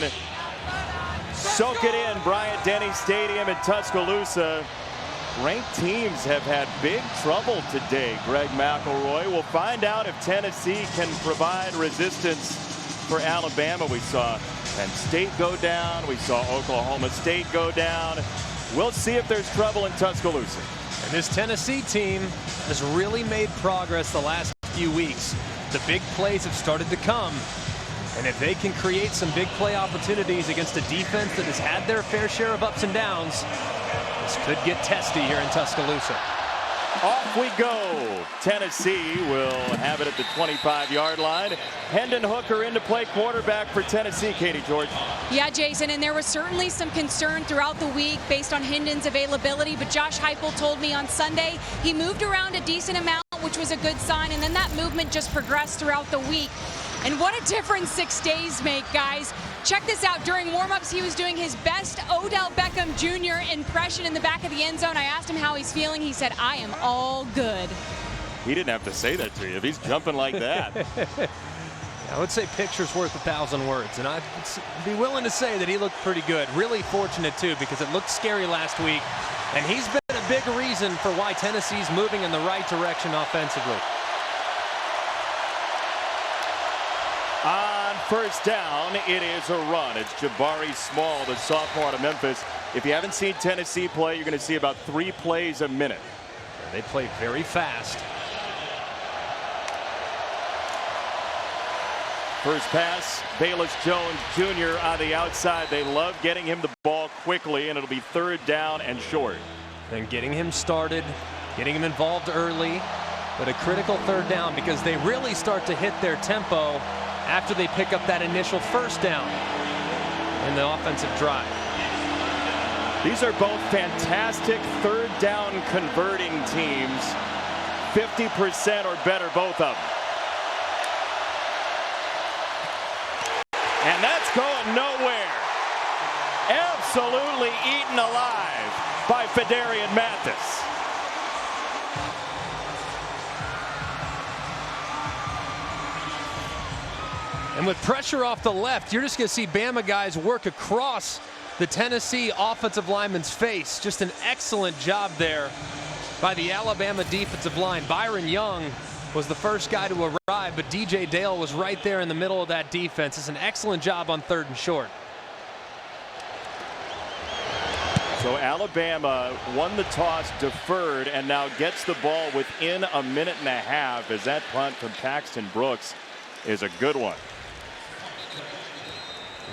one. Soak it in, Bryant-Denny Stadium in Tuscaloosa. Ranked teams have had big trouble today, Greg McElroy. We'll find out if Tennessee can provide resistance for Alabama. We saw Penn State go down. We saw Oklahoma State go down. We'll see if there's trouble in Tuscaloosa. And this Tennessee team has really made progress the last few weeks. The big plays have started to come. And if they can create some big play opportunities against a defense that has had their fair share of ups and downs, this could get testy here in Tuscaloosa. Off we go. Tennessee will have it at the 25-yard line. Hendon Hooker in to play quarterback for Tennessee, Katie George. Yeah, Jason, and there was certainly some concern throughout the week based on Hendon's availability, but Josh Heupel told me on Sunday he moved around a decent amount, which was a good sign, and then that movement just progressed throughout the week. And what a difference 6 days make, guys. Check this out. During warm-ups, he was doing his best Odell Beckham Jr. impression in the back of the end zone. I asked him how he's feeling. He said, "I am all good." He didn't have to say that to you if he's jumping like that. I would say picture's worth 1,000 words, and I'd be willing to say that he looked pretty good. Really fortunate, too, because it looked scary last week, and he's been a big reason for why Tennessee's moving in the right direction offensively. On first down, it is a run. It's Jabari Small, the sophomore out of Memphis. If you haven't seen Tennessee play, you're going to see about 3 plays a minute. They play very fast. First pass, Bayless Jones Jr. on the outside. They love getting him the ball quickly, and it'll be 3rd down and short. And getting him started, getting him involved early, but a critical 3rd down because they really start to hit their tempo after they pick up that initial first down in the offensive drive. These are both fantastic 3rd down converting teams. 50% or better, both of them. And that's going nowhere. Absolutely eaten alive by Phidarian Mathis. And with pressure off the left, you're just going to see Bama guys work across the Tennessee offensive lineman's face. Just an excellent job there by the Alabama defensive line. Byron Young was the first guy to arrive, but DJ Dale was right there in the middle of that defense. It's an excellent job on 3rd and short. So Alabama won the toss, deferred, and now gets the ball within a minute and a half as that punt from Paxton Brooks is a good one.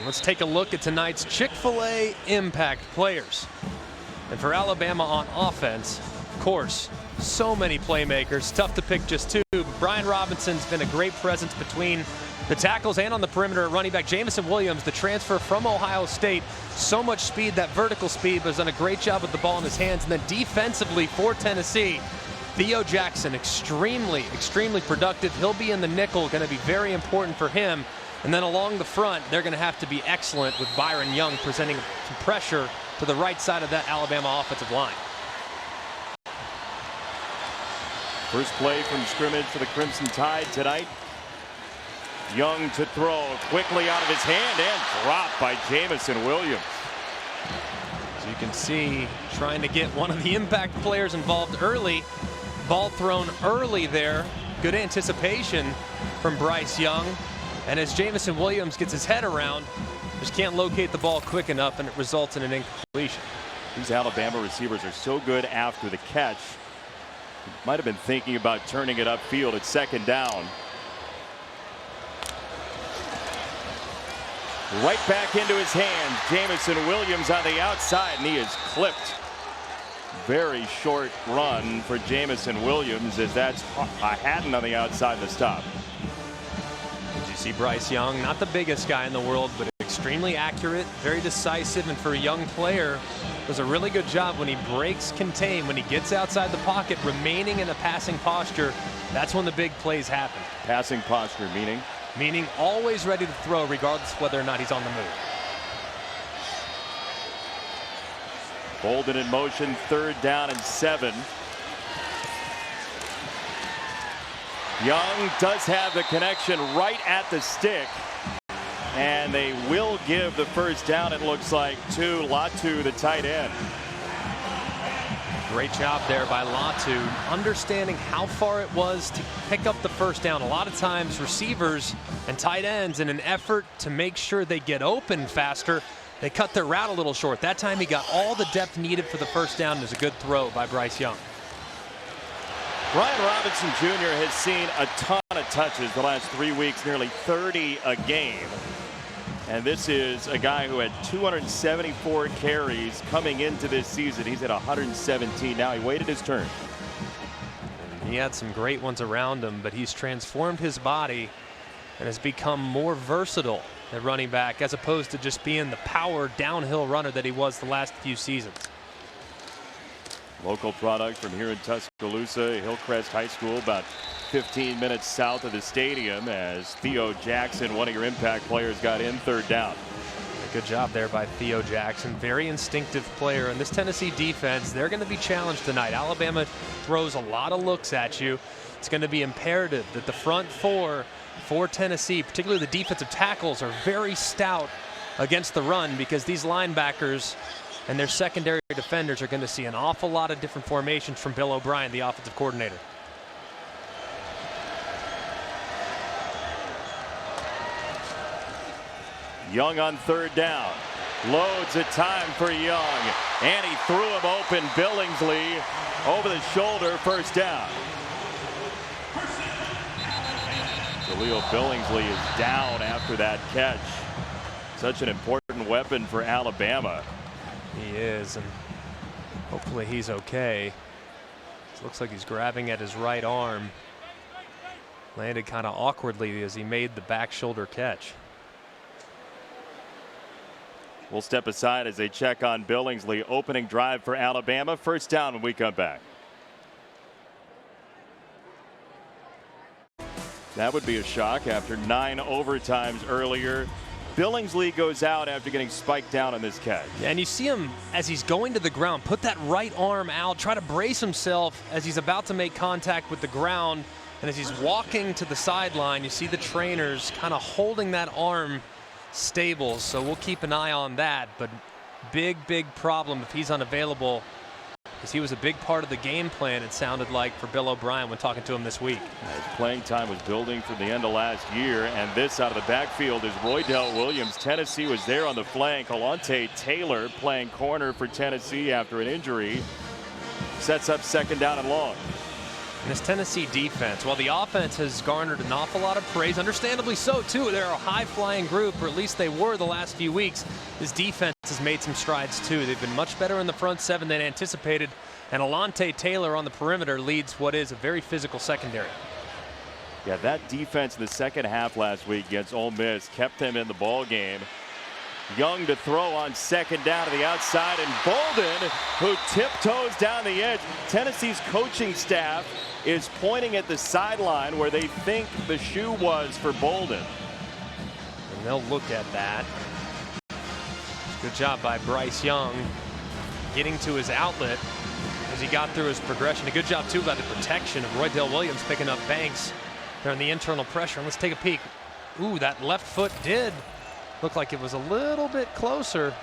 Let's take a look at tonight's Chick-fil-A impact players. And for Alabama on offense, of course, so many playmakers. Tough to pick just 2. Brian Robinson's been a great presence between the tackles and on the perimeter at running back. Jamison Williams, the transfer from Ohio State. So much speed, that vertical speed, but has done a great job with the ball in his hands. And then defensively for Tennessee, Theo Jackson, extremely productive. He'll be in the nickel, going to be very important for him. And then along the front, they're going to have to be excellent with Byron Young presenting some pressure to the right side of that Alabama offensive line. First play from scrimmage for the Crimson Tide tonight. Young to throw, quickly out of his hand and dropped by Jamison Williams. So you can see, trying to get one of the impact players involved early. Ball thrown early there. Good anticipation from Bryce Young. And as Jamison Williams gets his head around, just can't locate the ball quick enough, and it results in an incompletion. These Alabama receivers are so good after the catch. Might have been thinking about turning it upfield at 2nd down. Right back into his hands. Jamison Williams on the outside, and he is clipped. Very short run for Jamison Williams as that's Hatton on the outside to stop. Did you see Bryce Young? Not the biggest guy in the world, but extremely accurate, very decisive, and for a young player, does a really good job when he breaks contain, when he gets outside the pocket, remaining in a passing posture. That's when the big plays happen. Passing posture meaning? Meaning always ready to throw regardless of whether or not he's on the move. Bolden in motion, 3rd down and 7. Young does have the connection right at the stick. And they will give the first down, it looks like, to Latu, the tight end. Great job there by Latu, understanding how far it was to pick up the first down. A lot of times receivers and tight ends, in an effort to make sure they get open faster, they cut their route a little short. That time he got all the depth needed for the first down. It was a good throw by Bryce Young. Brian Robinson Jr. has seen a ton of touches the last 3 weeks, nearly 30 a game. And this is a guy who had 274 carries coming into this season. He's at 117 now. He waited his turn. He had some great ones around him, but he's transformed his body and has become more versatile at running back, as opposed to just being the power downhill runner that he was the last few seasons. Local product from here in Tuscaloosa, Hillcrest High School, about 15 minutes south of the stadium, as Theo Jackson, one of your impact players, got in third down. Good job there by Theo Jackson. Very instinctive player. And this Tennessee defense, they're going to be challenged tonight. Alabama throws a lot of looks at you. It's going to be imperative that the front four for Tennessee, particularly the defensive tackles, are very stout against the run, because these linebackers and their secondary defenders are going to see an awful lot of different formations from Bill O'Brien, the offensive coordinator. Young on third down. Loads of time for Young. And he threw him open. Billingsley over the shoulder, first down. Jaleel Billingsley is down after that catch. Such an important weapon for Alabama. He is, and hopefully he's okay. It looks like he's grabbing at his right arm. Landed kind of awkwardly as he made the back shoulder catch. We'll step aside as they check on Billingsley. Opening drive for Alabama. First down when we come back. That would be a shock after 9 overtimes earlier. Billingsley goes out after getting spiked down on this catch. Yeah, and you see him as he's going to the ground, put that right arm out, try to brace himself as he's about to make contact with the ground. And as he's walking to the sideline, you see the trainers kind of holding that arm stable. So we'll keep an eye on that. But big problem if he's unavailable, because he was a big part of the game plan, it sounded like, for Bill O'Brien when talking to him this week. His playing time was building from the end of last year, and this out of the backfield is Roydell Williams. Tennessee was there on the flank. Alontae Taylor playing corner for Tennessee after an injury. Sets up second down and long. And this Tennessee defense, while the offense has garnered an awful lot of praise, understandably so too, they're a high-flying group, or at least they were the last few weeks. This defense has made some strides too. They've been much better in the front seven than anticipated, and Alontae Taylor on the perimeter leads what is a very physical secondary. Yeah, that defense in the second half last week against Ole Miss kept them in the ball game. Young to throw on second down to the outside, and Bolden, who tiptoes down the edge. Tennessee's coaching staff is pointing at the sideline where they think the shoe was for Bolden. And they'll look at that. Good job by Bryce Young getting to his outlet as he got through his progression. A good job too by the protection of Roydell Williams picking up Banks there in the internal pressure. And let's take a peek. Ooh, that left foot did look like it was a little bit closer.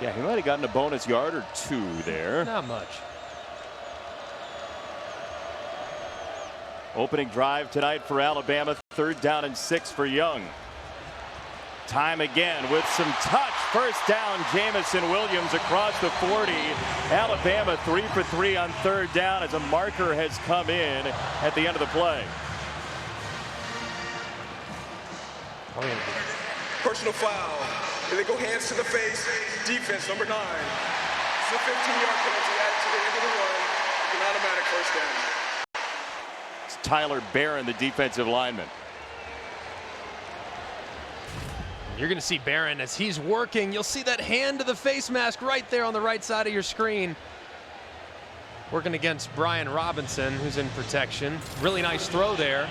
Yeah, he might have gotten a bonus yard or two there. Not much. Opening drive tonight for Alabama. Third down and 6 for Young. Time again with some touch. First down, Jamison Williams across the 40. Alabama 3 for 3 on third down as a marker has come in at the end of the play. Personal foul. They go hands to the face. Defense, number 9. It's a 15-yard penalty added to the end of the run. It's an automatic first down. It's Tyler Barron, the defensive lineman. You're going to see Barron as he's working. You'll see that hand to the face mask right there on the right side of your screen. Working against Brian Robinson, who's in protection. Really nice throw there.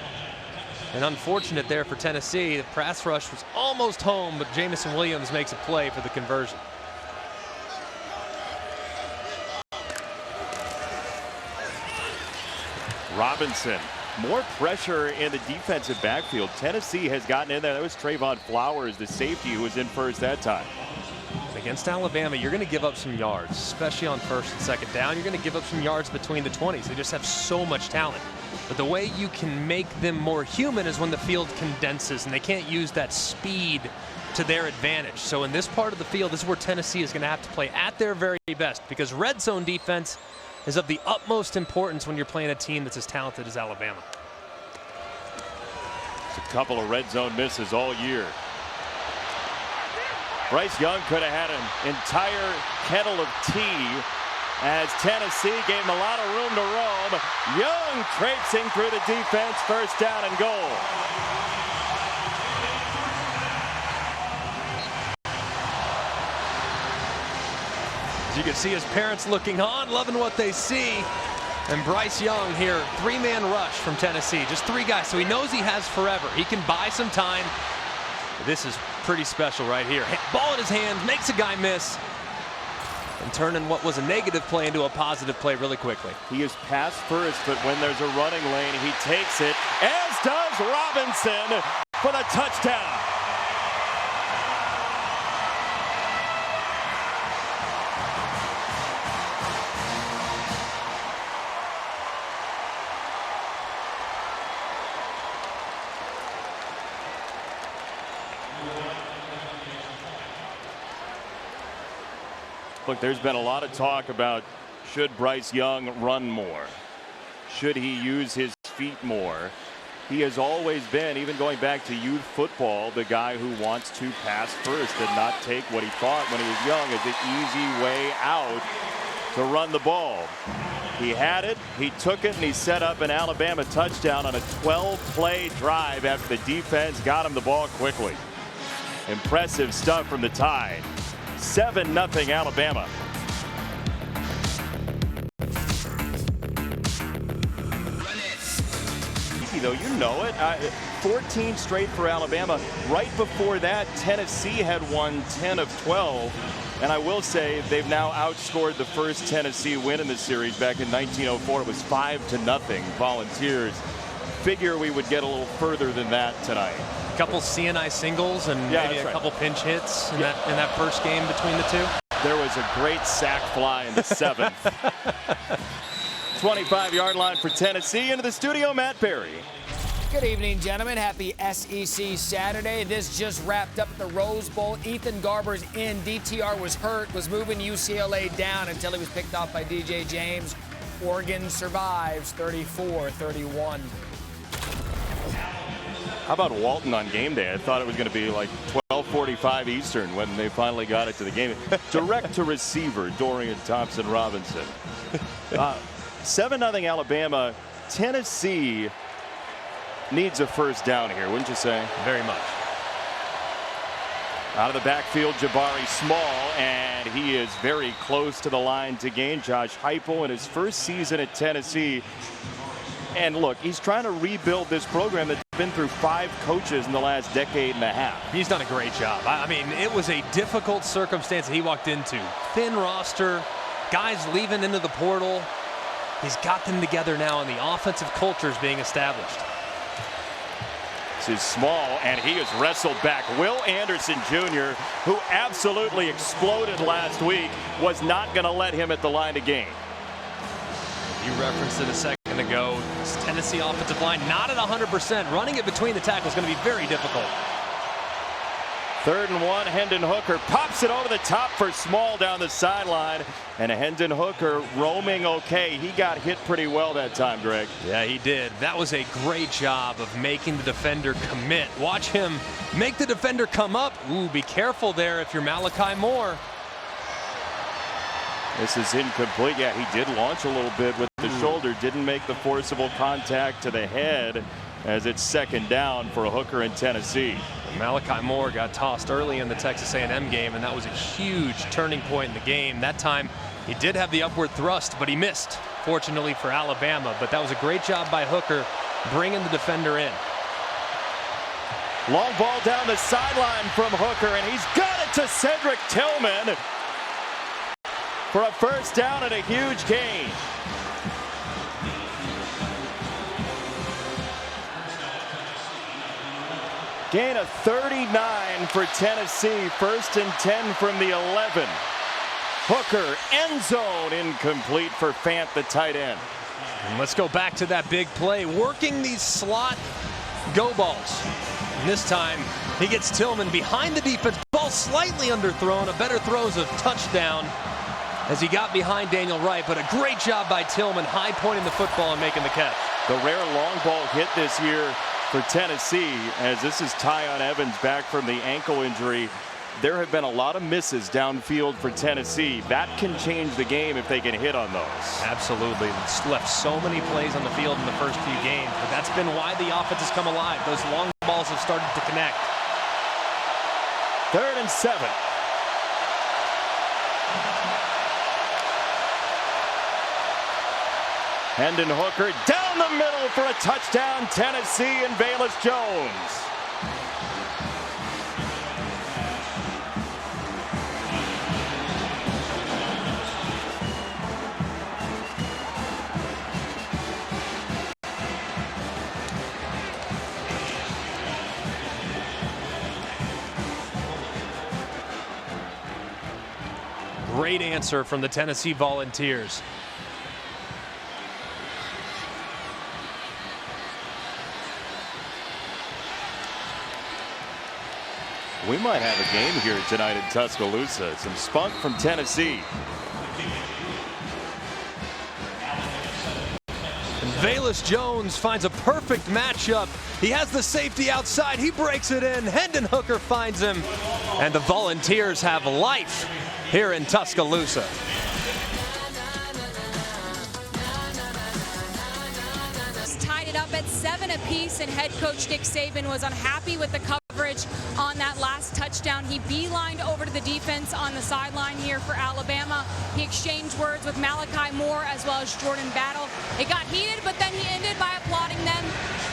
And unfortunate there for Tennessee. The pass rush was almost home, but Jamison Williams makes a play for the conversion. Robinson more pressure in the defensive backfield. Tennessee has gotten in there. That was Trayvon Flowers, the safety, who was in first that time. Against Alabama, you're going to give up some yards, especially on first and second down. You're going to give up some yards between the 20s. They just have so much talent. But the way you can make them more human is when the field condenses, and they can't use that speed to their advantage. So in this part of the field, this is where Tennessee is going to have to play at their very best, because red zone defense is of the utmost importance when you're playing a team that's as talented as Alabama. It's a couple of red zone misses all year. Bryce Young could have had an entire kettle of tea as Tennessee gave him a lot of room to roam. Young traipsing through the defense, first down and goal. As you can see his parents looking on, loving what they see. And Bryce Young here, three-man rush from Tennessee. Just three guys, so he knows he has forever. He can buy some time. This is pretty special right here. Ball in his hands, makes a guy miss, and turning what was a negative play into a positive play really quickly. He is pass first, but when there's a running lane, he takes it, as does Robinson for the touchdown. Look, there's been a lot of talk about should Bryce Young run more? Should he use his feet more? He has always been, even going back to youth football, the guy who wants to pass first and not take what he thought when he was young as the easy way out to run the ball. He had it, he took it, and he set up an Alabama touchdown on a 12-play drive after the defense got him the ball quickly. Impressive stuff from the Tide. 7-0 Alabama. Though you know it, 14 straight for Alabama. Right before that, Tennessee had won 10 of 12. And I will say they've now outscored the first Tennessee win in the series back in 1904. It was 5-0 Volunteers. Figure we would get a little further than that tonight. A couple CNI singles and maybe a couple pinch hits in that first game between the two. There was a great sack fly in the 7th. 25-yard line for Tennessee. Into the studio, Matt Berry. Good evening, gentlemen. Happy SEC Saturday. This just wrapped up at the Rose Bowl. Ethan Garber's in. DTR was hurt, was moving UCLA down until he was picked off by DJ James. Oregon survives 34-31. How about Walton on game day? I thought it was going to be like 12:45 Eastern when they finally got it to the game. Direct to receiver, Dorian Thompson-Robinson. 7-0 Alabama. Tennessee needs a first down here, wouldn't you say? Very much. Out of the backfield, Jabari Small, and he is very close to the line to gain. Josh Heupel in his first season at Tennessee. And look, he's trying to rebuild this program that's been through 5 coaches in the last decade and a half. He's done a great job. I mean, it was a difficult circumstance that he walked into. Thin roster, guys leaving into the portal. He's got them together now, and the offensive culture is being established. This is Small, and he is wrestled back. Will Anderson Jr., who absolutely exploded last week, was not going to let him at the line to gain. You referenced it a second ago. This Tennessee offensive line not at 100%. Running it between the tackles is going to be very difficult. 3rd and 1. Hendon Hooker pops it over the top for Small down the sideline. And Hendon Hooker roaming okay. He got hit pretty well that time, Greg. Yeah, he did. That was a great job of making the defender commit. Watch him make the defender come up. Ooh, be careful there if you're Malachi Moore. This is incomplete. Yeah, he did launch a little bit with the shoulder. Didn't make the forcible contact to the head as it's 2nd down for Hooker in Tennessee. Malachi Moore got tossed early in the Texas A&M game, and that was a huge turning point in the game. That time he did have the upward thrust, but he missed, fortunately for Alabama. But that was a great job by Hooker bringing the defender in. Long ball down the sideline from Hooker, and he's got it to Cedric Tillman for a first down and a huge gain. Gain of 39 for Tennessee. 1st and 10 from the 11. Hooker, end zone, incomplete for Fant, the tight end. And let's go back to that big play, working these slot go balls. And this time, he gets Tillman behind the defense. Ball slightly underthrown. A better throw is a touchdown as he got behind Daniel Wright. But a great job by Tillman, high pointing the football and making the catch. The rare long ball hit this year for Tennessee, as this is Tyon Evans back from the ankle injury. There have been a lot of misses downfield for Tennessee. That can change the game if they can hit on those. Absolutely. It's left so many plays on the field in the first few games, but that's been why the offense has come alive. Those long balls have started to connect. 3rd and 7. Hendon Hooker down the middle for a touchdown, Tennessee, and Velus Jones. Great answer from the Tennessee Volunteers. We might have a game here tonight in Tuscaloosa. Some spunk from Tennessee. And Velus Jones finds a perfect matchup. He has the safety outside. He breaks it in. Hendon Hooker finds him. And the Volunteers have life here in Tuscaloosa. Tied it up at 7 apiece, and head coach Nick Saban was unhappy with the coverage on that last touchdown. He beelined over to the defense on the sideline here for Alabama. He exchanged words with Malachi Moore as well as Jordan Battle. It got heated, but then he ended by applauding them,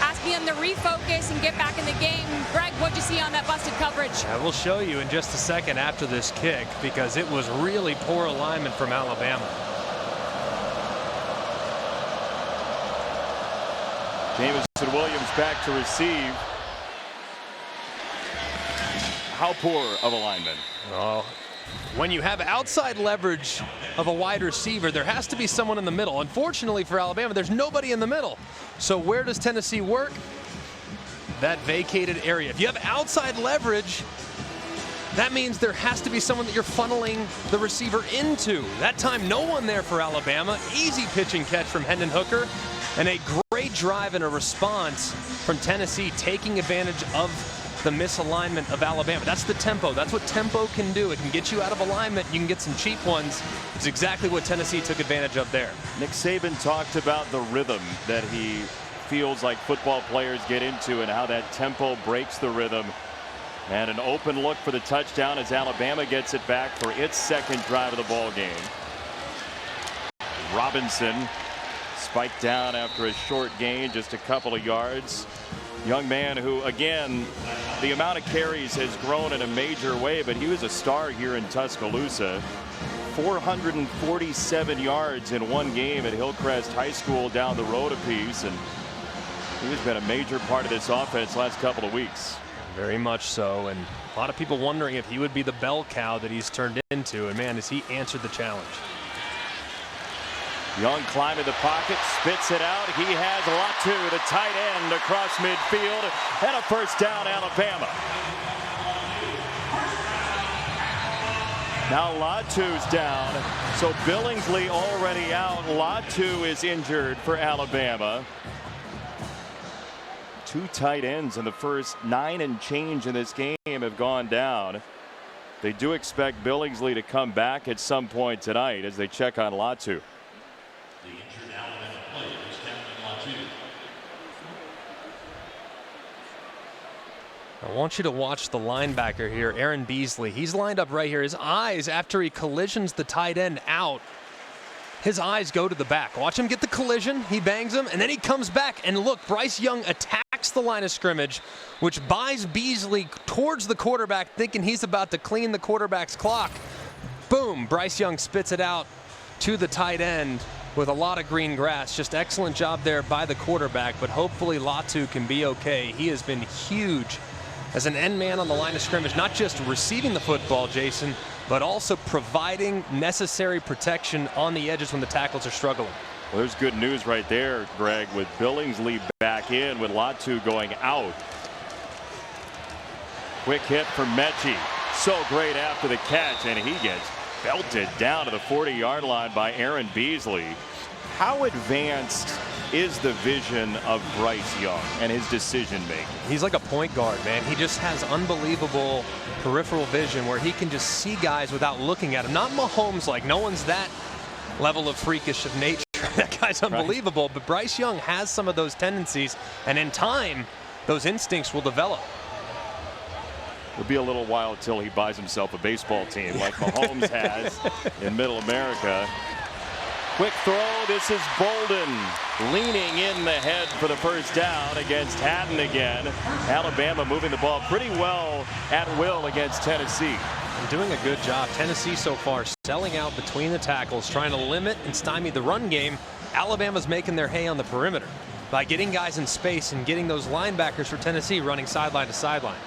asking them to refocus and get back in the game. Greg, what'd you see on that busted coverage? I will show you in just a second after this kick, because it was really poor alignment from Alabama. Jameson Williams back to receive. How poor of alignment? Oh, when you have outside leverage of a wide receiver, there has to be someone in the middle. Unfortunately for Alabama, there's nobody in the middle. So where does Tennessee work? That vacated area. If you have outside leverage, that means there has to be someone that you're funneling the receiver into. That time, no one there for Alabama. Easy pitch and catch from Hendon Hooker. And a great drive and a response from Tennessee, taking advantage of the misalignment of Alabama. That's the tempo. That's what tempo can do. It can get you out of alignment. You can get some cheap ones. It's exactly what Tennessee took advantage of there. Nick Saban talked about the rhythm that he feels like football players get into and how that tempo breaks the rhythm. And an open look for the touchdown as Alabama gets it back for its second drive of the ball game. Robinson spiked down after a short gain, just a couple of yards. Young man who, again, the amount of carries has grown in a major way, but he was a star here in Tuscaloosa. 447 yards in one game at Hillcrest High School down the road apiece, and he's been a major part of this offense last couple of weeks. Very much so, and a lot of people wondering if he would be the bell cow that he's turned into, and man, has he answered the challenge. Young climbing the pocket, spits it out. He has Latu, the tight end, across midfield, and a first down, Alabama. Now Latu's down, so Billingsley already out. Latu is injured for Alabama. Two tight ends in the first 9 and change in this game have gone down. They do expect Billingsley to come back at some point tonight as they check on Latu. The injured Alabama player is Cameron Latu. I want you to watch the linebacker here, Aaron Beasley. He's lined up right here. His eyes, after he collisions the tight end out, his eyes go to the back. Watch him get the collision. He bangs him, and then he comes back. And look, Bryce Young attacks the line of scrimmage, which buys Beasley towards the quarterback, thinking he's about to clean the quarterback's clock. Boom, Bryce Young spits it out to the tight end with a lot of green grass. Just excellent job there by the quarterback, but hopefully Latu can be okay. He has been huge as an end man on the line of scrimmage, not just receiving the football, Jason, but also providing necessary protection on the edges when the tackles are struggling. Well, there's good news right there, Greg, with Billingsley back in with Latu going out. Quick hit for Mechie. So great after the catch, and he gets belted down to the 40-yard line by Aaron Beasley. How advanced is the vision of Bryce Young and his decision making? He's like a point guard, man. He just has unbelievable peripheral vision where he can just see guys without looking at them. Not Mahomes, like no one's that level of freakish of nature. That guy's unbelievable, right. But Bryce Young has some of those tendencies, and in time, those instincts will develop. It'll be a little while until he buys himself a baseball team like Mahomes has in Middle America. Quick throw. This is Bolden leaning in the head for the first down against Hatton again. Alabama moving the ball pretty well at will against Tennessee. And doing a good job. Tennessee so far selling out between the tackles, trying to limit and stymie the run game. Alabama's making their hay on the perimeter by getting guys in space and getting those linebackers for Tennessee running sideline to sideline.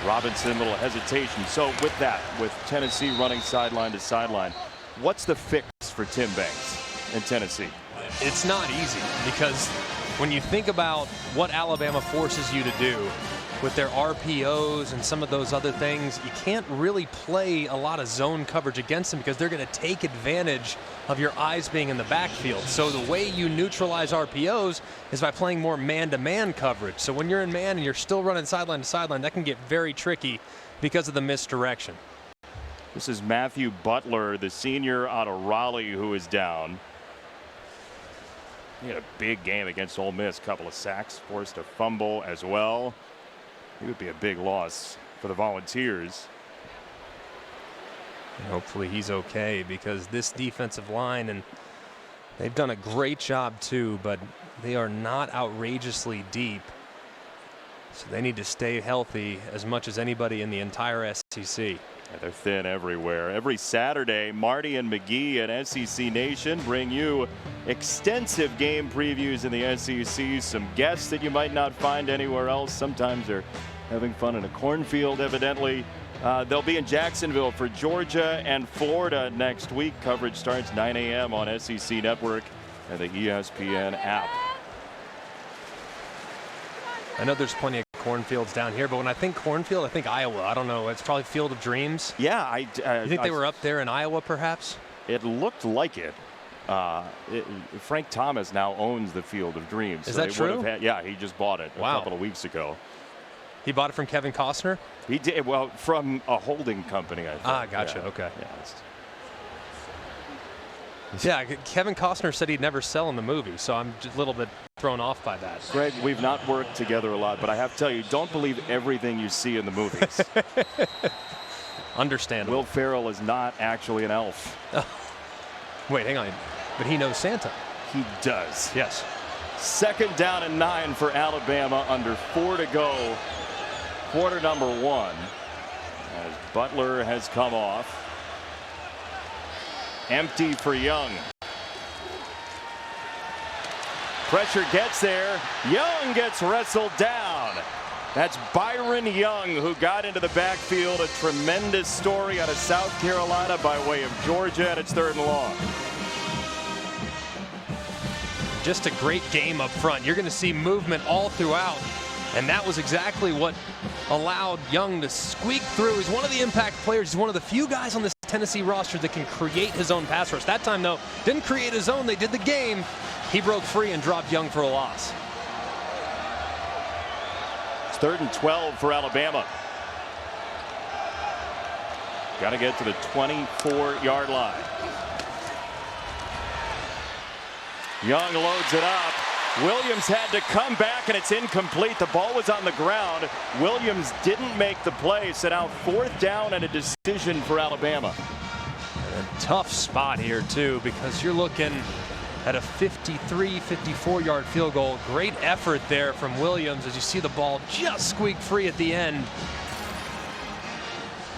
Robinson, little hesitation. So with that, with Tennessee running sideline to sideline, what's the fix for Tim Banks in Tennessee? It's not easy because when you think about what Alabama forces you to do with their RPOs and some of those other things, you can't really play a lot of zone coverage against them because they're going to take advantage of your eyes being in the backfield. So the way you neutralize RPOs is by playing more man-to-man coverage. So when you're in man and you're still running sideline to sideline, that can get very tricky because of the misdirection. This is Matthew Butler, the senior out of Raleigh, who is down. He had a big game against Ole Miss, couple of sacks, forced a fumble as well. He would be a big loss for the Volunteers. And hopefully he's okay because this defensive line, and they've done a great job too, but they are not outrageously deep. So they need to stay healthy as much as anybody in the entire SEC. Yeah, they're thin everywhere. Every Saturday, Marty and McGee at SEC Nation bring you extensive game previews in the SEC. Some guests that you might not find anywhere else. Sometimes they're having fun in a cornfield, evidently. They'll be in Jacksonville for Georgia and Florida next week. Coverage starts 9 a.m. on SEC Network and the ESPN app. I know there's plenty of cornfields down here, but when I think cornfield, I think Iowa. I don't know. It's probably Field of Dreams. Yeah. You think they were up there in Iowa, perhaps? It looked like it. Frank Thomas now owns the Field of Dreams. Is that true? Yeah, he just bought it a couple of weeks ago. He bought it from Kevin Costner? He did. Well, from a holding company, I think. Ah, gotcha. Yeah. Okay. Yeah, Yeah, Kevin Costner said he'd never sell in the movie, so I'm just a little bit thrown off by that. Greg, we've not worked together a lot, but I have to tell you, don't believe everything you see in the movies. Understandable. Will Ferrell is not actually an elf. Wait, hang on. But he knows Santa. He does. Yes. 2nd down and 9 for Alabama, under 4 to go. Quarter number 1. As Butler has come off. Empty for Young. Pressure gets there. Young gets wrestled down. That's Byron Young, who got into the backfield. A tremendous story out of South Carolina by way of Georgia, and it's 3rd and long. Just a great game up front. You're going to see movement all throughout, and that was exactly what allowed Young to squeak through. He's one of the impact players. He's one of the few guys on this Tennessee roster that can create his own pass rush. That time, though, didn't create his own. They did the game. He broke free and dropped Young for a loss. It's 3rd and 12 for Alabama. Got to get to the 24-yard line. Young loads it up. Williams had to come back, and it's incomplete. The ball was on the ground. Williams didn't make the play, so now 4th down and a decision for Alabama. And a tough spot here, too, because you're looking at a 53, 54-yard field goal. Great effort there from Williams as you see the ball just squeak free at the end.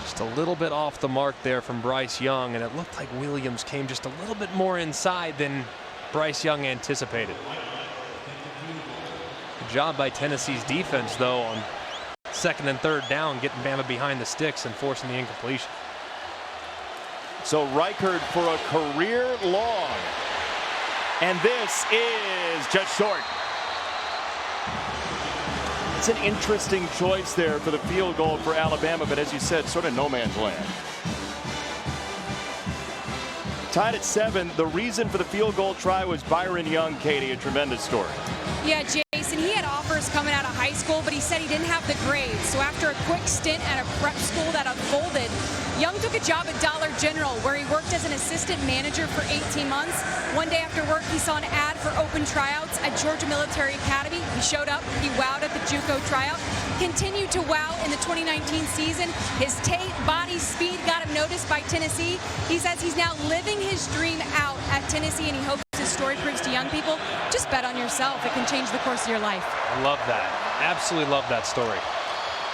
Just Just a little bit off the mark there from Bryce Young, and it looked like Williams came just a little bit more inside than Bryce Young anticipated. Good job by Tennessee's defense, though, on 2nd and 3rd down, getting Bama behind the sticks and forcing the incompletion. So Reichard for a career long. And this is just short. It's an interesting choice there for the field goal for Alabama, but as you said, sort of no man's land. Tied at 7. The reason for the field goal try was Byron Young, Katie, a tremendous story. Yeah, Jason, he had offers coming out of high school, but he said he didn't have the grades. So after a quick stint at a prep school that unfolded, Young took a job at Dollar General, where he worked as an assistant manager for 18 months. One day after work, he saw an ad for open tryouts at Georgia Military Academy. He showed up, he wowed at the JUCO tryout, continued to wow in the 2019 season. His body speed got him noticed by Tennessee. He says he's now living his dream out at Tennessee, and he hopes his story proves to young people, just bet on yourself. It can change the course of your life. I love that. Absolutely love that story.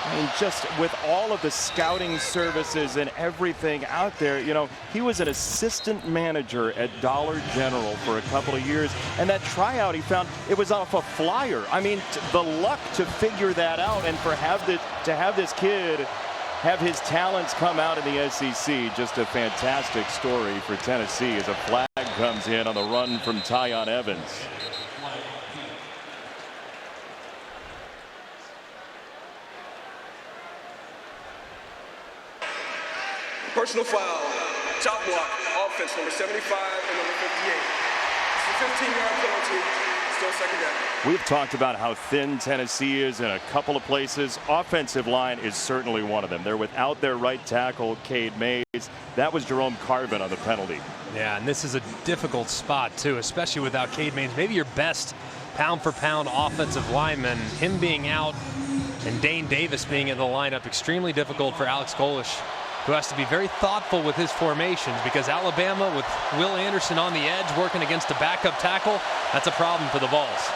I mean, just with all of the scouting services and everything out there, you know, he was an assistant manager at Dollar General for a couple of years, and that tryout he found, it was off a flyer. I mean, the luck to figure that out, and to have this kid have his talents come out in the SEC, just a fantastic story for Tennessee as a flag comes in on the run from Tyon Evans. Personal foul, chop block, offense number 75 and number 58. It's a 15-yard penalty, still 2nd down. We've talked about how thin Tennessee is in a couple of places. Offensive line is certainly one of them. They're without their right tackle, Cade Mays. That was Jerome Carvin on the penalty. Yeah, and this is a difficult spot, too, especially without Cade Mays. Maybe your best pound-for-pound offensive lineman, him being out and Dane Davis being in the lineup, extremely difficult for Alex Golesh, who has to be very thoughtful with his formations, because Alabama, with Will Anderson on the edge working against a backup tackle, that's a problem for the Vols.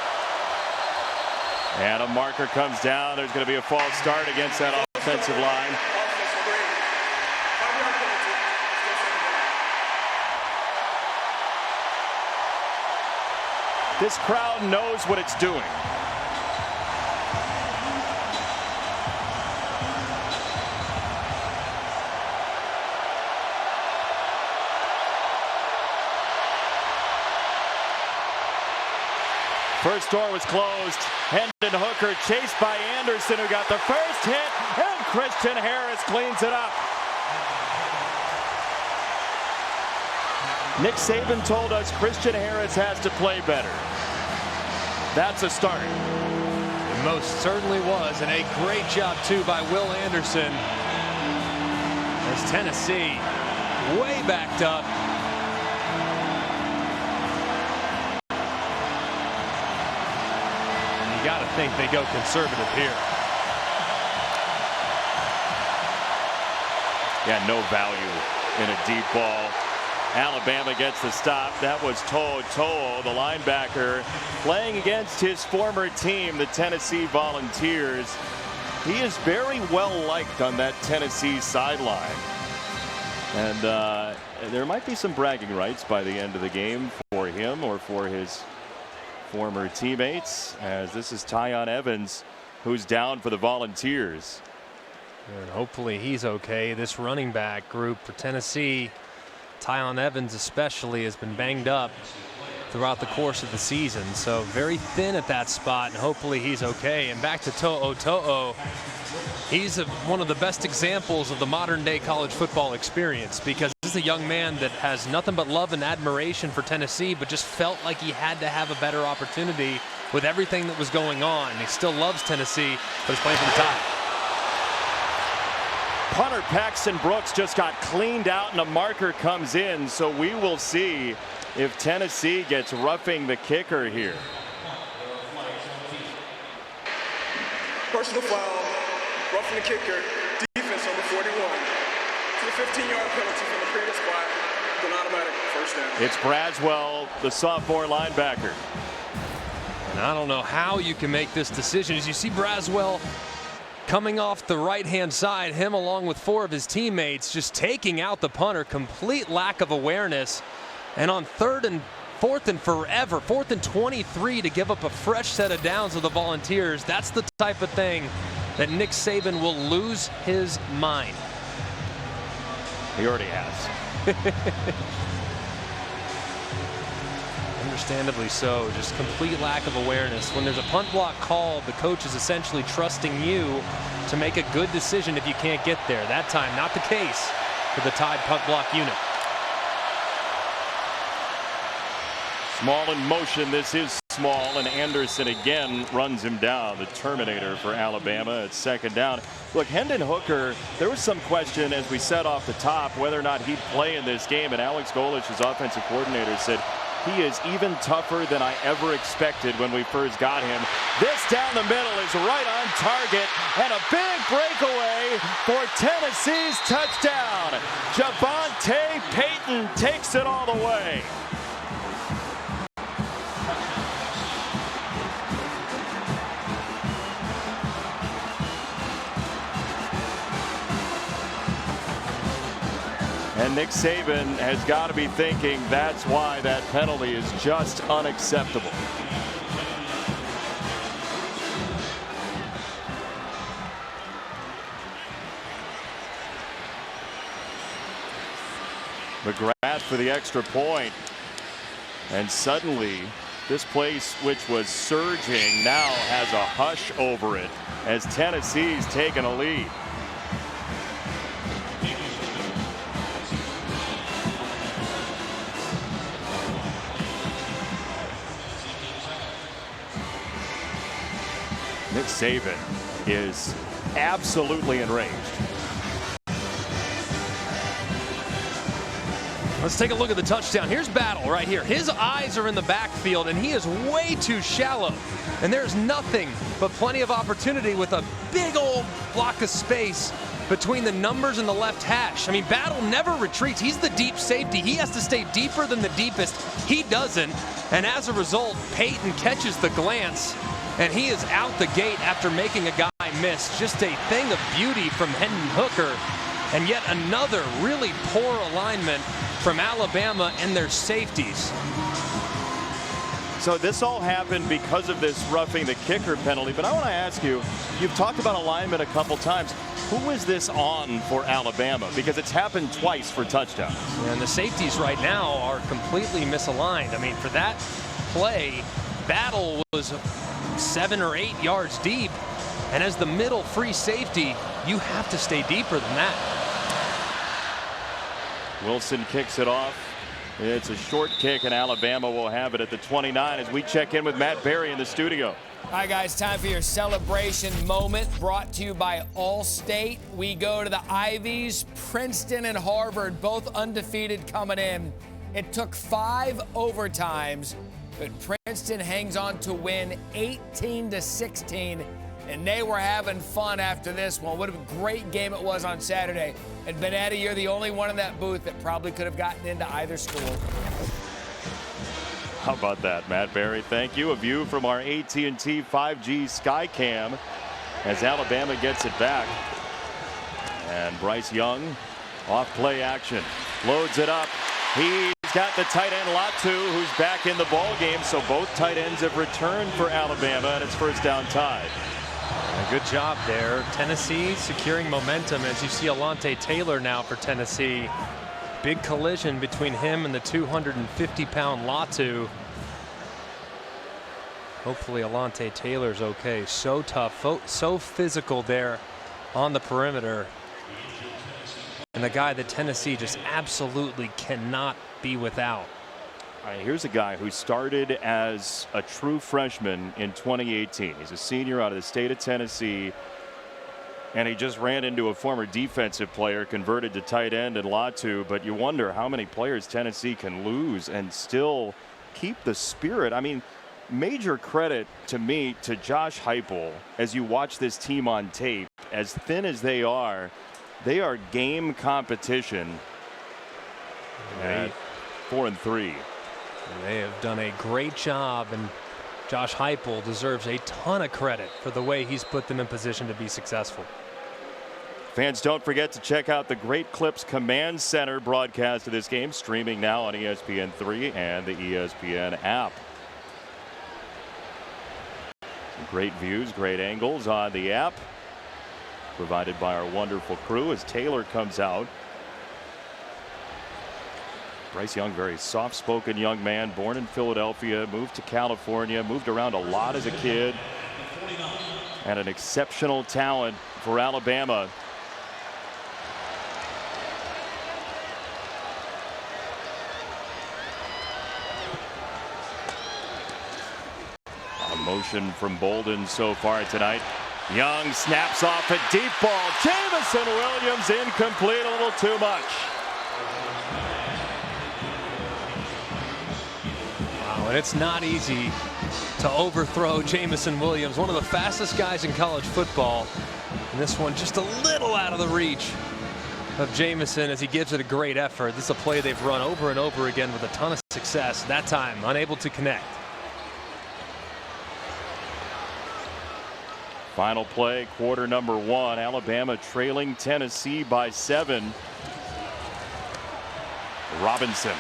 And a marker comes down. There's going to be a false start against that offensive line. Offense number 8, 5-yard penalty, still 2nd down. This crowd knows what it's doing. First door was closed. Hendon Hooker chased by Anderson, who got the first hit, and Christian Harris cleans it up. Nick Saban told us Christian Harris has to play better. That's a start. It most certainly was, and a great job, too, by Will Anderson, as Tennessee way backed up. You got to think they go conservative here. Yeah, no value in a deep ball. Alabama gets the stop. That was To'o, the linebacker, playing against his former team, the Tennessee Volunteers. He is very well liked on that Tennessee sideline. And there might be some bragging rights by the end of the game for him or for his former teammates, as this is Tyon Evans, who's down for the Volunteers. And hopefully he's okay. This running back group for Tennessee, Tyon Evans especially, has been banged up throughout the course of the season, so very thin at that spot, and hopefully he's okay. And back to To'o, he's one of the best examples of the modern day college football experience, because this is a young man that has nothing but love and admiration for Tennessee, but just felt like he had to have a better opportunity with everything that was going on. He still loves Tennessee, but he's playing for the Tide. Punter Paxton Brooks just got cleaned out, and a marker comes in, so we will see if Tennessee gets roughing the kicker here. Personal foul, roughing the kicker, defense number 41. It's a 15-yard penalty from the previous spot, with an automatic first down. It's Braswell, the sophomore linebacker. And I don't know how you can make this decision. As you see Braswell coming off the right-hand side, him along with 4 of his teammates just taking out the punter. Complete lack of awareness. And on 3rd and 4th and forever, 4th and 23 to give up a fresh set of downs to the Volunteers. That's the type of thing that Nick Saban will lose his mind. He already has. Understandably so. Just complete lack of awareness. When there's a punt block called, the coach is essentially trusting you to make a good decision if you can't get there. That time, not the case for the Tide punt block unit. Small in motion. This is Small, and Anderson again runs him down. The Terminator for Alabama at 2nd down. Look, Hendon Hooker, there was some question, as we said off the top, whether or not he'd play in this game, and Alex Golich, his offensive coordinator, said he is even tougher than I ever expected when we first got him. This down the middle is right on target, and a big breakaway for Tennessee's touchdown. Javonte Payton takes it all the way. And Nick Saban has got to be thinking that's why that penalty is just unacceptable. McGrath for the extra point. And suddenly, this place, which was surging, now has a hush over it as Tennessee's taken a lead. Nick Saban is absolutely enraged. Let's take a look at the touchdown. Here's Battle right here. His eyes are in the backfield, and he is way too shallow. And there's nothing but plenty of opportunity with a big old block of space between the numbers and the left hash. I mean, Battle never retreats. He's the deep safety. He has to stay deeper than the deepest. He doesn't. And as a result, Payton catches the glance, and he is out the gate after making a guy miss. Just a thing of beauty from Hendon Hooker. And yet another really poor alignment from Alabama and their safeties. So this all happened because of this roughing the kicker penalty. But I want to ask you, you've talked about alignment a couple times. Who is this on for Alabama? Because it's happened twice for touchdowns. And the safeties right now are completely misaligned. I mean, for that play, Battle was 7 or 8 yards deep. And as the middle free safety, you have to stay deeper than that. Wilson kicks it off. It's a short kick, and Alabama will have it at the 29 as we check in with Matt Berry in the studio. All right, guys, time for your celebration moment, brought to you by Allstate. We go to the Ivies, Princeton and Harvard, both undefeated coming in. It took 5 overtimes, but Princeton hangs on to win 18-16. And they were having fun after this one. What a great game it was on Saturday. And Benetti, you're the only one in that booth that probably could have gotten into either school. How about that, Matt Berry? Thank you. A view from our AT&T 5G Skycam as Alabama gets it back. And Bryce Young off play action. Loads it up. He's got the tight end Latu, who's back in the ball game. So both tight ends have returned for Alabama, and it's first down Tide. A good job there. Tennessee securing momentum as you see Alontae Taylor now for Tennessee. Big collision between him and the 250-pound Latu. Hopefully Alontae Taylor's okay. So tough, so physical there on the perimeter. And the guy that Tennessee just absolutely cannot be without. All right, here's a guy who started as a true freshman in 2018. He's a senior out of the state of Tennessee, and he just ran into a former defensive player, converted to tight end in Latu. But you wonder how many players Tennessee can lose and still keep the spirit. I mean, major credit to me to Josh Heupel as you watch this team on tape. As thin as they are game competition at 4-3. They have done a great job, and Josh Heupel deserves a ton of credit for the way he's put them in position to be successful. Fans, don't forget to check out the Great Clips Command Center broadcast of this game, streaming now on ESPN3 and the ESPN app. Some great views, great angles on the app, provided by our wonderful crew as Taylor comes out. Bryce Young, very soft-spoken young man, born in Philadelphia, moved to California, moved around a lot as a kid, and an exceptional talent for Alabama. A motion from Bolden so far tonight. Young snaps off a deep ball. Jameson Williams incomplete, a little too much. And it's not easy to overthrow Jameson Williams, one of the fastest guys in college football. And this one just a little out of the reach of Jameson as he gives it a great effort. This is a play they've run over and over again with a ton of success. That time, unable to connect. Final play, quarter number 1. Alabama trailing Tennessee by 7. Robinson.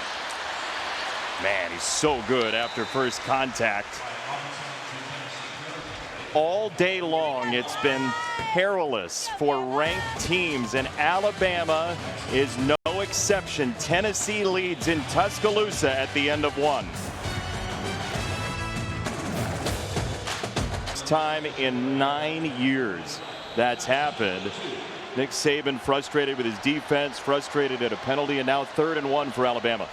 Man, he's so good after first contact. All day long, it's been perilous for ranked teams, and Alabama is no exception. Tennessee leads in Tuscaloosa at the end of 1. It's time in 9 years that's happened. Nick Saban frustrated with his defense, frustrated at a penalty, and now 3rd and 1 for Alabama.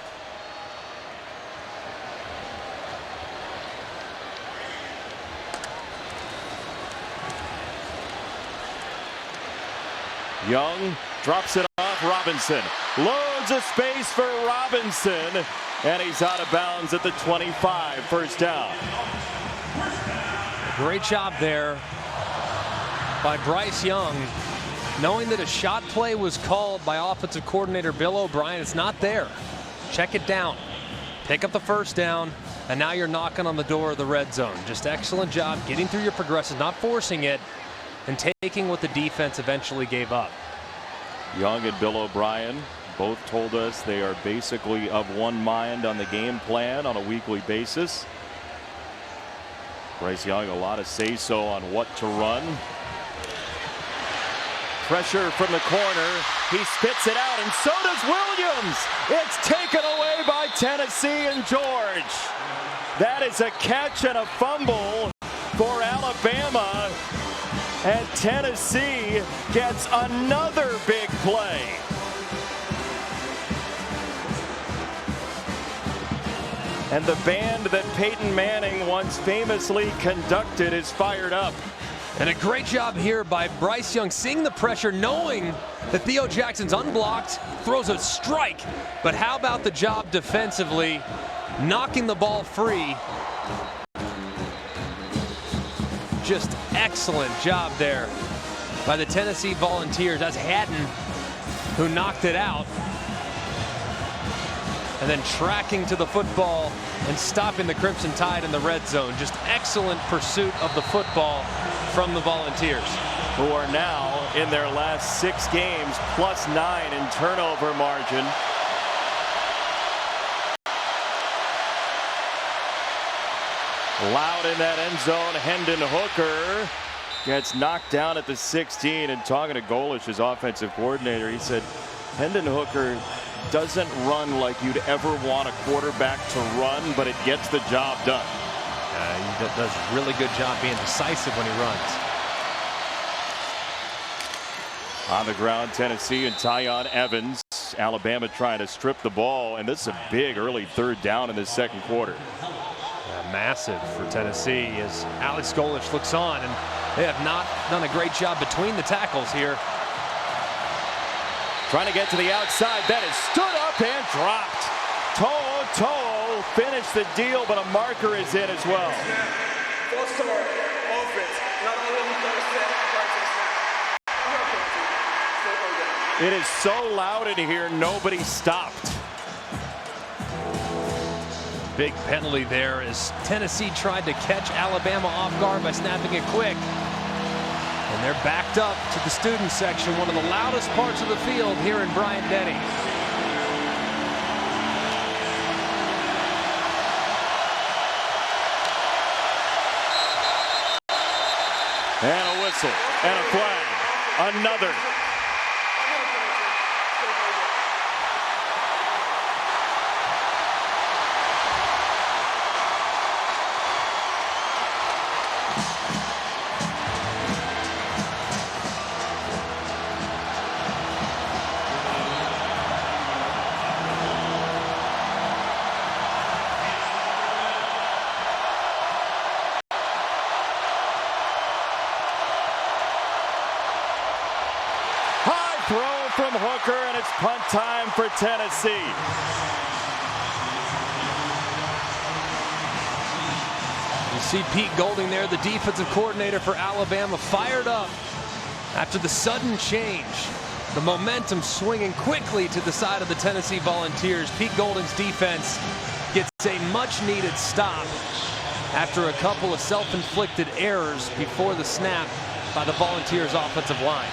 Young drops it off. Robinson loads of space for Robinson, and he's out of bounds at the 25. First down. Great job there by Bryce Young, knowing that a shot play was called by offensive coordinator Bill O'Brien. It's not there. Check it down. Pick up the first down, and now you're knocking on the door of the red zone. Just excellent job getting through your progressions, not forcing it, and taking what the defense eventually gave up. Young and Bill O'Brien both told us they are basically of one mind on the game plan on a weekly basis. Bryce Young, a lot of say-so on what to run. Pressure from the corner. He spits it out, and so does Williams. It's taken away by Tennessee and George. That is a catch and a fumble for Alabama. And Tennessee gets another big play. And the band that Peyton Manning once famously conducted is fired up. And a great job here by Bryce Young, seeing the pressure, knowing that Theo Jackson's unblocked, throws a strike. But how about the job defensively, knocking the ball free? Just excellent job there by the Tennessee Volunteers. That's Haddon who knocked it out. And then tracking to the football and stopping the Crimson Tide in the red zone. Just excellent pursuit of the football from the Volunteers, who are now in their last 6 games +9 in turnover margin. Loud in that end zone. Hendon Hooker gets knocked down at the 16. And talking to Golesh, his offensive coordinator, he said Hendon Hooker doesn't run like you'd ever want a quarterback to run, but it gets the job done. He does a really good job being decisive when he runs. On the ground, Tennessee and Tyon Evans. Alabama trying to strip the ball, and this is a big early 3rd down in the 2nd quarter. Massive for Tennessee as Alex Golesh looks on, and they have not done a great job between the tackles here. Trying to get to the outside. That is stood up and dropped. To'o finished the deal, but a marker is in as well. False start, offense. Not only got a set prior to the snap. It is so loud in here, nobody stopped. Big penalty there as Tennessee tried to catch Alabama off guard by snapping it quick. And they're backed up to the student section, one of the loudest parts of the field here in Bryant-Denny. And a whistle and a flag. Another. From Hooker, and it's punt time for Tennessee. You see Pete Golding there, the defensive coordinator for Alabama, fired up after the sudden change. The momentum swinging quickly to the side of the Tennessee Volunteers. Pete Golding's defense gets a much-needed stop after a couple of self-inflicted errors before the snap by the Volunteers offensive line.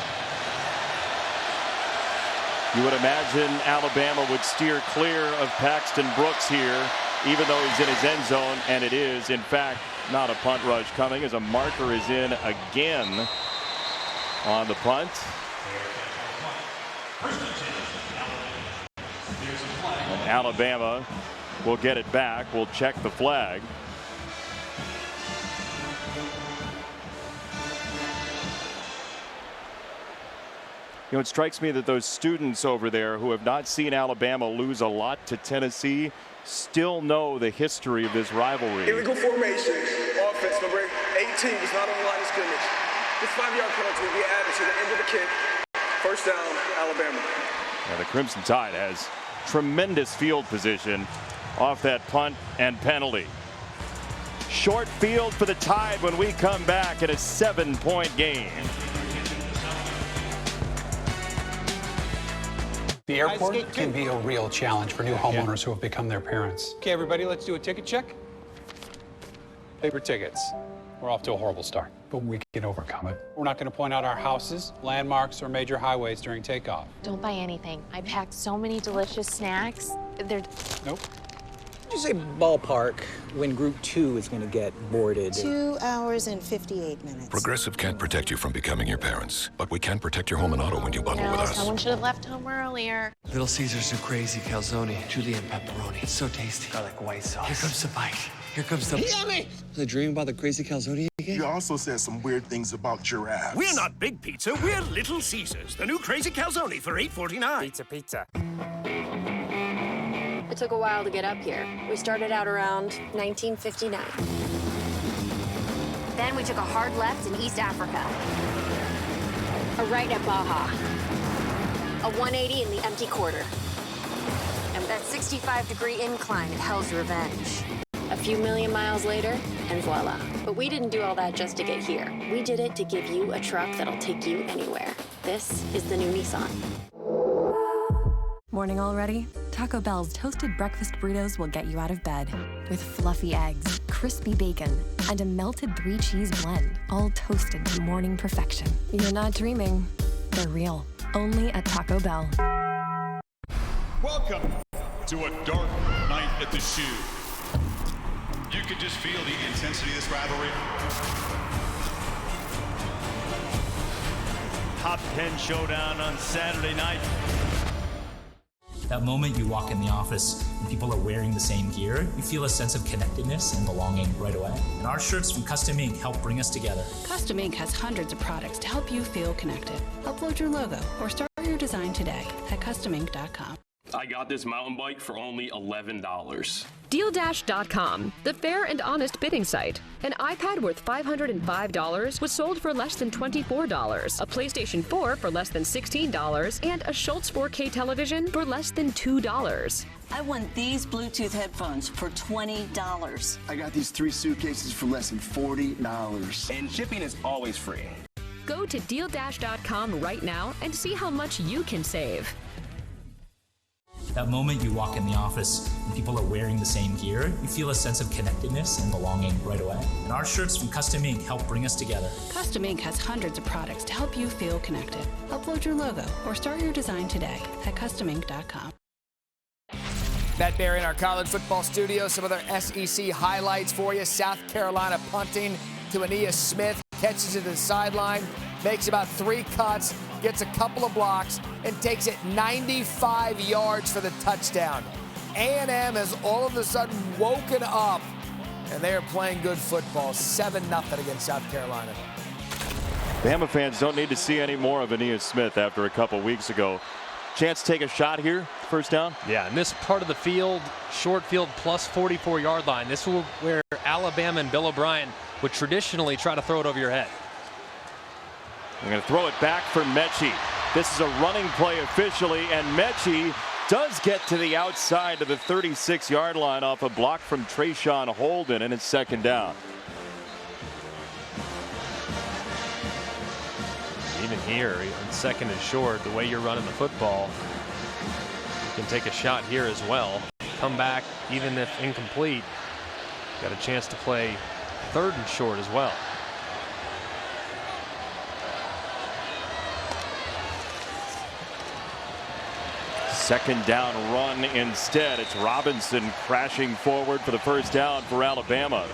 You would imagine Alabama would steer clear of Paxton Brooks here, even though he's in his end zone, and it is, in fact, not a punt rush coming as a marker is in again on the punt. And Alabama will get it back. We'll check the flag. You know, it strikes me that those students over there who have not seen Alabama lose a lot to Tennessee still know the history of this rivalry. Illegal formation, offense number 18 is not on the line of scrimmage. This 5-yard penalty will be added to the end of the kick. First down, Alabama. Now the Crimson Tide has tremendous field position off that punt and penalty. Short field for the Tide when we come back at a 7-point game. The airport can be a real challenge for new homeowners who have become their parents. Okay, everybody, let's do a ticket check. Paper tickets. We're off to a horrible start. But we can overcome it. We're not going to point out our houses, landmarks, or major highways during takeoff. Don't buy anything. I packed so many delicious snacks. They're... Nope. Did you say ballpark when Group 2 is going to get boarded? 2 hours and 58 minutes. Progressive can't protect you from becoming your parents, but we can protect your home and auto when you bundle with us. Someone should have left home earlier. Little Caesars new crazy calzone, julienne pepperoni. It's so tasty. Garlic white sauce. Here comes the bite. Here comes the... Yummy! Was I dreaming about the crazy calzone again? You also said some weird things about giraffes. We're not Big Pizza, we're Little Caesars. The new crazy calzone for $8.49. Pizza. It took a while to get up here. We started out around 1959. Then we took a hard left in East Africa. A right at Baja. A 180 in the empty quarter. And that 65-degree incline at Hell's Revenge. A few million miles later, and voila. But we didn't do all that just to get here. We did it to give you a truck that'll take you anywhere. This is the new Nissan. Morning already? Taco Bell's toasted breakfast burritos will get you out of bed. With fluffy eggs, crispy bacon, and a melted 3-cheese blend, all toasted to morning perfection. You're not dreaming. They're real. Only at Taco Bell. Welcome to a dark night at the shoe. You could just feel the intensity of this rivalry. Top 10 showdown on Saturday night. That moment you walk in the office and people are wearing the same gear, you feel a sense of connectedness and belonging right away. And our shirts from Custom Ink help bring us together. Custom Ink has hundreds of products to help you feel connected. Upload your logo or start your design today at customink.com. I got this mountain bike for only $11. DealDash.com, the fair and honest bidding site. An iPad worth $505 was sold for less than $24, a PlayStation 4 for less than $16, and a Schultz 4K television for less than $2. I want these Bluetooth headphones for $20. I got these 3 suitcases for less than $40. And shipping is always free. Go to DealDash.com right now and see how much you can save. That moment you walk in the office and people are wearing the same gear, you feel a sense of connectedness and belonging right away. And our shirts from Custom Ink help bring us together. Custom Ink has hundreds of products to help you feel connected. Upload your logo or start your design today at customink.com. Bet Barry in our college football studio. Some other SEC highlights for you. South Carolina punting to Aeneas Smith. Catches it to the sideline. Makes about 3 cuts. Gets a couple of blocks. And takes it 95 yards for the touchdown. A&M has all of a sudden woken up. And they are playing good football. 7-0 against South Carolina. Bama fans don't need to see any more of Aeneas Smith after a couple weeks ago. Chance to take a shot here, first down? Yeah, in this part of the field, short field plus 44-yard line. This is where Alabama and Bill O'Brien would traditionally try to throw it over your head. We're going to throw it back for Mechie. This is a running play officially, and Mechie does get to the outside of the 36-yard line off a block from Trayshawn Holden, and it's second down. Even here, in second and short, the way you're running the football, you can take a shot here as well. Come back, even if incomplete, got a chance to play third and short as well. Second down run instead. It's Robinson crashing forward for the first down for Alabama.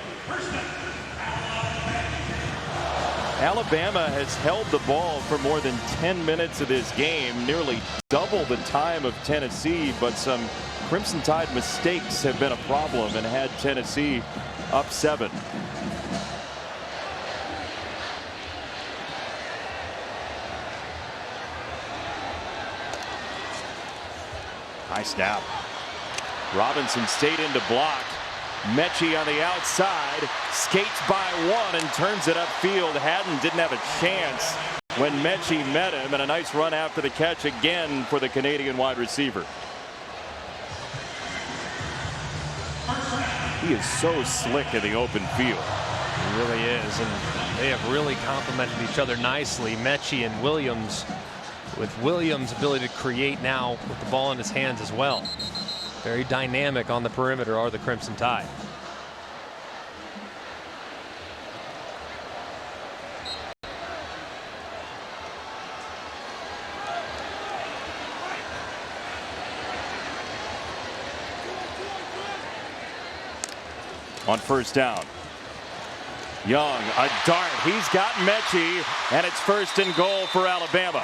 Alabama has held the ball for more than 10 minutes of this game, nearly double the time of Tennessee, but some Crimson Tide mistakes have been a problem and had Tennessee up 7. High snap. Robinson stayed in to block. Mechie on the outside, skates by 1 and turns it upfield. Haddon didn't have a chance when Mechie met him, and a nice run after the catch again for the Canadian wide receiver. He is so slick in the open field. He really is, and they have really complemented each other nicely. Mechie and Williams, with Williams' ability to create now with the ball in his hands as well. Very dynamic on the perimeter are the Crimson Tide. On first down, Young, a dart. He's got Mechie, and it's first and goal for Alabama.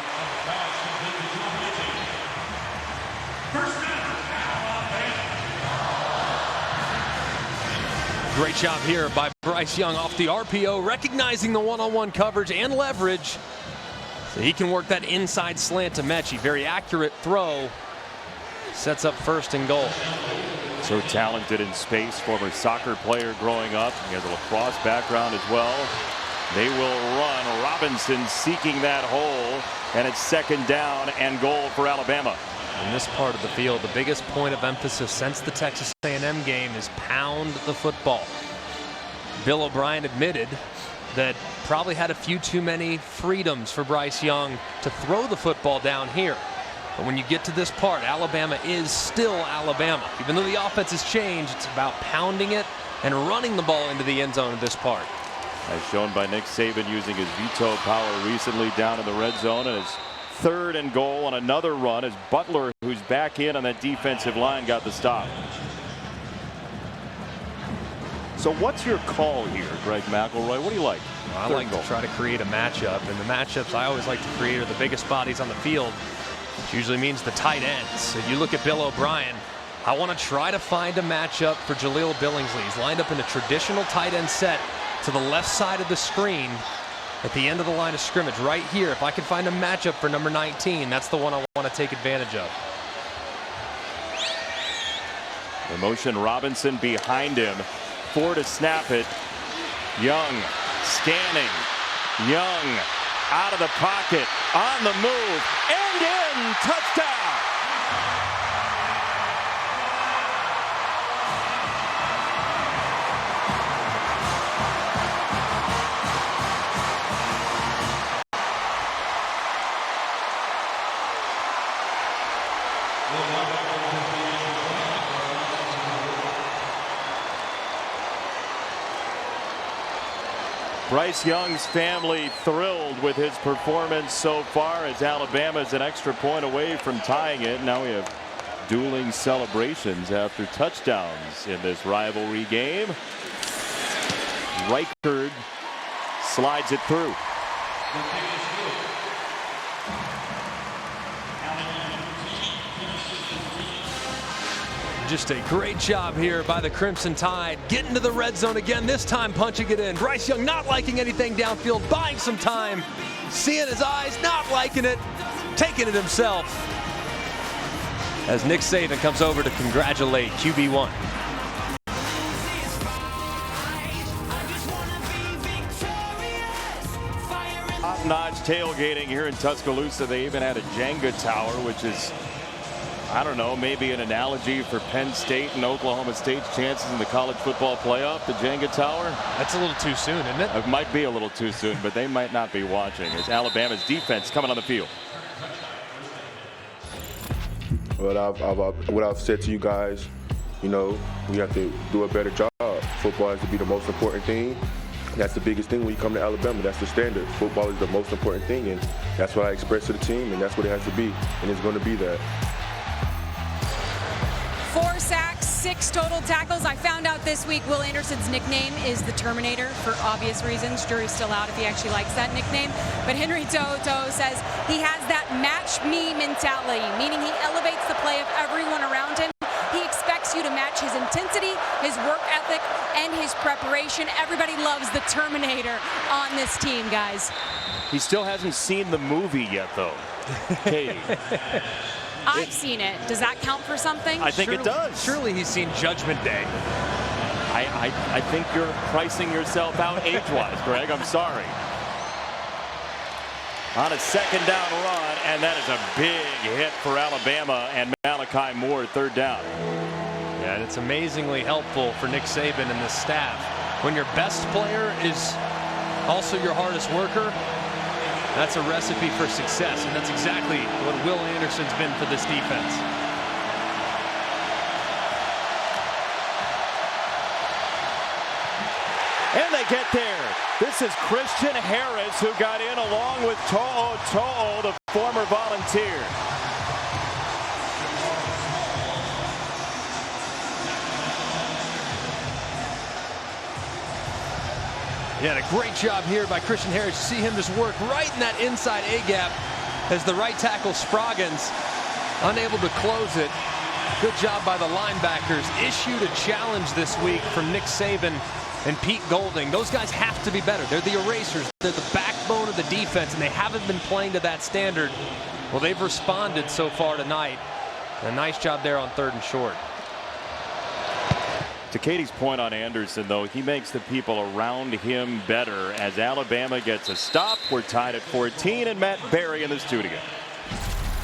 Great job here by Bryce Young off the RPO, recognizing the one-on-one coverage and leverage. So he can work that inside slant to Mechie. Very accurate throw. Sets up first and goal. So talented in space, former soccer player growing up. He has a lacrosse background as well. They will run. Robinson seeking that hole, and it's second down and goal for Alabama. In this part of the field, the biggest point of emphasis since the Texas A&M game is pound the football. Bill O'Brien admitted that probably had a few too many freedoms for Bryce Young to throw the football down here. But when you get to this part, Alabama is still Alabama. Even though the offense has changed, it's about pounding it and running the ball into the end zone in this part. As shown by Nick Saban using his veto power recently down in the red zone, and his third and goal on another run as Butler, who's back in on that defensive line, got the stop. So what's your call here, Greg McElroy? What do you like? Well, I like to try to create a matchup, and the matchups I always like to create are the biggest bodies on the field, which usually means the tight ends. So you look at Bill O'Brien, I want to try to find a matchup for Jaleel Billingsley. He's lined up in a traditional tight end set to the left side of the screen at the end of the line of scrimmage right here. If I can find a matchup for number 19, that's the one I want to take advantage of. The motion, Robinson behind him. 4 to snap it. Young scanning. Young out of the pocket, on the move, and in. Touchdown. Bryce Young's family thrilled with his performance so far, as Alabama is an extra point away from tying it. Now we have dueling celebrations after touchdowns in this rivalry game. Reichard slides it through. Just a great job here by the Crimson Tide, getting to the red zone again, this time punching it in. Bryce Young not liking anything downfield, buying some time, seeing his eyes, not liking it, taking it himself. As Nick Saban comes over to congratulate QB1. Top-notch tailgating here in Tuscaloosa. They even had a Jenga tower, which is, I don't know, maybe an analogy for Penn State and Oklahoma State's chances in the college football playoff, the Jenga tower. That's a little too soon, isn't it? It might be a little too soon, but they might not be watching. It's Alabama's defense coming on the field. What I've said to you guys, you know, we have to do a better job. Football has to be the most important thing. That's the biggest thing when you come to Alabama. That's the standard. Football is the most important thing, and that's what I express to the team, and that's what it has to be, and it's going to be that. 4 sacks, 6 total tackles. I found out this week Will Anderson's nickname is the Terminator for obvious reasons. Jury's still out if he actually likes that nickname. But Henry To'oTo'o says he has that match me mentality, meaning he elevates the play of everyone around him. He expects you to match his intensity, his work ethic, and his preparation. Everybody loves the Terminator on this team, guys. He still hasn't seen the movie yet, though. Katie. I've seen it. Does that count for something? I think it does. Surely he's seen Judgment Day. I think you're pricing yourself out age-wise, Greg. I'm sorry. On a second down run, and that is a big hit for Alabama and Malachi Moore, third down. Yeah, and it's amazingly helpful for Nick Saban and the staff. When your best player is also your hardest worker, that's a recipe for success, and that's exactly what Will Anderson's been for this defense. And they get there. This is Christian Harris, who got in along with To'oTo'o, the former Volunteer. Yeah, a great job here by Christian Harris. You see him just work right in that inside A-gap as the right tackle Spraggins unable to close it. Good job by the linebackers. Issued a challenge this week from Nick Saban and Pete Golding. Those guys have to be better. They're the erasers. They're the backbone of the defense, and they haven't been playing to that standard. Well, they've responded so far tonight. A nice job there on 3rd and short. To Katie's point on Anderson, though, he makes the people around him better. As Alabama gets a stop, we're tied at 14, and Matt Berry in the studio.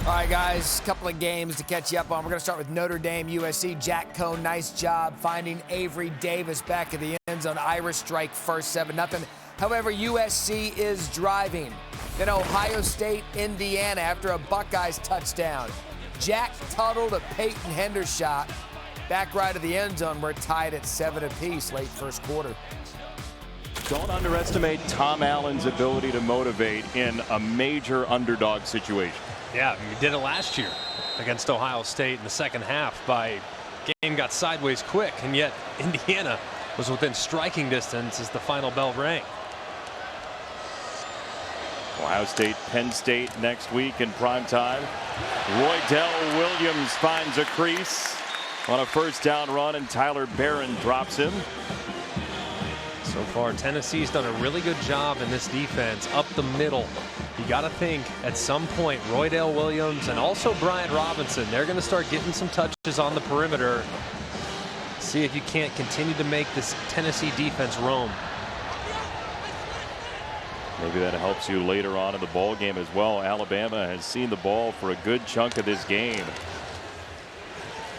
All right, guys, a couple of games to catch you up on. We're going to start with Notre Dame, USC. Jack Cohn, nice job finding Avery Davis back at the end zone. Irish strike first, 7-0. However, USC is driving. Then Ohio State, Indiana after a Buckeyes touchdown. Jack Tuttle to Peyton Hendershot. Back right of the end zone. We're tied at 7 apiece late first quarter. Don't underestimate Tom Allen's ability to motivate in a major underdog situation. Yeah, we did it last year against Ohio State in the second half. Game got sideways quick, and yet Indiana was within striking distance as the final bell rang. Ohio State, Penn State next week in prime time. Roydell Williams finds a crease on a first down run, and Tyler Barron drops him. So far, Tennessee's done a really good job in this defense up the middle. You got to think at some point Roydell Williams and also Bryant Robinson, they're going to start getting some touches on the perimeter. See if you can't continue to make this Tennessee defense roam. Maybe that helps you later on in the ball game as well. Alabama has seen the ball for a good chunk of this game.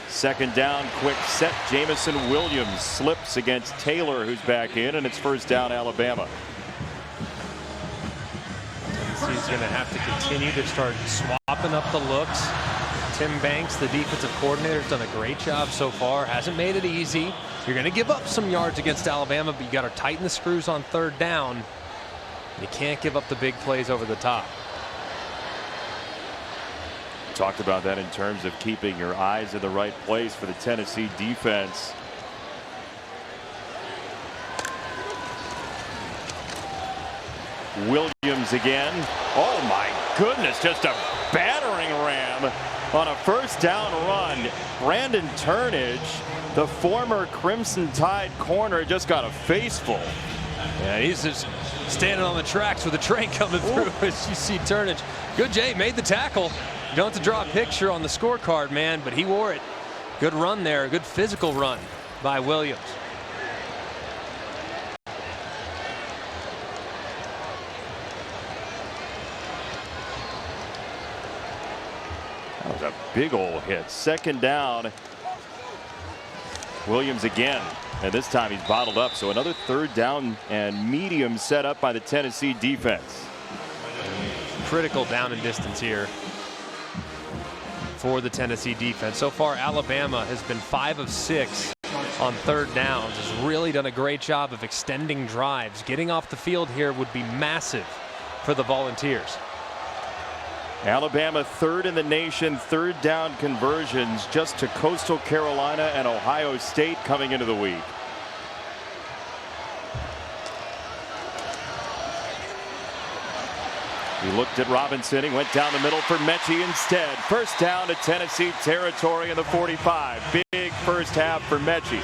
Second down, quick set. Jamison Williams slips against Taylor, who's back in, and it's first down Alabama. Tennessee's going to have to continue to start swapping up the looks. Tim Banks, the defensive coordinator, has done a great job so far. Hasn't made it easy. You're going to give up some yards against Alabama, but you got to tighten the screws on third down. You can't give up the big plays over the top. Talked about that in terms of keeping your eyes in the right place for the Tennessee defense. Williams again. Oh my goodness, just a battering ram on a first down run. Brandon Turnage, the former Crimson Tide corner, just got a face full. Yeah, he's just standing on the tracks with the train coming through. As you see Turnage. Good Jay, made the tackle. You don't have to draw a picture on the scorecard, man, but he wore it. Good run there, good physical run by Williams. That was a big old hit. Second down. Williams again, and this time he's bottled up. So another third down and medium set up by the Tennessee defense. Critical down and distance here for the Tennessee defense. So far, Alabama has been 5 of 6 on third downs. Has really done a great job of extending drives. Getting off the field here would be massive for the Volunteers. Alabama third in the nation, third down conversions, just to Coastal Carolina and Ohio State coming into the week. He looked at Robinson. He went down the middle for Mechie instead. First down to Tennessee territory in the 45. Big first half for Mechie.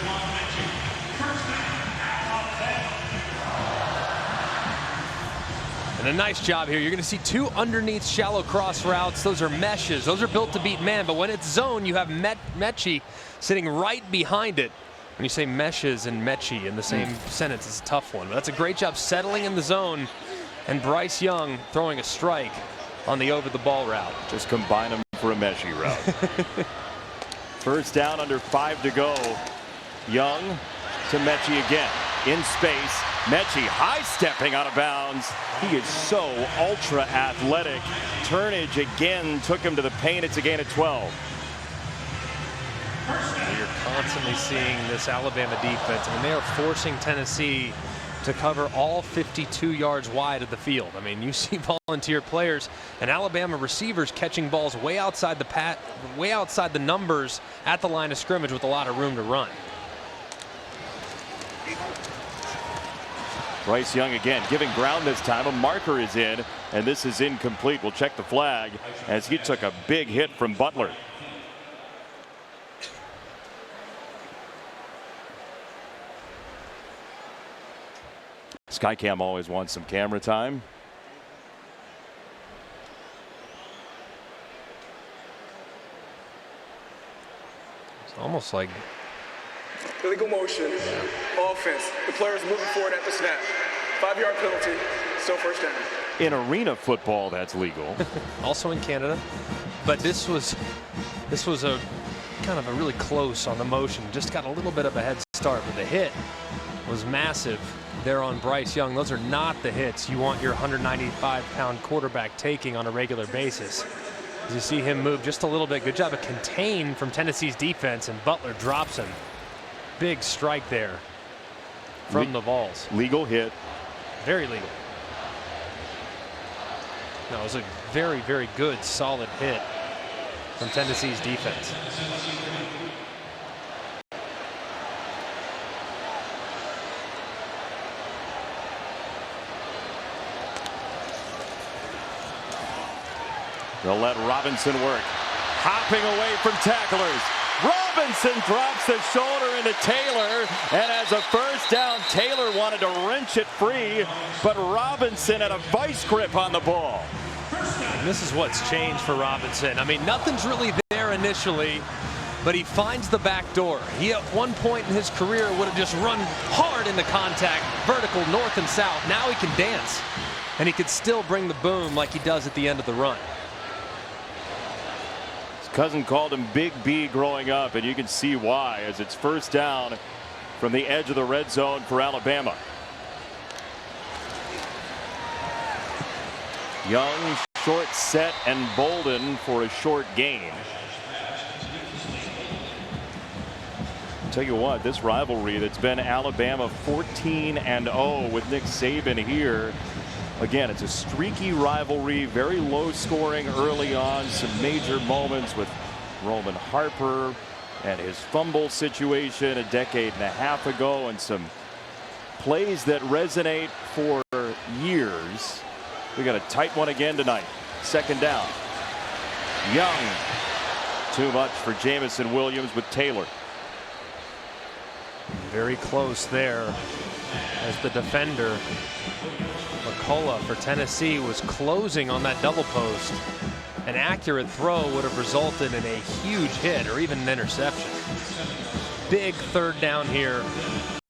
And a nice job here. You're going to see 2 underneath shallow cross routes. Those are meshes. Those are built to beat man. But when it's zone, you have Mechie sitting right behind it. When you say meshes and Mechie in the same sentence, it's a tough one. But that's a great job settling in the zone. And Bryce Young throwing a strike on the over-the-ball route. Just combine them for a Mechie route. First down, under 5 to go. Young to Mechie again. In space. Mechie high-stepping out of bounds. He is so ultra-athletic. Turnage again took him to the paint. It's a gain of 12. You're constantly seeing this Alabama defense. I mean, they are forcing Tennessee to cover all 52 yards wide of the field. I mean, you see Volunteer players and Alabama receivers catching balls way outside the numbers at the line of scrimmage with a lot of room to run. Bryce Young again giving ground this time. A marker is in, and this is incomplete. We'll check the flag as he took a big hit from Butler. Skycam always wants some camera time. It's almost like illegal motion, offense. The player's moving forward at the snap. 5-yard penalty, still first down. In arena football, that's legal. Also in Canada, but this was a kind of a really close on the motion. Just got a little bit of a head start, but the hit was massive there on Bryce Young. Those are not the hits you want your 195-pound quarterback taking on a regular basis. As you see him move just a little bit. Good job of contain from Tennessee's defense, and Butler drops him. Big strike there from the Vols. Legal hit. Very legal. No, it was a very, very good, solid hit from Tennessee's defense. They'll let Robinson work. Hopping away from tacklers. Robinson drops the shoulder into Taylor, and as a first down, Taylor wanted to wrench it free, but Robinson had a vice grip on the ball. And this is what's changed for Robinson. I mean, nothing's really there initially, but he finds the back door. He at one point in his career would have just run hard into contact, vertical north and south. Now he can dance, and he could still bring the boom like he does at the end of the run. Cousin called him Big B growing up, and you can see why, as it's first down from the edge of the red zone for Alabama. Young, short set, and Bolden for a short gain. Tell you what, this rivalry that's been Alabama 14-0 with Nick Saban here. Again, it's a streaky rivalry, very low scoring early on, some major moments with Roman Harper and his fumble situation a decade and a half ago, and some plays that resonate for years. We got a tight one again tonight. Second down. Young. Too much for Jamison Williams with Taylor. Very close there as the defender McCullough for Tennessee was closing on that double post. An accurate throw would have resulted in a huge hit or even an interception. Big third down here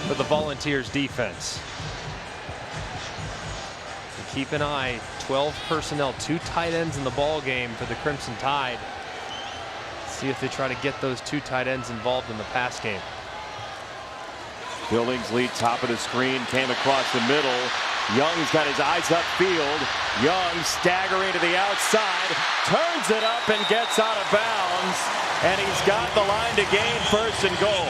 for the Volunteers defense. And keep an eye, 12 personnel, 2 tight ends in the ball game for the Crimson Tide. See if they try to get those 2 tight ends involved in the pass game. Billingsley, top of the screen, came across the middle. Young's got his eyes upfield. Young staggering to the outside, turns it up and gets out of bounds. And he's got the line to gain first and goal.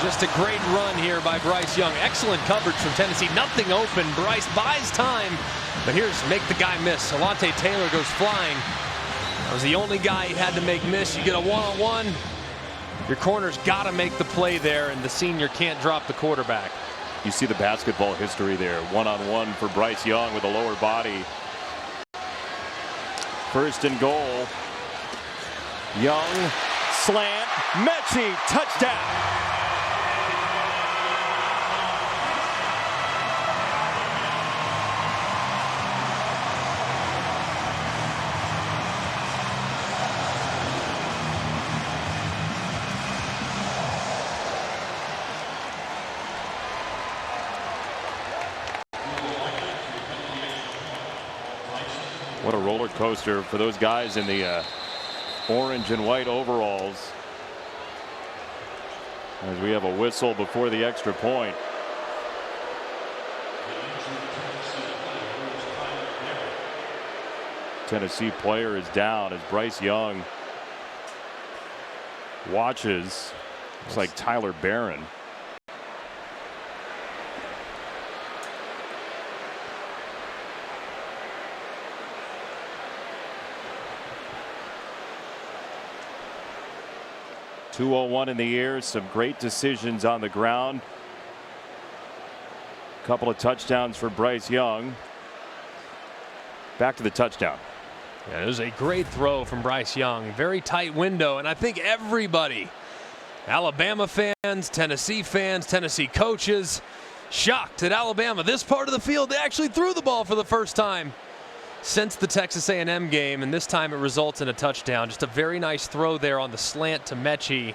Just a great run here by Bryce Young. Excellent coverage from Tennessee. Nothing open. Bryce buys time. But here's make the guy miss. Alontae Taylor goes flying. That was the only guy he had to make miss. You get a one-on-one. Your corner's got to make the play there, and the senior can't drop the quarterback. You see the basketball history there. One-on-one for Bryce Young with a lower body. First and goal. Young, slant, Mechie, touchdown. What a roller coaster for those guys in the orange and white overalls. As we have a whistle before the extra point. Tennessee player is down as Bryce Young watches. Looks like Tyler Barron. .201 in the air, some great decisions on the ground. Couple of touchdowns for Bryce Young. Back to the touchdown. Yeah, it was a great throw from Bryce Young. Very tight window, and I think everybody, Alabama fans, Tennessee coaches, shocked at Alabama. This part of the field, they actually threw the ball for the first time since the Texas A&M game, and this time it results in a touchdown. Just a very nice throw there on the slant to Mechie.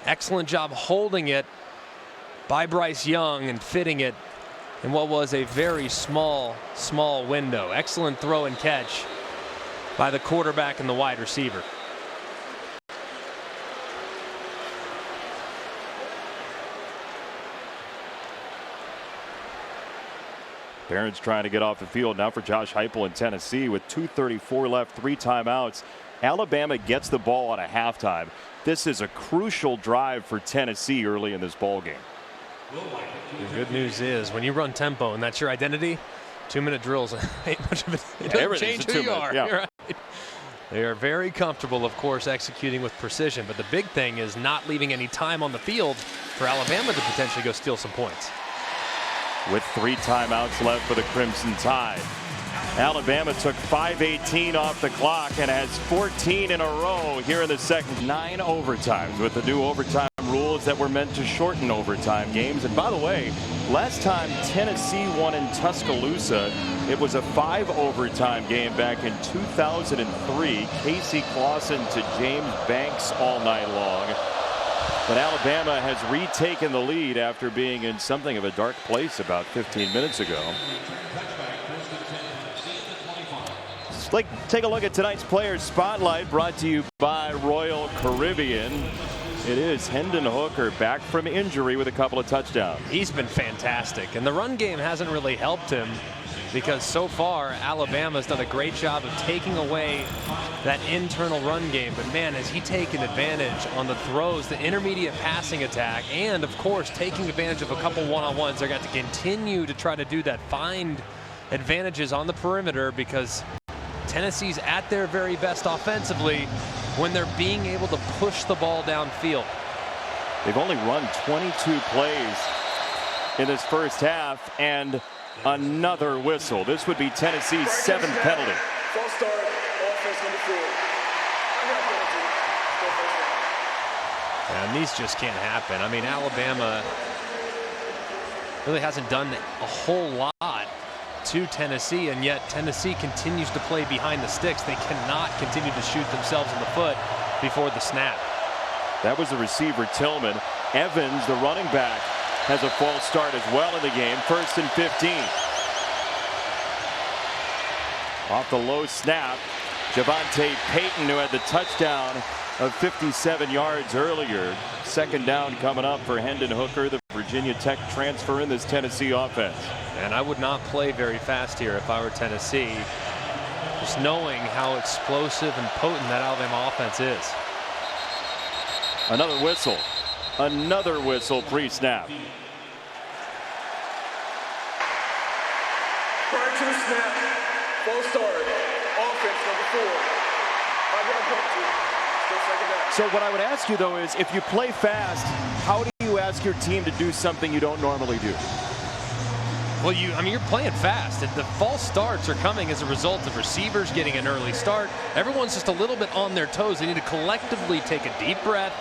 Excellent job holding it by Bryce Young and fitting it in what was a very small window. Excellent throw and catch by the quarterback and the wide receiver. Barron's trying to get off the field now for Josh Heupel in Tennessee with 2:34 left, 3 timeouts. Alabama gets the ball at a halftime. This is a crucial drive for Tennessee early in this ball game. The good news is when you run tempo and that's your identity, 2-minute drills ain't much of it. Doesn't change who you are. Yeah. Right. They are very comfortable, of course, executing with precision. But the big thing is not leaving any time on the field for Alabama to potentially go steal some points. With 3 timeouts left for the Crimson Tide. Alabama took 5:18 off the clock and has 14 in a row here in the second. 9 overtimes with the new overtime rules that were meant to shorten overtime games. And by the way, last time Tennessee won in Tuscaloosa, it was a 5 overtime game back in 2003. Casey Clausen to James Banks all night long. But Alabama has retaken the lead after being in something of a dark place about 15 minutes ago. Let's take a look at tonight's Players Spotlight, brought to you by Royal Caribbean. It is Hendon Hooker back from injury with a couple of touchdowns. He's been fantastic, and the run game hasn't really helped him. because so far Alabama's done a great job of taking away that internal run game. But man, has he taken advantage on the throws, the intermediate passing attack, and of course taking advantage of a couple one-on-ones. They're going to continue to try to do that, find advantages on the perimeter, because Tennessee's at their very best offensively when they're being able to push the ball downfield. They've only run 22 plays in this first half, and another whistle. This would be Tennessee's 7th penalty. False start, offense number 4. And these just can't happen. I mean, Alabama really hasn't done a whole lot to Tennessee, and yet Tennessee continues to play behind the sticks. They cannot continue to shoot themselves in the foot before the snap. That was the receiver, Tillman. Evans, the running back, has a false start as well in the game. 1st and 15. Off the low snap, Javonte Payton, who had the touchdown of 57 yards earlier. 2nd down coming up for Hendon Hooker, the Virginia Tech transfer in this Tennessee offense. And I would not play very fast here if I were Tennessee, just knowing how explosive and potent that Alabama offense is. Another whistle. Another whistle pre-snap. Prior to the snap, false start, offense number 4. 5-yard penalty, still 2nd down. So what I would ask you, though, is if you play fast, how do you ask your team to do something you don't normally do? Well, you're playing fast. The false starts are coming as a result of receivers getting an early start. Everyone's just a little bit on their toes. They need to collectively take a deep breath,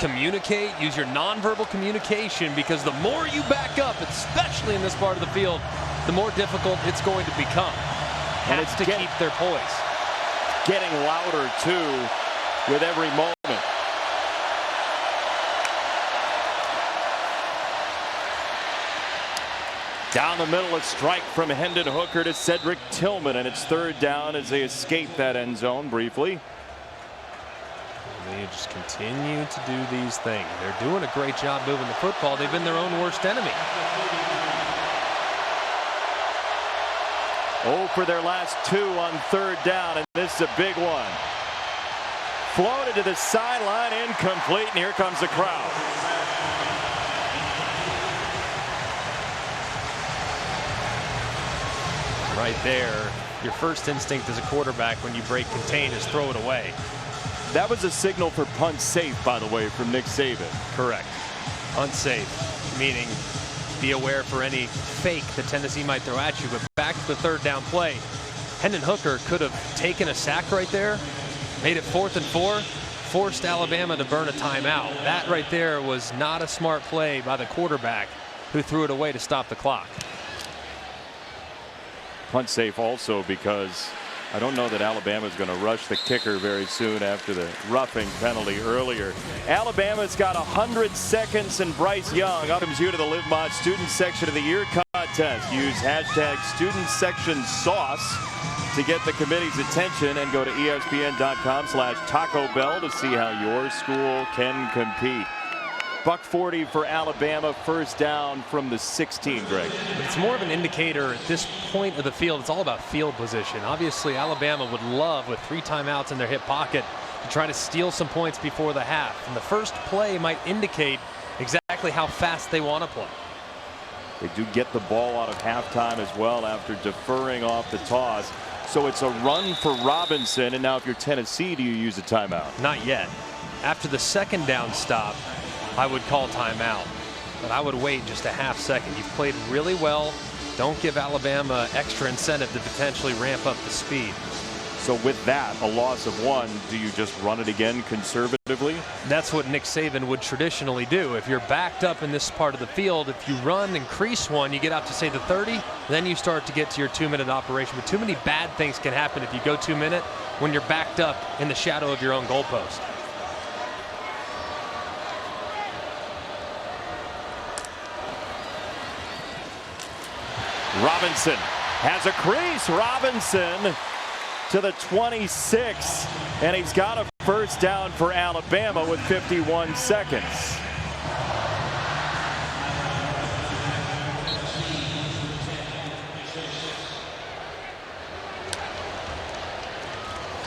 communicate, use your nonverbal communication, because the more you back up, especially in this part of the field, the more difficult it's going to become. And it's to keep their poise. Getting louder, too, with every moment. Down the middle, a strike from Hendon Hooker to Cedric Tillman, and it's 3rd down as they escape that end zone briefly. They just continue to do these things. They're doing a great job moving the football. They've been their own worst enemy. Oh, for their last 2 on 3rd down, and this is a big one. Floated to the sideline, incomplete, and here comes the crowd. Right there, your first instinct as a quarterback when you break contain is throw it away. That was a signal for punt safe, by the way, from Nick Saban. Correct. Unsafe, meaning be aware for any fake that Tennessee might throw at you. But back to the 3rd down play, Hendon Hooker could have taken a sack right there, made it 4th and 4, forced Alabama to burn a timeout. That right there was not a smart play by the quarterback, who threw it away to stop the clock. Punt safe also because I don't know that Alabama is going to rush the kicker very soon after the roughing penalty earlier. Alabama's got 100 seconds, and Bryce Young welcomes you to the Live Mod Student Section of the Year contest. Use hashtag StudentSectionSauce to get the committee's attention, and go to ESPN.com/Taco Bell to see how your school can compete. $140 for Alabama, 1st down from the 16, Greg. It's more of an indicator at this point of the field. It's all about field position. Obviously, Alabama would love, with 3 timeouts in their hip pocket, to try to steal some points before the half. And the first play might indicate exactly how fast they want to play. They do get the ball out of halftime as well after deferring off the toss. So it's a run for Robinson. And now if you're Tennessee, do you use a timeout? Not yet. After the 2nd down stop, I would call timeout, but I would wait just a half second. You've played really well. Don't give Alabama extra incentive to potentially ramp up the speed. So with that, a loss of 1, do you just run it again conservatively? That's what Nick Saban would traditionally do. If you're backed up in this part of the field, if you run and crease 1, you get out to, say, the 30, then you start to get to your 2-minute operation. But too many bad things can happen if you go 2-minute when you're backed up in the shadow of your own goalpost. Robinson has a crease. Robinson to the 26, and he's got a 1st down for Alabama with 51 seconds.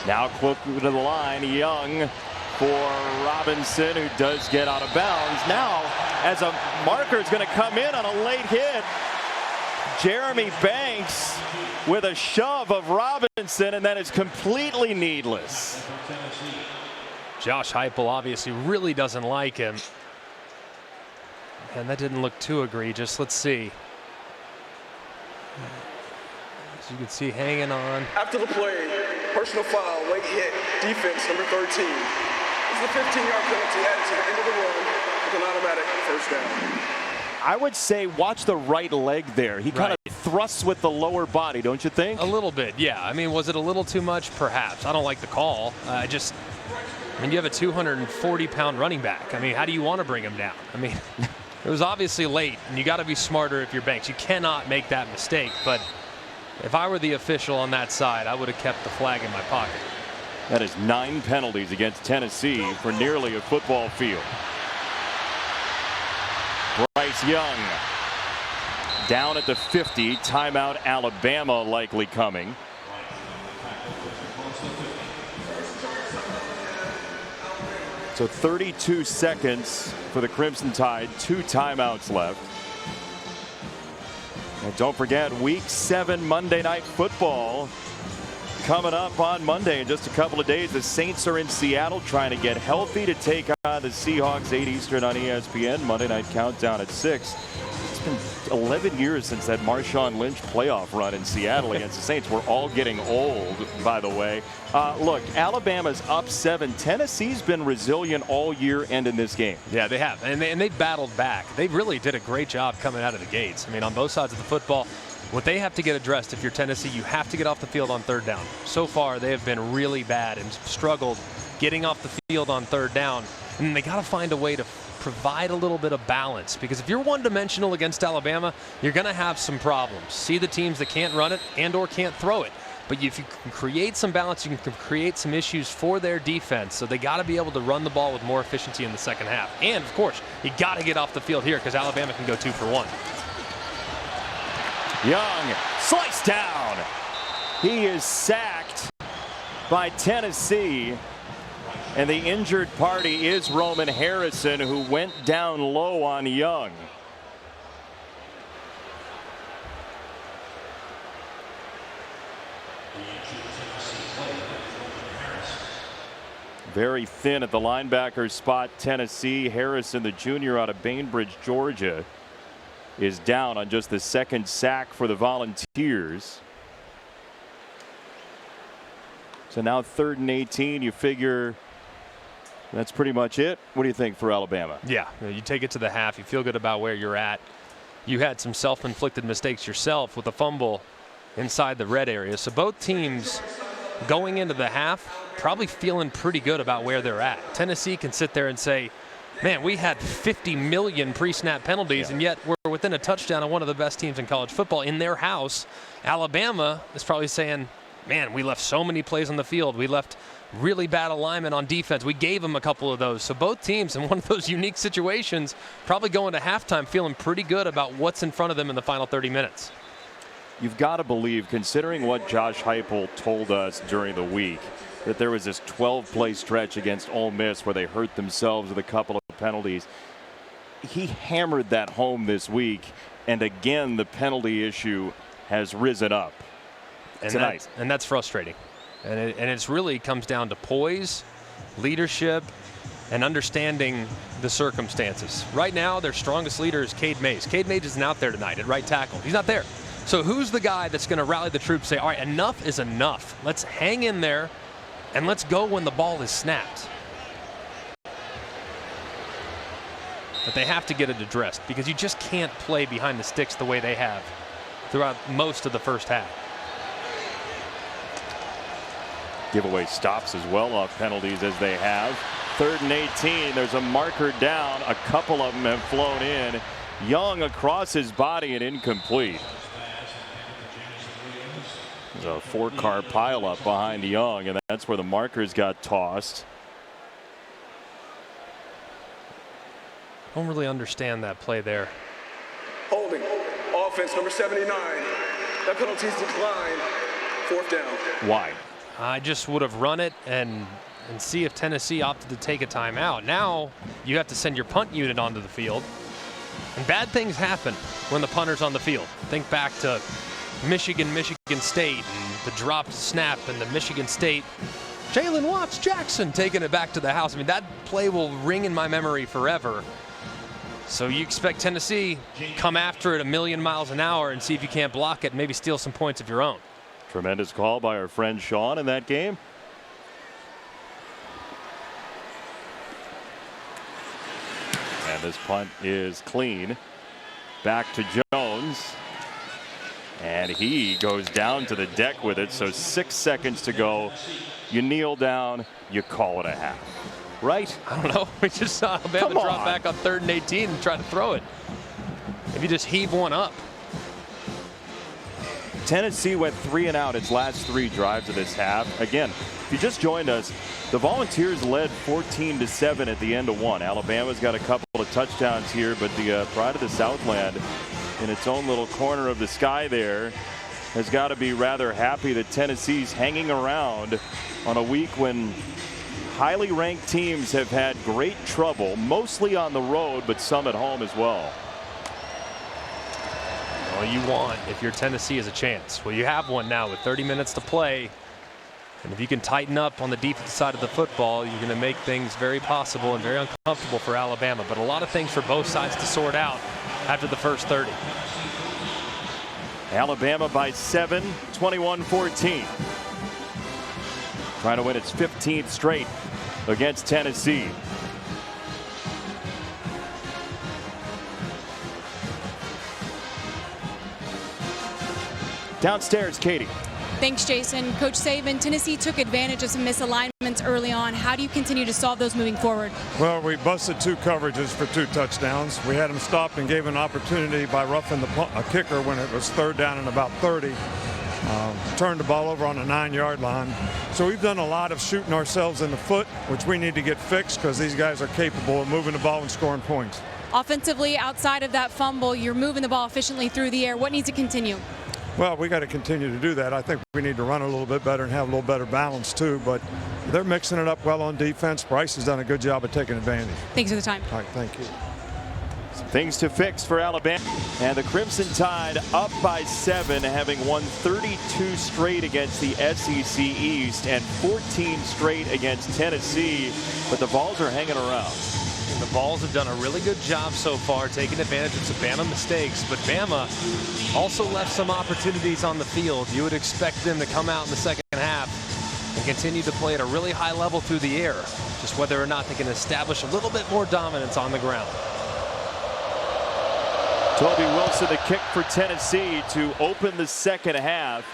Now quick to the line, Young for Robinson, who does get out of bounds. Now, as a marker is going to come in on a late hit, Jeremy Banks with a shove of Robinson, and that is completely needless. Josh Heupel obviously really doesn't like him. And that didn't look too egregious. Let's see. As you can see, hanging on. After the play, personal foul, late hit, defense, number 13. This is a 15-yard penalty added to the end of the run with an automatic first down. I would say watch the right leg there. He kind of thrusts with the lower body, don't you think? A little bit, yeah. I mean, was it a little too much? Perhaps. I don't like the call. I mean, you have a 240-pound running back. I mean, how do you want to bring him down? I mean, it was obviously late, and you got to be smarter if you're Banks. You cannot make that mistake. But if I were the official on that side, I would have kept the flag in my pocket. That is 9 penalties against Tennessee for nearly a football field. Bryce Young down at the 50. Timeout, Alabama likely coming. So 32 seconds for the Crimson Tide. 2 timeouts left. And don't forget, Week 7 Monday Night Football coming up on Monday in just a couple of days. The Saints are in Seattle trying to get healthy to take on the Seahawks. 8 Eastern on ESPN. Monday Night Countdown at 6. It's been 11 years since that Marshawn Lynch playoff run in Seattle against the Saints. We're all getting old, by the way. Look, Alabama's up 7. Tennessee's been resilient all year and in this game. Yeah, they have. And they've battled back. They really did a great job coming out of the gates. I mean, on both sides of the football. What they have to get addressed, if you're Tennessee, you have to get off the field on 3rd down. So far, they have been really bad and struggled getting off the field on 3rd down. And they got to find a way to provide a little bit of balance, because if you're one-dimensional against Alabama, you're going to have some problems. See the teams that can't run it and or can't throw it. But if you can create some balance, you can create some issues for their defense. So they got to be able to run the ball with more efficiency in the second half. And, of course, you got to get off the field here because Alabama can go 2 for 1. Young sliced down. He is sacked by Tennessee. And the injured party is Roman Harrison, who went down low on Young. Very thin at the linebacker spot. Tennessee. Harrison, the junior out of Bainbridge, Georgia, is down on just the 2nd sack for the Volunteers. So now 3rd and 18. You figure that's pretty much it. What do you think for Alabama? Yeah, you take it to the half. You feel good about where you're at. You had some self-inflicted mistakes yourself with a fumble inside the red area. So both teams going into the half probably feeling pretty good about where they're at. Tennessee can sit there and say, man, we had 50 million pre-snap penalties, and yet we're within a touchdown of one of the best teams in college football in their house. Alabama is probably saying, man, we left so many plays on the field. We left really bad alignment on defense. We gave them a couple of those. So both teams in one of those unique situations probably going to halftime feeling pretty good about what's in front of them in the final 30 minutes. You've got to believe, considering what Josh Heupel told us during the week, that there was this 12-play stretch against Ole Miss where they hurt themselves with a couple of penalties. He hammered that home this week, and again the penalty issue has risen up tonight. And that's frustrating. And it's really comes down to poise, leadership, and understanding the circumstances. Right now, their strongest leader is Cade Mays. Cade Mays isn't out there tonight at right tackle. He's not there. So who's the guy that's going to rally the troops, say, all right, enough is enough. Let's hang in there, and let's go when the ball is snapped. But they have to get it addressed, because you just can't play behind the sticks the way they have throughout most of the first half. Giveaway stops as well off penalties as they have. 3rd and 18. There's a marker down. A couple of them have flown in. Young across his body and incomplete. There's a 4-car pileup behind Young, and that's where the markers got tossed. I don't really understand that play there. Holding. Offense number 79. That penalty's declined. 4th down. Why? I just would have run it and see if Tennessee opted to take a timeout. Now you have to send your punt unit onto the field. And bad things happen when the punter's on the field. Think back to Michigan State and the dropped snap and the Michigan State Jalen Watts Jackson taking it back to the house. I mean, that play will ring in my memory forever. So you expect Tennessee come after it a million miles an hour and see if you can't block it and maybe steal some points of your own. Tremendous call by our friend Sean in that game. And this punt is clean. Back to Jones. And he goes down to the deck with it. So 6 seconds to go. You kneel down, you call it a half. Right? I don't know. We just saw Alabama drop back on 3rd and 18 and try to throw it. If you just heave one up. Tennessee went 3 and out its last 3 drives of this half. Again, if you just joined us, the Volunteers led 14-7 at the end of 1. Alabama's got a couple of touchdowns here, but the pride of the Southland in its own little corner of the sky there has got to be rather happy that Tennessee's hanging around on a week when highly ranked teams have had great trouble, mostly on the road, but some at home as well. All you want if you're Tennessee is a chance. Well, you have one now with 30 minutes to play. And if you can tighten up on the defensive side of the football, you're going to make things very possible and very uncomfortable for Alabama. But a lot of things for both sides to sort out after the first 30. Alabama by 7, 21-14. Trying to win its 15th straight against Tennessee. Downstairs, Katie. Thanks, Jason. Coach Saban, Tennessee took advantage of some misalignments early on. How do you continue to solve those moving forward? Well, we busted 2 coverages for 2 touchdowns. We had them stopped and gave an opportunity by roughing a kicker when it was 3rd down and about 30. Turned the ball over on the 9-yard line. So we've done a lot of shooting ourselves in the foot, which we need to get fixed because these guys are capable of moving the ball and scoring points. Offensively, outside of that fumble, you're moving the ball efficiently through the air. What needs to continue? Well, we got to continue to do that. I think we need to run a little bit better and have a little better balance too, but they're mixing it up well on defense. Bryce has done a good job of taking advantage. Thanks for the time. All right, thank you. Some things to fix for Alabama. And the Crimson Tide up by 7, having won 32 straight against the SEC East and 14 straight against Tennessee, but the Vols are hanging around. And the Vols have done a really good job so far taking advantage of some Bama mistakes, but Bama also left some opportunities on the field. You would expect them to come out in the second half and continue to play at a really high level through the air, just whether or not they can establish a little bit more dominance on the ground. Toby Wilson, the kick for Tennessee to open the second half.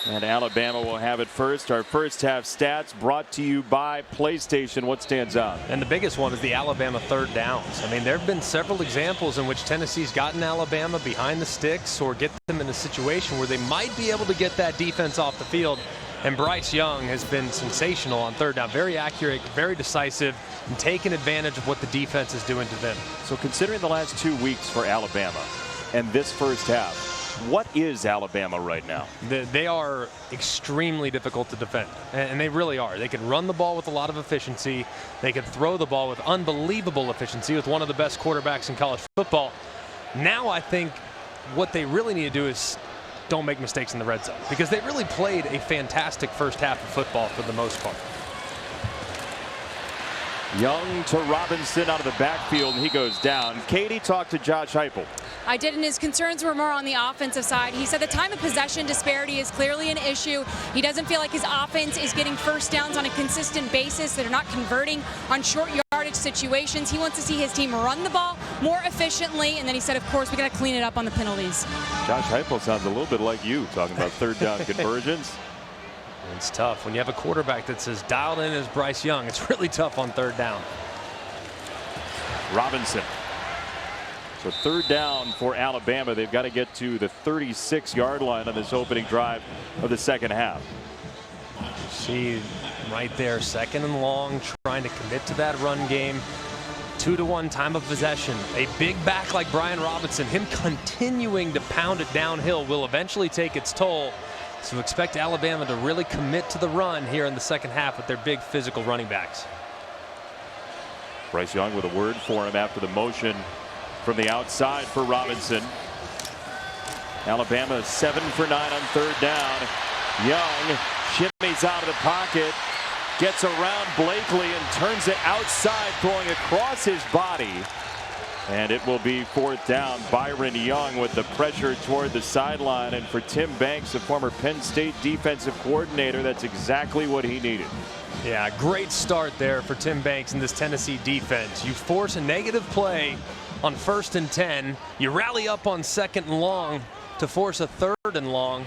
And Alabama will have it first. Our first half stats brought to you by PlayStation. What stands out? And the biggest one is the Alabama 3rd downs. I mean, there have been several examples in which Tennessee's gotten Alabama behind the sticks or get them in a situation where they might be able to get that defense off the field. And Bryce Young has been sensational on 3rd down. Very accurate, very decisive, and taking advantage of what the defense is doing to them. So considering the last 2 weeks for Alabama and this first half, what is Alabama right now? They are extremely difficult to defend, and they really are. They can run the ball with a lot of efficiency. They can throw the ball with unbelievable efficiency with one of the best quarterbacks in college football. Now I think what they really need to do is don't make mistakes in the red zone, because they really played a fantastic first half of football for the most part. Young to Robinson out of the backfield, and he goes down. Katie talked to Josh Heupel. I did, and his concerns were more on the offensive side. He said the time of possession disparity is clearly an issue. He doesn't feel like his offense is getting first downs on a consistent basis. They're not converting on short yardage situations. He wants to see his team run the ball more efficiently, and then he said, of course, we got to clean it up on the penalties. Josh Heupel sounds a little bit like you, talking about 3rd down conversions. It's tough when you have a quarterback that's as dialed in as Bryce Young. It's really tough on 3rd down. Robinson. So 3rd down for Alabama. They've got to get to the 36-yard line on this opening drive of the second half. See right there, 2nd and long, trying to commit to that run game. 2-to-1 time of possession. A big back like Brian Robinson, him continuing to pound it downhill will eventually take its toll. So expect Alabama to really commit to the run here in the second half with their big physical running backs. Bryce Young with a word for him after the motion from the outside for Robinson. Alabama 7 for 9 on third down. Young shimmies out of the pocket, gets around Blakely and turns it outside, throwing across his body. And it will be fourth down. Byron Young with the pressure toward the sideline. And for Tim Banks, the former Penn State defensive coordinator, that's exactly what he needed. Yeah, great start there for Tim Banks in this Tennessee defense. You force a negative play on 1st and 10. You rally up on 2nd and long to force a 3rd and long.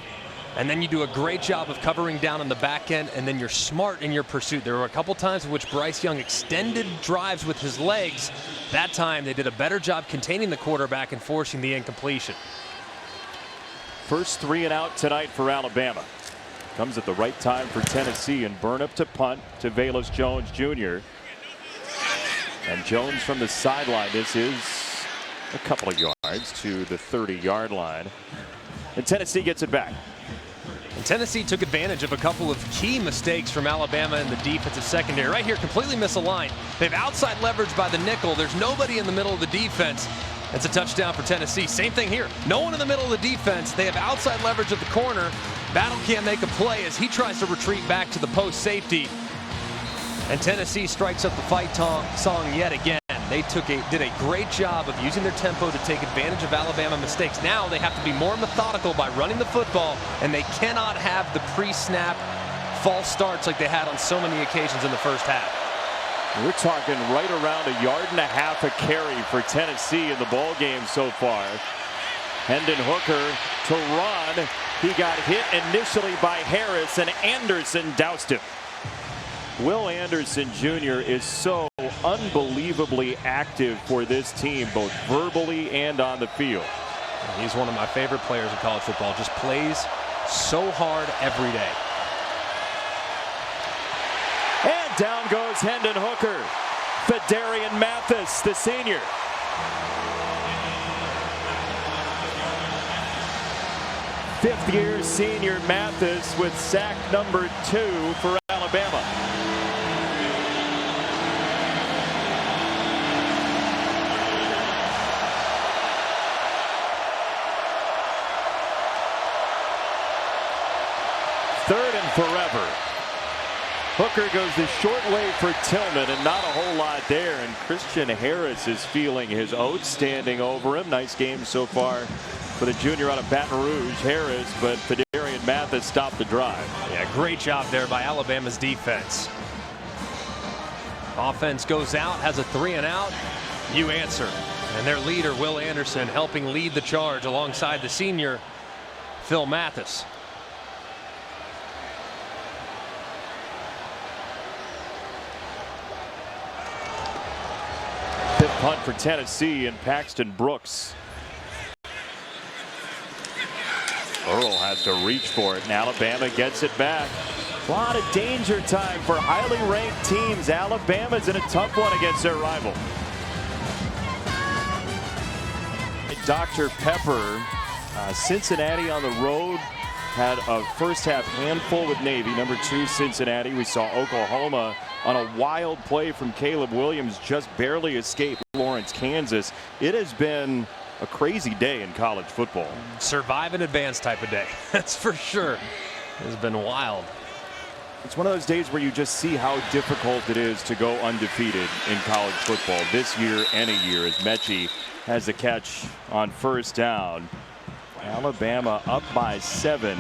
And then you do a great job of covering down on the back end, and then you're smart in your pursuit. There were a couple times in which Bryce Young extended drives with his legs. That time they did a better job containing the quarterback and forcing the incompletion. First 3 and out tonight for Alabama. Comes at the right time for Tennessee, and burn up to punt to Velus Jones Jr. And Jones from the sideline. This is a couple of yards to the 30-yard line. And Tennessee gets it back. And Tennessee took advantage of a couple of key mistakes from Alabama in the defensive secondary. Right here, completely misaligned. They've outside leverage by the nickel. There's nobody in the middle of the defense. It's a touchdown for Tennessee. Same thing here. No one in the middle of the defense. They have outside leverage at the corner. Battle can't make a play as he tries to retreat back to the post safety. And Tennessee strikes up the fight song yet again. They did a great job of using their tempo to take advantage of Alabama mistakes. Now they have to be more methodical by running the football, and they cannot have the pre-snap false starts like they had on so many occasions in the first half. We're talking right around 1.5 yards a carry for Tennessee in the ball game so far. Hendon Hooker to run. He got hit initially by Harris, and Anderson doused him. Will Anderson Jr. is so unbelievably active for this team, both verbally and on the field. He's one of my favorite players in college football. Just plays so hard every day. And down goes Hendon Hooker. Phidarian Mathis, the senior. Fifth-year senior Mathis with sack number 2 for Alabama. Third and forever. Hooker goes the short way for Tillman, and not a whole lot there. And Christian Harris is feeling his oats standing over him. Nice game so far for the junior out of Baton Rouge. Harris, but Phidarian Mathis stopped the drive. Yeah, great job there by Alabama's defense. Offense goes out, has a 3 and out. You answer. And their leader, Will Anderson, helping lead the charge alongside the senior, Phil Mathis. Fifth punt for Tennessee, and Paxton Brooks. Earl has to reach for it, and Alabama gets it back. A lot of danger time for highly ranked teams. Alabama's in a tough one against their rival. Dr. Pepper, Cincinnati on the road, had a first half handful with Navy. Number 2, Cincinnati. We saw Oklahoma on a wild play from Caleb Williams just barely escape Lawrence, Kansas. It has been a crazy day in college football. Survive and advance type of day. That's for sure. It has been wild. It's one of those days where you just see how difficult it is to go undefeated in college football this year and a year, as Mechie has the catch on first down. Alabama up by 7.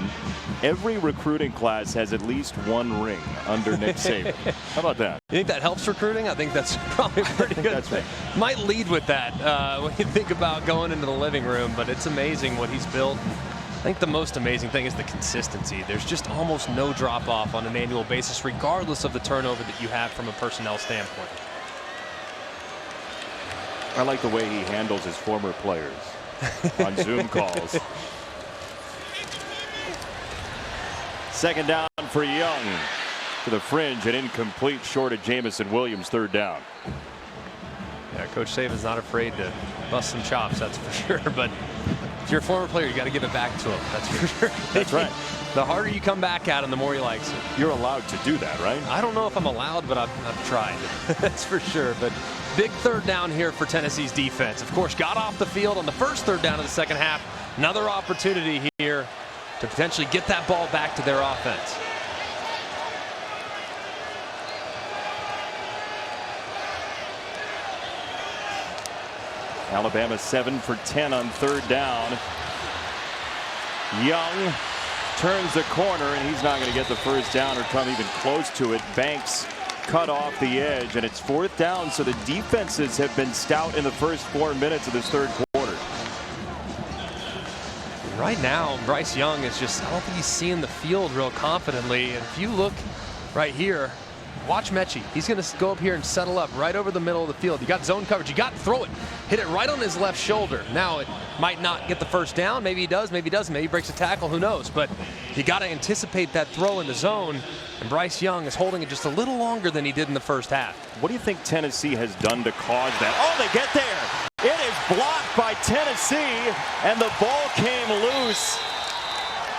Every recruiting class has at least 1 ring under Nick Saban. How about that? You think that helps recruiting? I think that's probably pretty good. That's right. Might lead with that when you think about going into the living room, but it's amazing what he's built. I think the most amazing thing is the consistency. There's just almost no drop off on an annual basis, regardless of the turnover that you have from a personnel standpoint. I like the way he handles his former players on Zoom calls. Second down for Young. To the fringe and incomplete, short of Jamison Williams. Third down. Yeah, Coach Saban's not afraid to bust some chops, that's for sure. But If you're a former player, you got to give it back to him. That's for sure. That's right. The harder you come back at him, the more he likes it. You're allowed to do that, right? I don't know if I'm allowed, but I've tried. That's for sure. But big third down here for Tennessee's defense. Of course, got off the field on the first third down of the second half. Another opportunity here to potentially get that ball back to their offense. Alabama 7 for 10 on third down. Young turns the corner, and he's not going to get the first down or come even close to it. Banks cut off the edge, and it's fourth down, so the defenses have been stout in the first 4 minutes of this third quarter. Right now, Bryce Young is just, I don't think he's seeing the field real confidently. And if you look right here, watch Mechie. He's going to go up here and settle up right over the middle of the field. You got zone coverage. You got to throw it. Hit it right on his left shoulder. Now, it might not get the first down. Maybe he does. Maybe he doesn't. Maybe he breaks a tackle. Who knows? But you got to anticipate that throw in the zone. And Bryce Young is holding it just a little longer than he did in the first half. What do you think Tennessee has done to cause that? Oh, they get there. It is blocked by Tennessee, and the ball came loose.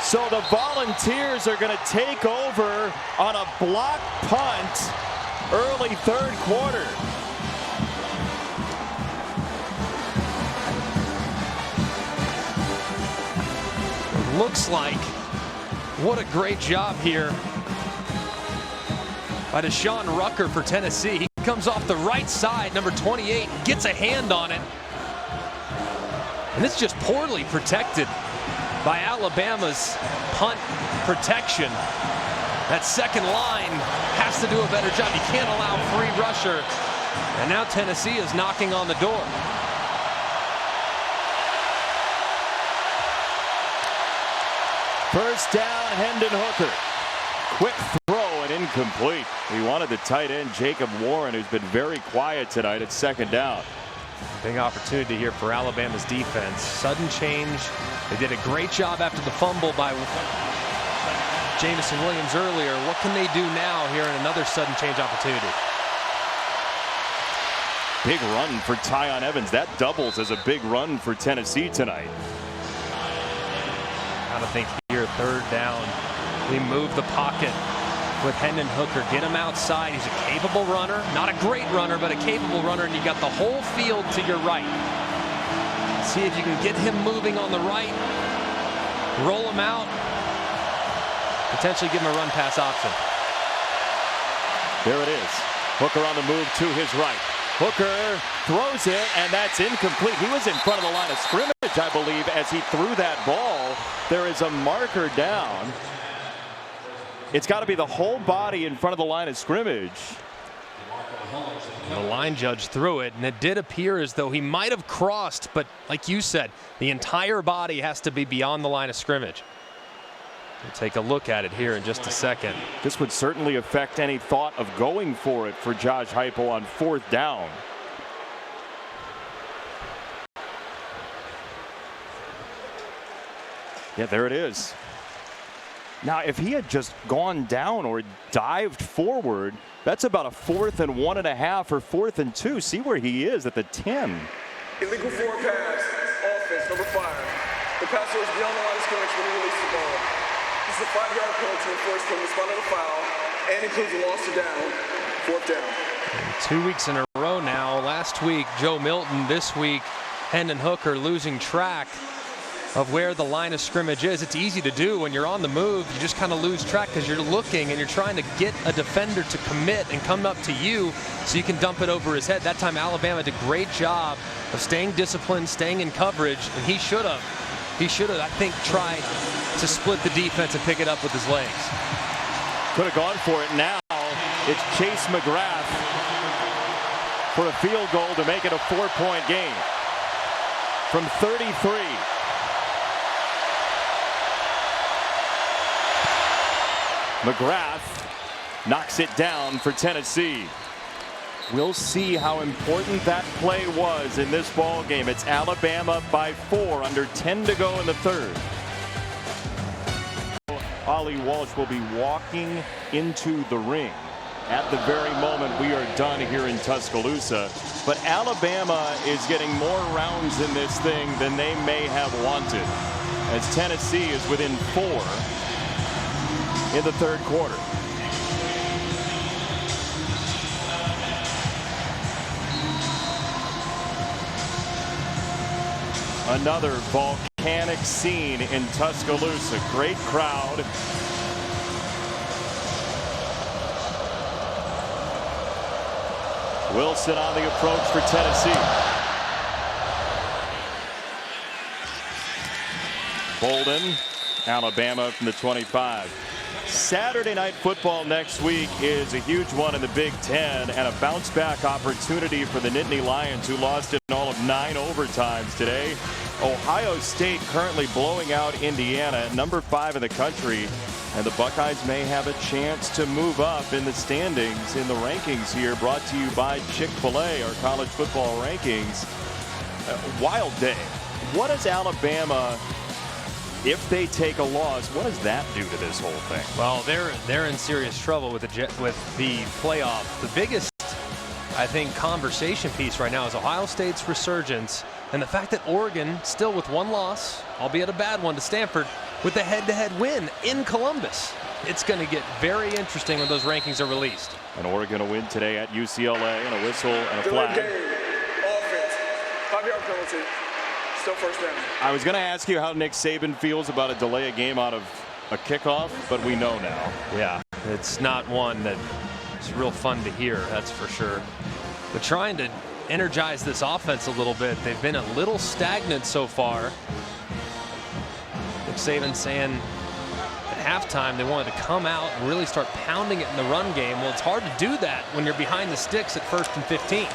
So the Volunteers are going to take over on a block punt early third quarter. Looks like what a great job here by Deshaun Rucker for Tennessee. He comes off the right side, number 28, gets a hand on it. And it's just poorly protected by Alabama's punt protection. That second line has to do a better job. You can't allow free rusher. And now Tennessee is knocking on the door. First down, Hendon Hooker. Quick throw and incomplete. We wanted the tight end, Jacob Warren, who's been very quiet tonight at second down. Big opportunity here for Alabama's defense. Sudden change. They did a great job after the fumble by Jameson Williams earlier. What can they do now here in another sudden change opportunity? Big run for Tyon Evans. That doubles as a big run for Tennessee tonight. Gotta think here, third down. We move the pocket with Hendon Hooker. Get him outside. He's a capable runner. Not a great runner, but a capable runner. And you got the whole field to your right. See if you can get him moving on the right. Roll him out. Potentially give him a run pass option. There it is. Hooker on the move to his right. Hooker throws it, and that's incomplete. He was in front of the line of scrimmage, I believe, as he threw that ball. There is a marker down. It's got to be the whole body in front of the line of scrimmage. The line judge threw it, and it did appear as though he might have crossed, but like you said, the entire body has to be beyond the line of scrimmage. We'll take a look at it here in just a second. This would certainly affect any thought of going for it for Josh Heupel on fourth down. Yeah, there it is. Now, if he had just gone down or dived forward, that's about a 4th and 1.5 or 4th and 2. See where he is at the 10. Illegal forward pass, offense, number 5. The passer is beyond the line of scrimmage when he released the ball. This is a 5-yard penalty enforced from the spot of the foul and includes a loss to down, 4th down. And 2 weeks in a row now. Last week, Joe Milton. This week, Hendon Hooker losing track of where the line of scrimmage is. It's easy to do when you're on the move. You just kind of lose track because you're looking and you're trying to get a defender to commit and come up to you so you can dump it over his head. That time Alabama did a great job of staying disciplined, staying in coverage, and he should have, I think, tried to split the defense and pick it up with his legs. Could have gone for it. Now it's Chase McGrath for a field goal to make it a 4-point game from 33. McGrath knocks it down for Tennessee. We'll see how important that play was in this ball game. It's Alabama by 4, under 10 to go in the third. Ollie Walsh will be walking into the ring at the very moment we are done here in Tuscaloosa. But Alabama is getting more rounds in this thing than they may have wanted, as Tennessee is within 4 in the third quarter. Another volcanic scene in Tuscaloosa. Great crowd. Wilson on the approach for Tennessee. Bolden, Alabama from the 25. Saturday night football next week is a huge one in the Big Ten and a bounce back opportunity for the Nittany Lions, who lost in all of 9 overtimes today. Ohio State currently blowing out Indiana, number 5 in the country, and the Buckeyes may have a chance to move up in the standings in the rankings here, brought to you by Chick-fil-A, our college football rankings. Wild day. What does Alabama, if they take a loss, what does that do to this whole thing? Well, they're in serious trouble with the playoff. The biggest, I think, conversation piece right now is Ohio State's resurgence and the fact that Oregon, still with 1 loss, albeit a bad one to Stanford, with a head-to-head win in Columbus. It's going to get very interesting when those rankings are released. And Oregon a win today at UCLA, and a whistle and a flag. Game. Offense. 5-yard penalty. Still first down. I was going to ask you how Nick Saban feels about a delay a game out of a kickoff, but we know now. Yeah, it's not one that is real fun to hear, that's for sure. But trying to energize this offense a little bit. They've been a little stagnant so far. Nick Saban saying at halftime they wanted to come out and really start pounding it in the run game. Well, it's hard to do that when you're behind the sticks at 1st and 15.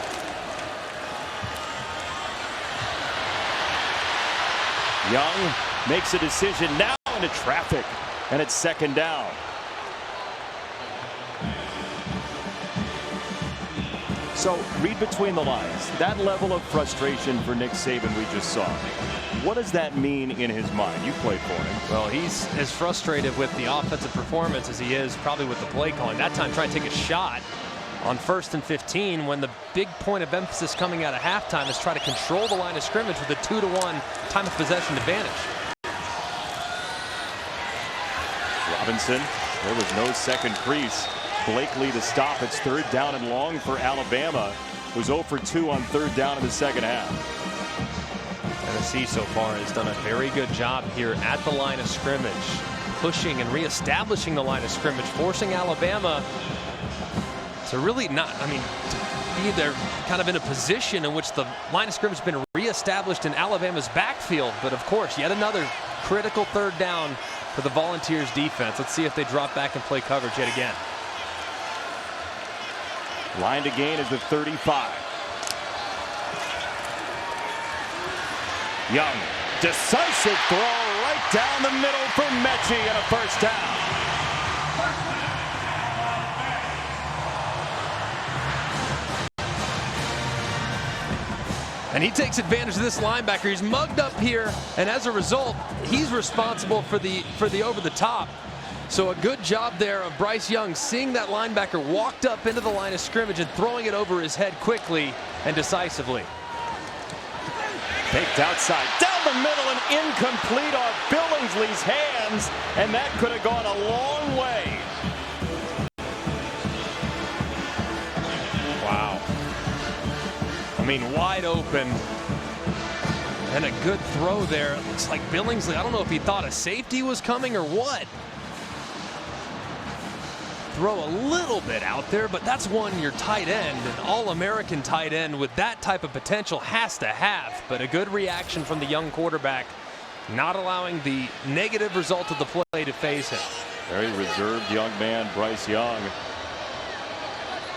Young makes a decision now into traffic, and it's 2nd down. So read between the lines. That level of frustration for Nick Saban we just saw. What does that mean in his mind? You played for him. Well, he's as frustrated with the offensive performance as he is probably with the play calling. That time trying to take a shot on 1st and 15 when the big point of emphasis coming out of halftime is try to control the line of scrimmage with a 2-to-1 time of possession advantage. Robinson, there was no second crease. Blakely to stop. It's 3rd down and long for Alabama, who's 0 for 2 on 3rd down in the second half. Tennessee so far has done a very good job here at the line of scrimmage, pushing and reestablishing the line of scrimmage, forcing Alabama to really not, to be there kind of in a position in which the line of scrimmage has been reestablished in Alabama's backfield. But of course, yet another critical 3rd down for the Volunteers defense. Let's see if they drop back and play coverage yet again. Line to gain is the 35. Young, decisive throw right down the middle for Mechie, and a 1st down. And he takes advantage of this linebacker. He's mugged up here, and as a result, he's responsible for the over the top. So a good job there of Bryce Young, seeing that linebacker walked up into the line of scrimmage and throwing it over his head quickly and decisively. Faked outside, down the middle, and incomplete off Billingsley's hands, and that could have gone a long way. Wow. Wide open. And a good throw there. It looks like Billingsley, I don't know if he thought a safety was coming or what. Throw a little bit out there, but that's one your tight end, an all-American tight end with that type of potential has to have. But a good reaction from the young quarterback, not allowing the negative result of the play to phase him. Very reserved young man, Bryce Young.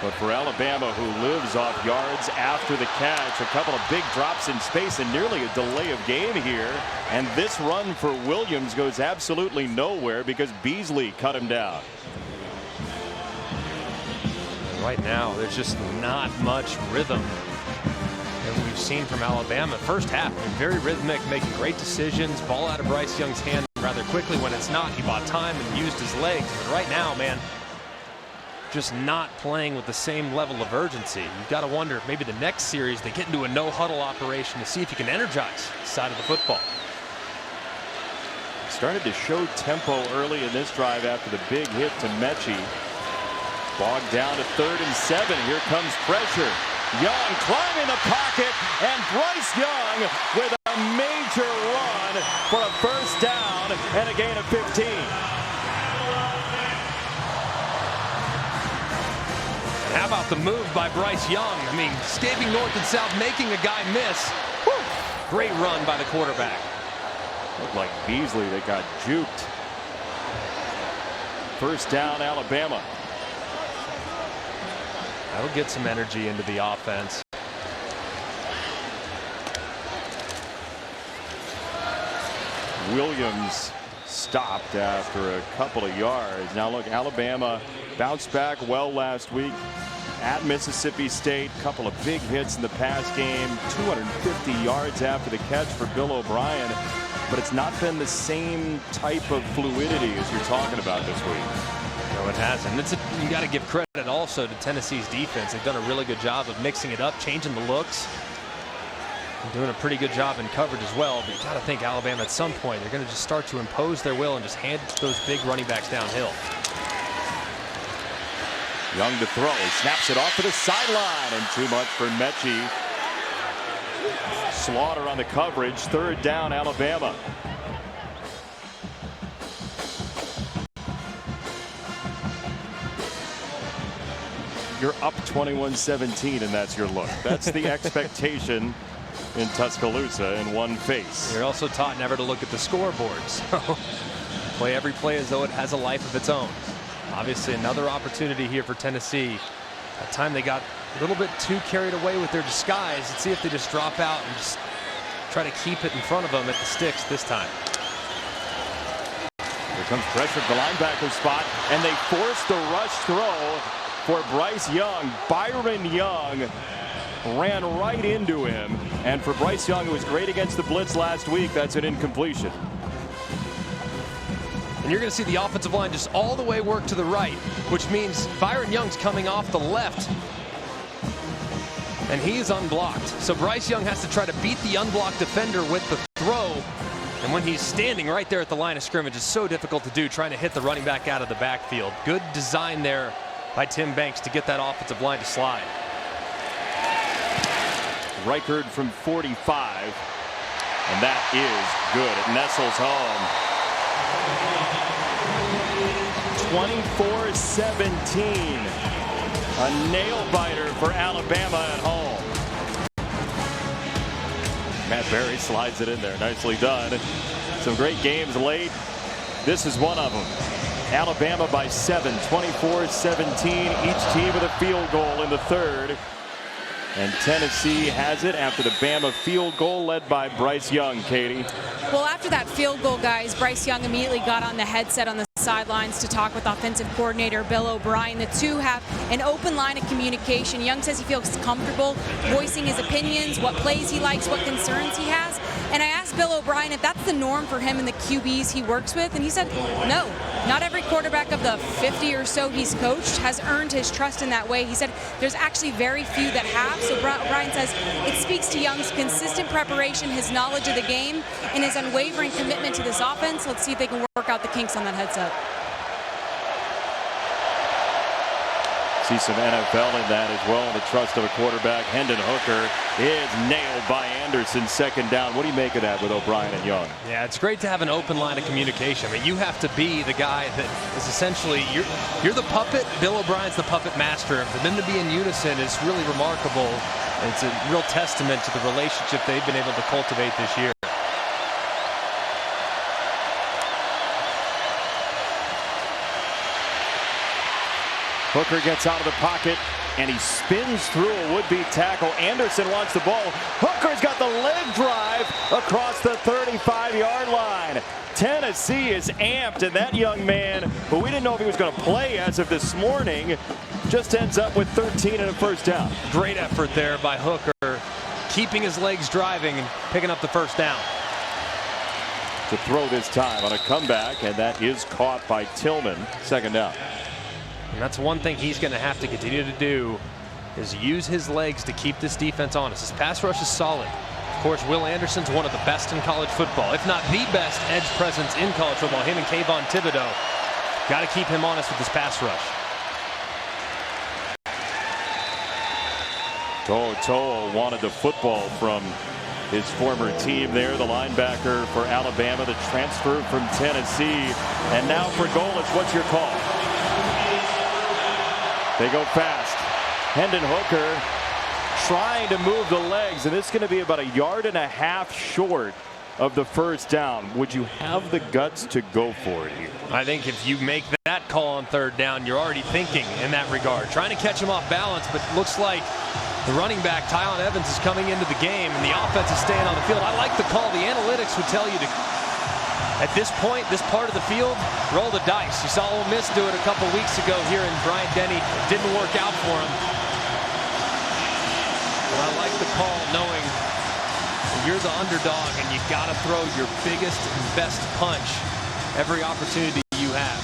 But for Alabama, who lives off yards after the catch, a couple of big drops in space and nearly a delay of game here. And this run for Williams goes absolutely nowhere because Beasley cut him down. Right now, there's just not much rhythm that we've seen from Alabama. First half, very rhythmic, making great decisions. Ball out of Bryce Young's hand rather quickly. When it's not, he bought time and used his legs. But right now, man, just not playing with the same level of urgency. You've got to wonder if maybe the next series they get into a no-huddle operation to see if you can energize the side of the football. Started to show tempo early in this drive after the big hit to Mechie. Bogged down to 3rd and 7. Here comes pressure. Young climbing the pocket, and Bryce Young with a major run for a first down and a gain of 15. How about the move by Bryce Young? I mean, escaping north and south, making a guy miss. Woo! Great run by the quarterback. Looked like Beasley that got juked. First down, Alabama. That'll get some energy into the offense. Williams stopped after a couple of yards. Now look, Alabama bounced back well last week at Mississippi State. Couple of big hits in the pass game. 250 yards after the catch for Bill O'Brien. But it's not been the same type of fluidity as you're talking about this week. No, it hasn't. You got to give credit also to Tennessee's defense. They've done a really good job of mixing it up, changing the looks, and doing a pretty good job in coverage as well. But you got to think Alabama at some point they're going to just start to impose their will and just hand those big running backs downhill. Young to throw. He snaps it off to the sideline, and too much for Mechie. Slaughter on the coverage. 3rd down, Alabama. You're up 21-17, and that's your look. That's the expectation in Tuscaloosa in one face. You're also taught never to look at the scoreboard. So play every play as though it has a life of its own. Obviously, another opportunity here for Tennessee. That time they got a little bit too carried away with their disguise. Let's see if they just drop out and just try to keep it in front of them at the sticks this time. Here comes pressure at the linebacker spot, and they force the rush throw for Bryce Young. Byron Young ran right into him, and for Bryce Young, who was great against the blitz last week, that's an incompletion. And you're going to see the offensive line just all the way work to the right, which means Byron Young's coming off the left, and he's unblocked. So Bryce Young has to try to beat the unblocked defender with the throw, and when he's standing right there at the line of scrimmage, it's so difficult to do, trying to hit the running back out of the backfield. Good design there by Tim Banks to get that offensive line to slide. Reichard from 45, and that is good. It nestles home. 24-17. A nail biter for Alabama at home. Matt Berry slides it in there. Nicely done. Some great games late. This is one of them. Alabama by 7, 24-17. Each team with a field goal in the 3rd. And Tennessee has it after the Bama field goal led by Bryce Young, Katie. Well, after that field goal, guys, Bryce Young immediately got on the headset on the sidelines to talk with offensive coordinator Bill O'Brien. The two have an open line of communication. Young says he feels comfortable voicing his opinions, what plays he likes, what concerns he has. And I asked Bill O'Brien if that's the norm for him and the QBs he works with, and he said, no, not every quarterback of the 50 or so he's coached has earned his trust in that way. He said there's actually very few that have. So O'Brien says it speaks to Young's consistent preparation, his knowledge of the game, and his unwavering commitment to this offense. Let's see if they can work out the kinks on that headset. See some NFL in that as well. The trust of a quarterback. Hendon Hooker is nailed by Anderson. 2nd down. What do you make of that with O'Brien and Young? Yeah, it's great to have an open line of communication. I mean, you have to be the guy that is essentially, you're the puppet. Bill O'Brien's the puppet master. For them to be in unison is really remarkable. It's a real testament to the relationship they've been able to cultivate this year. Hooker gets out of the pocket, and he spins through a would-be tackle. Anderson wants the ball. Hooker's got the leg drive across the 35-yard line. Tennessee is amped, and that young man, who we didn't know if he was going to play as of this morning, just ends up with 13 and a first down. Great effort there by Hooker, keeping his legs driving and picking up the first down. To throw this time on a comeback, and that is caught by Tillman. 2nd down. And that's one thing he's going to have to continue to do, is use his legs to keep this defense honest. His pass rush is solid. Of course, Will Anderson's one of the best in college football, if not the best edge presence in college football. Him and Kayvon Thibodeau. Got to keep him honest with his pass rush. To'o wanted the football from his former team there, the linebacker for Alabama, the transfer from Tennessee. And now for Golich, what's your call? They go fast. Hendon Hooker trying to move the legs, and this is going to be about 1.5 yards short of the first down. Would you have the guts to go for it here? I think if you make that call on third down, you're already thinking in that regard. Trying to catch him off balance, but looks like the running back, Tylan Evans, is coming into the game, and the offense is staying on the field. I like the call. The analytics would tell you to, at this point, this part of the field, roll the dice. You saw Ole Miss do it a couple weeks ago here in Bryant-Denny. It didn't work out for him. But I like the call, knowing you're the underdog and you got to throw your biggest and best punch every opportunity you have.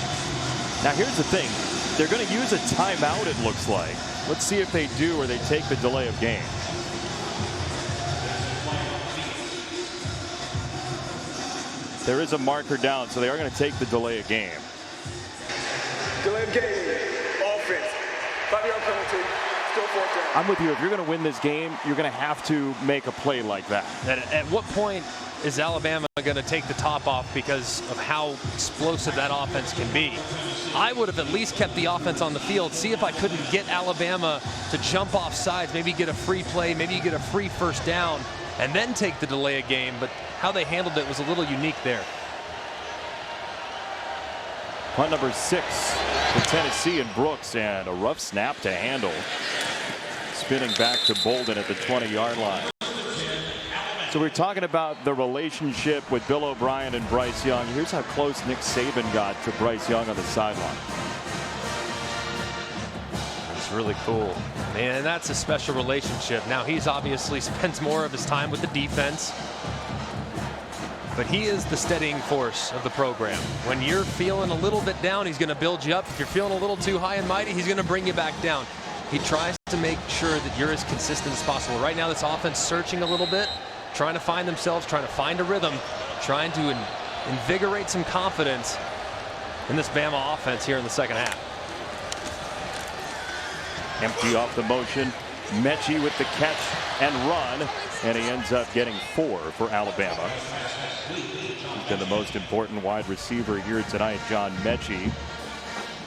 Now here's the thing. They're going to use a timeout, it looks like. Let's see if they do, or they take the delay of game. There is a marker down, so they are going to take the delay of game. Delay of game. Offense. 5-yard penalty. Still fourth down. I'm with you. If you're going to win this game, you're going to have to make a play like that. At what point is Alabama going to take the top off because of how explosive that offense can be? I would have at least kept the offense on the field, see if I couldn't get Alabama to jump off sides, maybe get a free play, maybe you get a free first down, and then take the delay of game. But how they handled it was a little unique there. Punt number 6 for Tennessee, and Brooks, and a rough snap to handle. Spinning back to Bolden at the 20-yard line. So we're talking about the relationship with Bill O'Brien and Bryce Young. Here's how close Nick Saban got to Bryce Young on the sideline. That's really cool. And that's a special relationship. Now, he's obviously spends more of his time with the defense, but he is the steadying force of the program. When you're feeling a little bit down, he's going to build you up. If you're feeling a little too high and mighty, he's going to bring you back down. He tries to make sure that you're as consistent as possible. Right now, this offense searching a little bit, trying to find themselves, trying to find a rhythm, trying to invigorate some confidence in this Bama offense here in the second half. Empty off the motion. Mechie with the catch and run, and he ends up getting 4 for Alabama. He's been the most important wide receiver here tonight, John Mechie,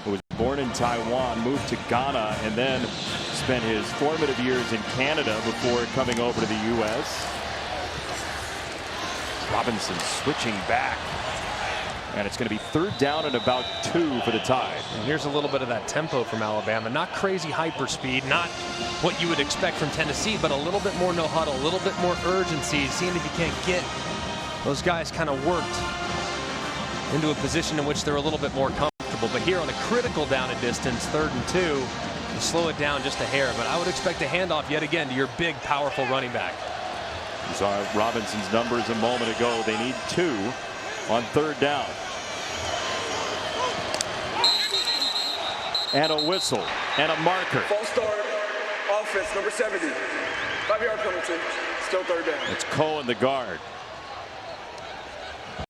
who was born in Taiwan, moved to Ghana, and then spent his formative years in Canada before coming over to the U.S. Robinson switching back, and it's going to be third down and about 2 for the Tide. And here's a little bit of that tempo from Alabama. Not crazy hyper speed, not what you would expect from Tennessee, but a little bit more no huddle, a little bit more urgency, seeing if you can't get those guys kind of worked into a position in which they're a little bit more comfortable. But here on a critical down and distance, 3rd and 2, you slow it down just a hair. But I would expect a handoff yet again to your big, powerful running back. You saw Robinson's numbers a moment ago. They need 2 on 3rd down. And a whistle and a marker. False start. Offense number 70. 5-yard penalty. Still 3rd down. It's Cohen, the guard.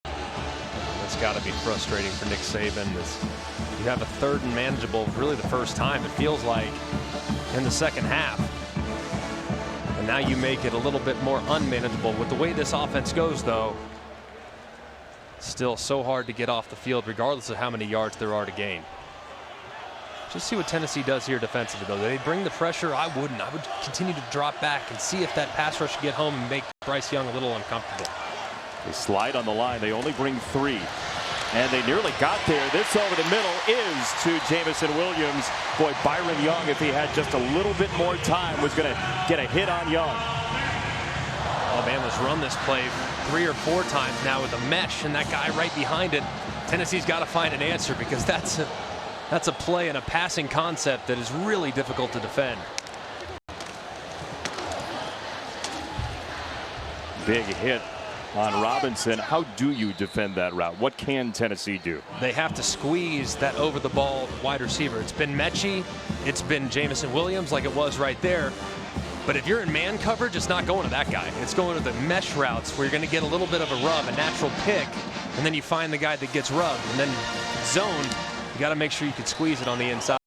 That's got to be frustrating for Nick Saban. You have a 3rd and manageable, really the first time, it feels like, in the second half. And now you make it a little bit more unmanageable. With the way this offense goes, though, still so hard to get off the field, regardless of how many yards there are to gain. Just see what Tennessee does here defensively, though. They bring the pressure. I wouldn't. I would continue to drop back and see if that pass rush could get home and make Bryce Young a little uncomfortable. They slide on the line. They only bring 3. And they nearly got there. This over the middle is to Jameson Williams. Boy, Byron Young, if he had just a little bit more time, was going to get a hit on Young. Alabama's run this play 3 or 4 times now with a mesh and that guy right behind it. Tennessee's got to find an answer, because that's a play and a passing concept that is really difficult to defend. Big hit on Robinson. How do you defend that route? What can Tennessee do? They have to squeeze that over the ball wide receiver. It's been Mechie, it's been Jameson Williams like it was right there. But if you're in man coverage, it's not going to that guy. It's going to the mesh routes where you're going to get a little bit of a rub, a natural pick, and then you find the guy that gets rubbed. And then zone, you got to make sure you can squeeze it on the inside.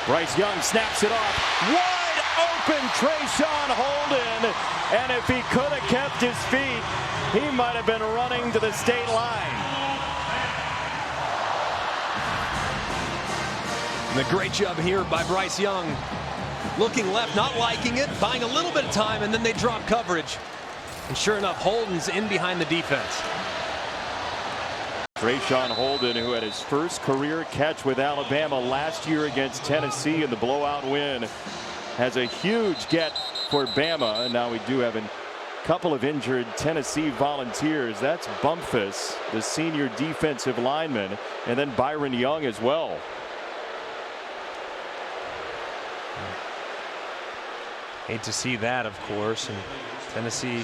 Bryce Young snaps it off. Wide open, Trayshawn Holden. And if he could have kept his feet, he might have been running to the state line. And a great job here by Bryce Young. Looking left, not liking it, buying a little bit of time, and then they drop coverage. And sure enough, Holden's in behind the defense. Trayshawn Holden, who had his first career catch with Alabama last year against Tennessee in the blowout win, has a huge get for Bama. And now we do have a couple of injured Tennessee Volunteers. That's Bumpus, the senior defensive lineman, and then Byron Young as well. Hate to see that, of course. And Tennessee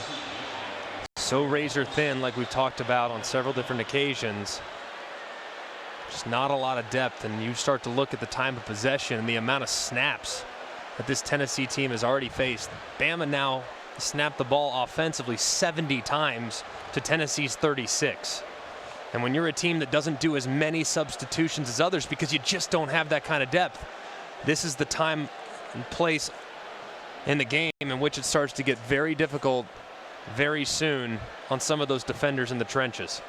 so razor thin, like we've talked about on several different occasions. Just not a lot of depth, and you start to look at the time of possession and the amount of snaps that this Tennessee team has already faced. Bama now snapped the ball offensively 70 times to Tennessee's 36. And when you're a team that doesn't do as many substitutions as others because you just don't have that kind of depth, this is the time and place in the game in which it starts to get very difficult very soon on some of those defenders in the trenches.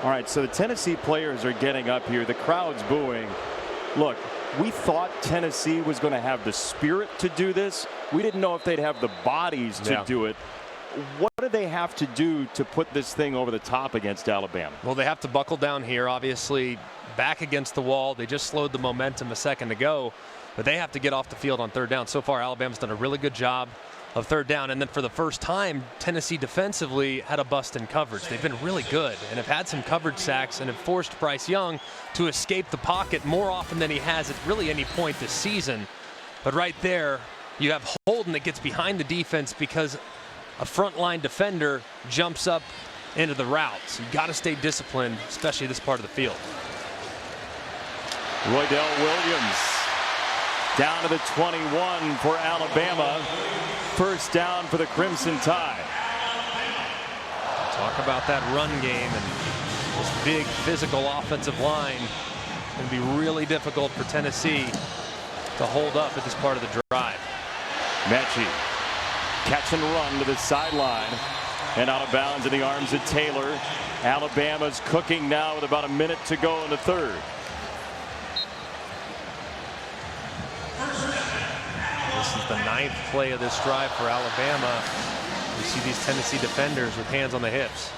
All right, so the Tennessee players are getting up here. The crowd's booing. Look, we thought Tennessee was going to have the spirit to do this. We didn't know if they'd have the bodies to do it. What do they have to do to put this thing over the top against Alabama? Well, they have to buckle down here. Obviously, back against the wall. They just slowed the momentum a second ago, but they have to get off the field on third down. So far, Alabama's done a really good job of third down. And then for the first time, Tennessee defensively had a bust in coverage. They've been really good and have had some coverage sacks and have forced Bryce Young to escape the pocket more often than he has at really any point this season. But right there, you have Holden that gets behind the defense because a frontline defender jumps up into the route. So you got to stay disciplined, especially this part of the field. Roydell Williams down to the 21 for Alabama. First down for the Crimson Tide. Talk about that run game and this big physical offensive line. It's going to be really difficult for Tennessee to hold up at this part of the drive. Mechie. Catch and run to the sideline and out of bounds in the arms of Taylor. Alabama's cooking now with about a minute to go in the third. This is the 9th play of this drive for Alabama. You see these Tennessee defenders with hands on the hips.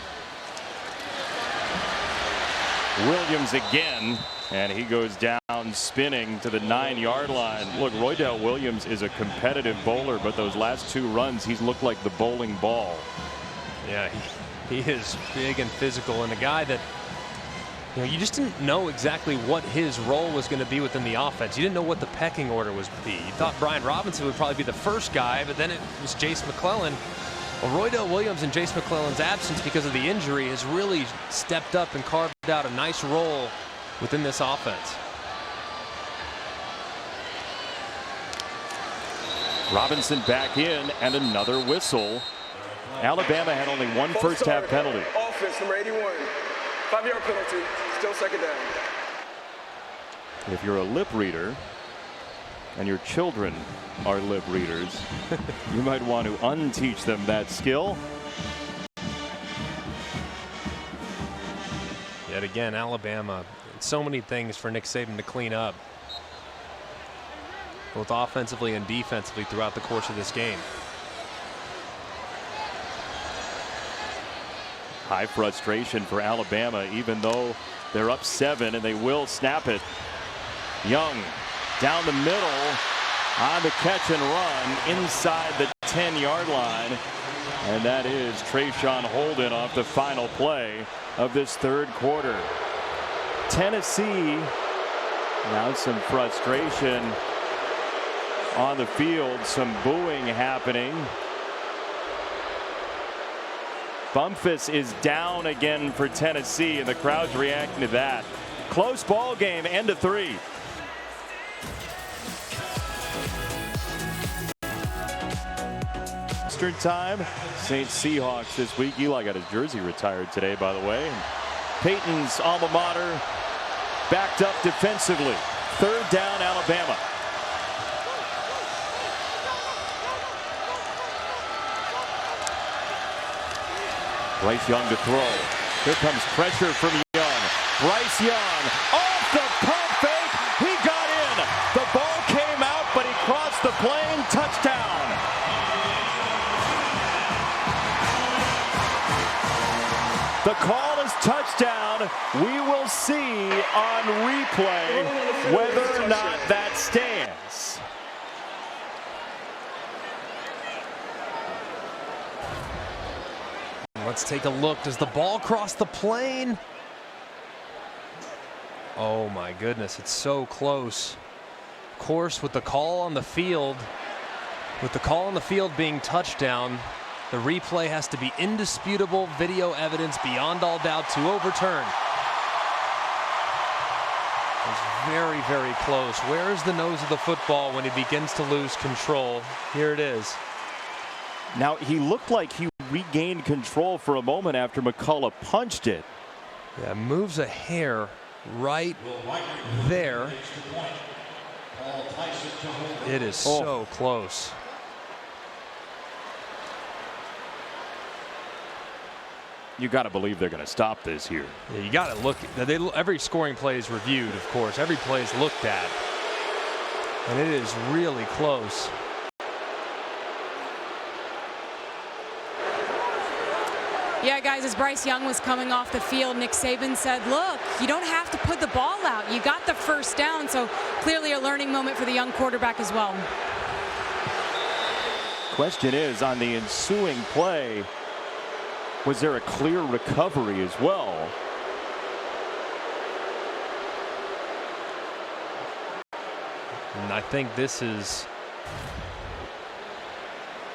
Williams again, and he goes down spinning to the 9-yard line. Look, Roydell Williams is a competitive bowler, but those last 2 runs, he's looked like the bowling ball. Yeah, he is big and physical, and a guy that, you know, you just didn't know exactly what his role was going to be within the offense. You didn't know what the pecking order was be. You thought Brian Robinson would probably be the first guy, but then it was Jace McClellan. Well, Roydell Williams in Jace McClellan's absence because of the injury has really stepped up and carved out a nice role within this offense. Robinson back in and another whistle. Alabama had only one first half penalty. Offense, number 81. 5-yard penalty. Still second down. If you're a lip reader and your children are lip readers, you might want to unteach them that skill. Yet again, Alabama, so many things for Nick Saban to clean up, both offensively and defensively throughout the course of this game. High frustration for Alabama, even though they're up 7 and they will snap it. Young down the middle on the catch and run inside the 10-yard line. And that is Trayshawn Holden off the final play of this third quarter. Tennessee, now some frustration on the field, some booing happening. Bumpus is down again for Tennessee, and the crowd's reacting to that. Close ball game, end of 3. Eastern time, St. Seahawks this week. Eli got his jersey retired today, by the way. And Peyton's alma mater backed up defensively. Third down, Alabama. Bryce Young to throw. Here comes pressure from Young. Bryce Young off the pump fake. He got in. The ball came out, but he crossed the plane. Touchdown. The call is touchdown. We will see on replay whether or not that stands. Let's take a look. Does the ball cross the plane? Oh my goodness, it's so close. Of course, with the call on the field, being touchdown, the replay has to be indisputable video evidence beyond all doubt to overturn. It's very, very close. Where is the nose of the football when he begins to lose control? Here it is. Now, he looked like he regained control for a moment after McCullough punched it. Yeah, moves a hair right there. It is so close. You got to believe they're going to stop this here. Yeah, you got to look. Every scoring play is reviewed, of course. Every play is looked at. And it is really close. Yeah, guys, as Bryce Young was coming off the field, Nick Saban said, look, you don't have to put the ball out. You got the first down, so clearly a learning moment for the young quarterback as well. Question is, on the ensuing play, was there a clear recovery as well? And I think this is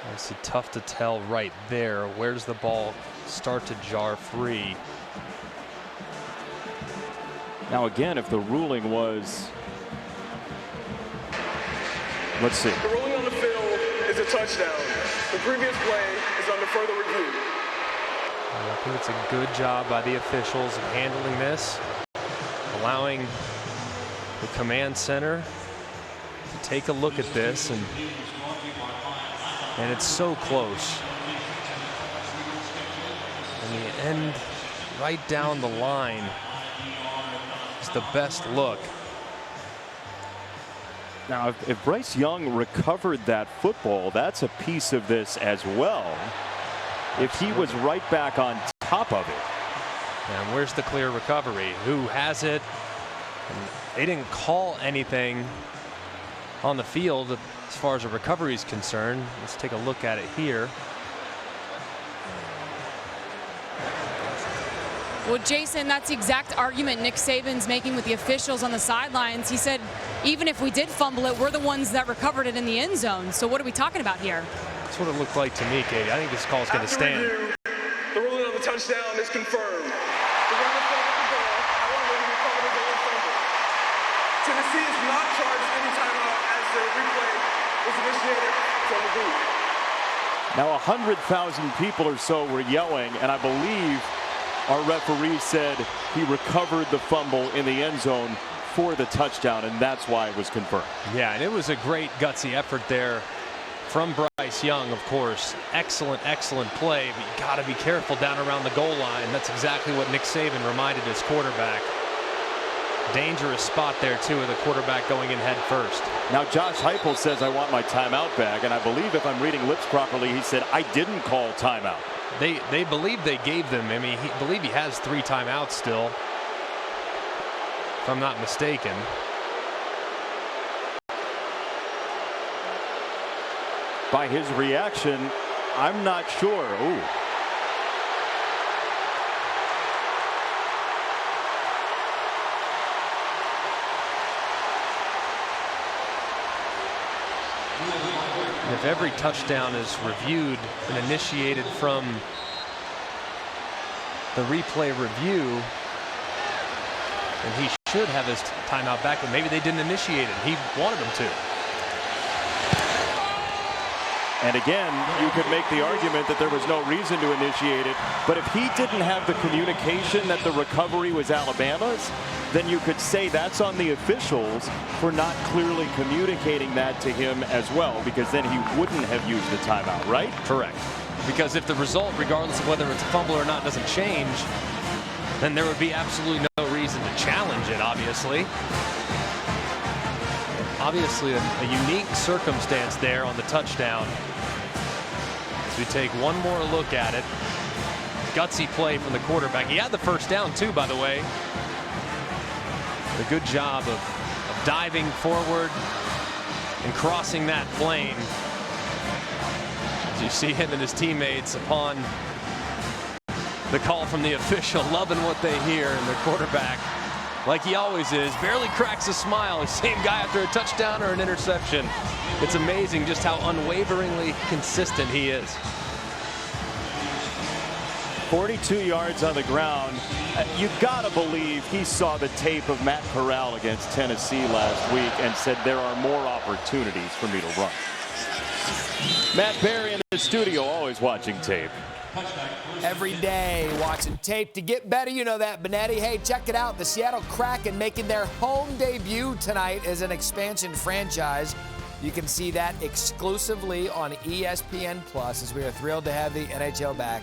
obviously tough to tell right there. Where's the ball start to jar free? Now again, if the ruling was, let's see. The ruling on the field is a touchdown. The previous play is under further review. I think it's a good job by the officials of handling this, allowing the command center to take a look at this, and it's so close. And the end right down the line is the best look. Now, if Bryce Young recovered that football, that's a piece of this as well. If he was right back on top of it. And where's the clear recovery? Who has it? And they didn't call anything on the field as far as a recovery is concerned. Let's take a look at it here. Well, Jason, that's the exact argument Nick Saban's making with the officials on the sidelines. He said, even if we did fumble it, we're the ones that recovered it in the end zone. So what are we talking about here? That's what it looked like to me, Katie. I think this call is going to stand. Review, the ruling on the touchdown is confirmed. The runner fumbled the ball, however, he recovered his own fumble. Tennessee is not charged any timeout as the replay was initiated from the booth. Now 100,000 people or so were yelling, and I believe our referee said he recovered the fumble in the end zone for the touchdown, and that's why it was confirmed. Yeah, and it was a great gutsy effort there from Bryce Young, of course. Excellent, excellent play, but you got to be careful down around the goal line. That's exactly what Nick Saban reminded his quarterback. Dangerous spot there, too, with the quarterback going in head first. Now, Josh Heupel says, I want my timeout back, and I believe if I'm reading lips properly, he said, I didn't call timeout. They believe they gave them. I mean, I believe he has 3 timeouts still, if I'm not mistaken. By his reaction, I'm not sure. Ooh. If every touchdown is reviewed and initiated from the replay review, then he should have his timeout back, but maybe they didn't initiate it. He wanted them to. And again, you could make the argument that there was no reason to initiate it, but if he didn't have the communication that the recovery was Alabama's, then you could say that's on the officials for not clearly communicating that to him as well, because then he wouldn't have used the timeout, right? Correct. Because if the result, regardless of whether it's a fumble or not, doesn't change, then there would be absolutely no reason to challenge it, obviously. Obviously, a unique circumstance there on the touchdown. As we take one more look at it. Gutsy play from the quarterback. He had the first down, too, by the way. A good job of diving forward and crossing that plane. As you see him and his teammates upon the call from the official, loving what they hear, and their quarterback, like he always is, barely cracks a smile. The same guy after a touchdown or an interception. It's amazing just how unwaveringly consistent he is. 42 yards on the ground. You gotta believe he saw the tape of Matt Corral against Tennessee last week and said there are more opportunities for me to run. Matt Barry in the studio, always watching tape. Every day watching tape to get better. You know that, Benetti. Hey, check it out. The Seattle Kraken making their home debut tonight as an expansion franchise. You can see that exclusively on ESPN Plus, as we are thrilled to have the NHL back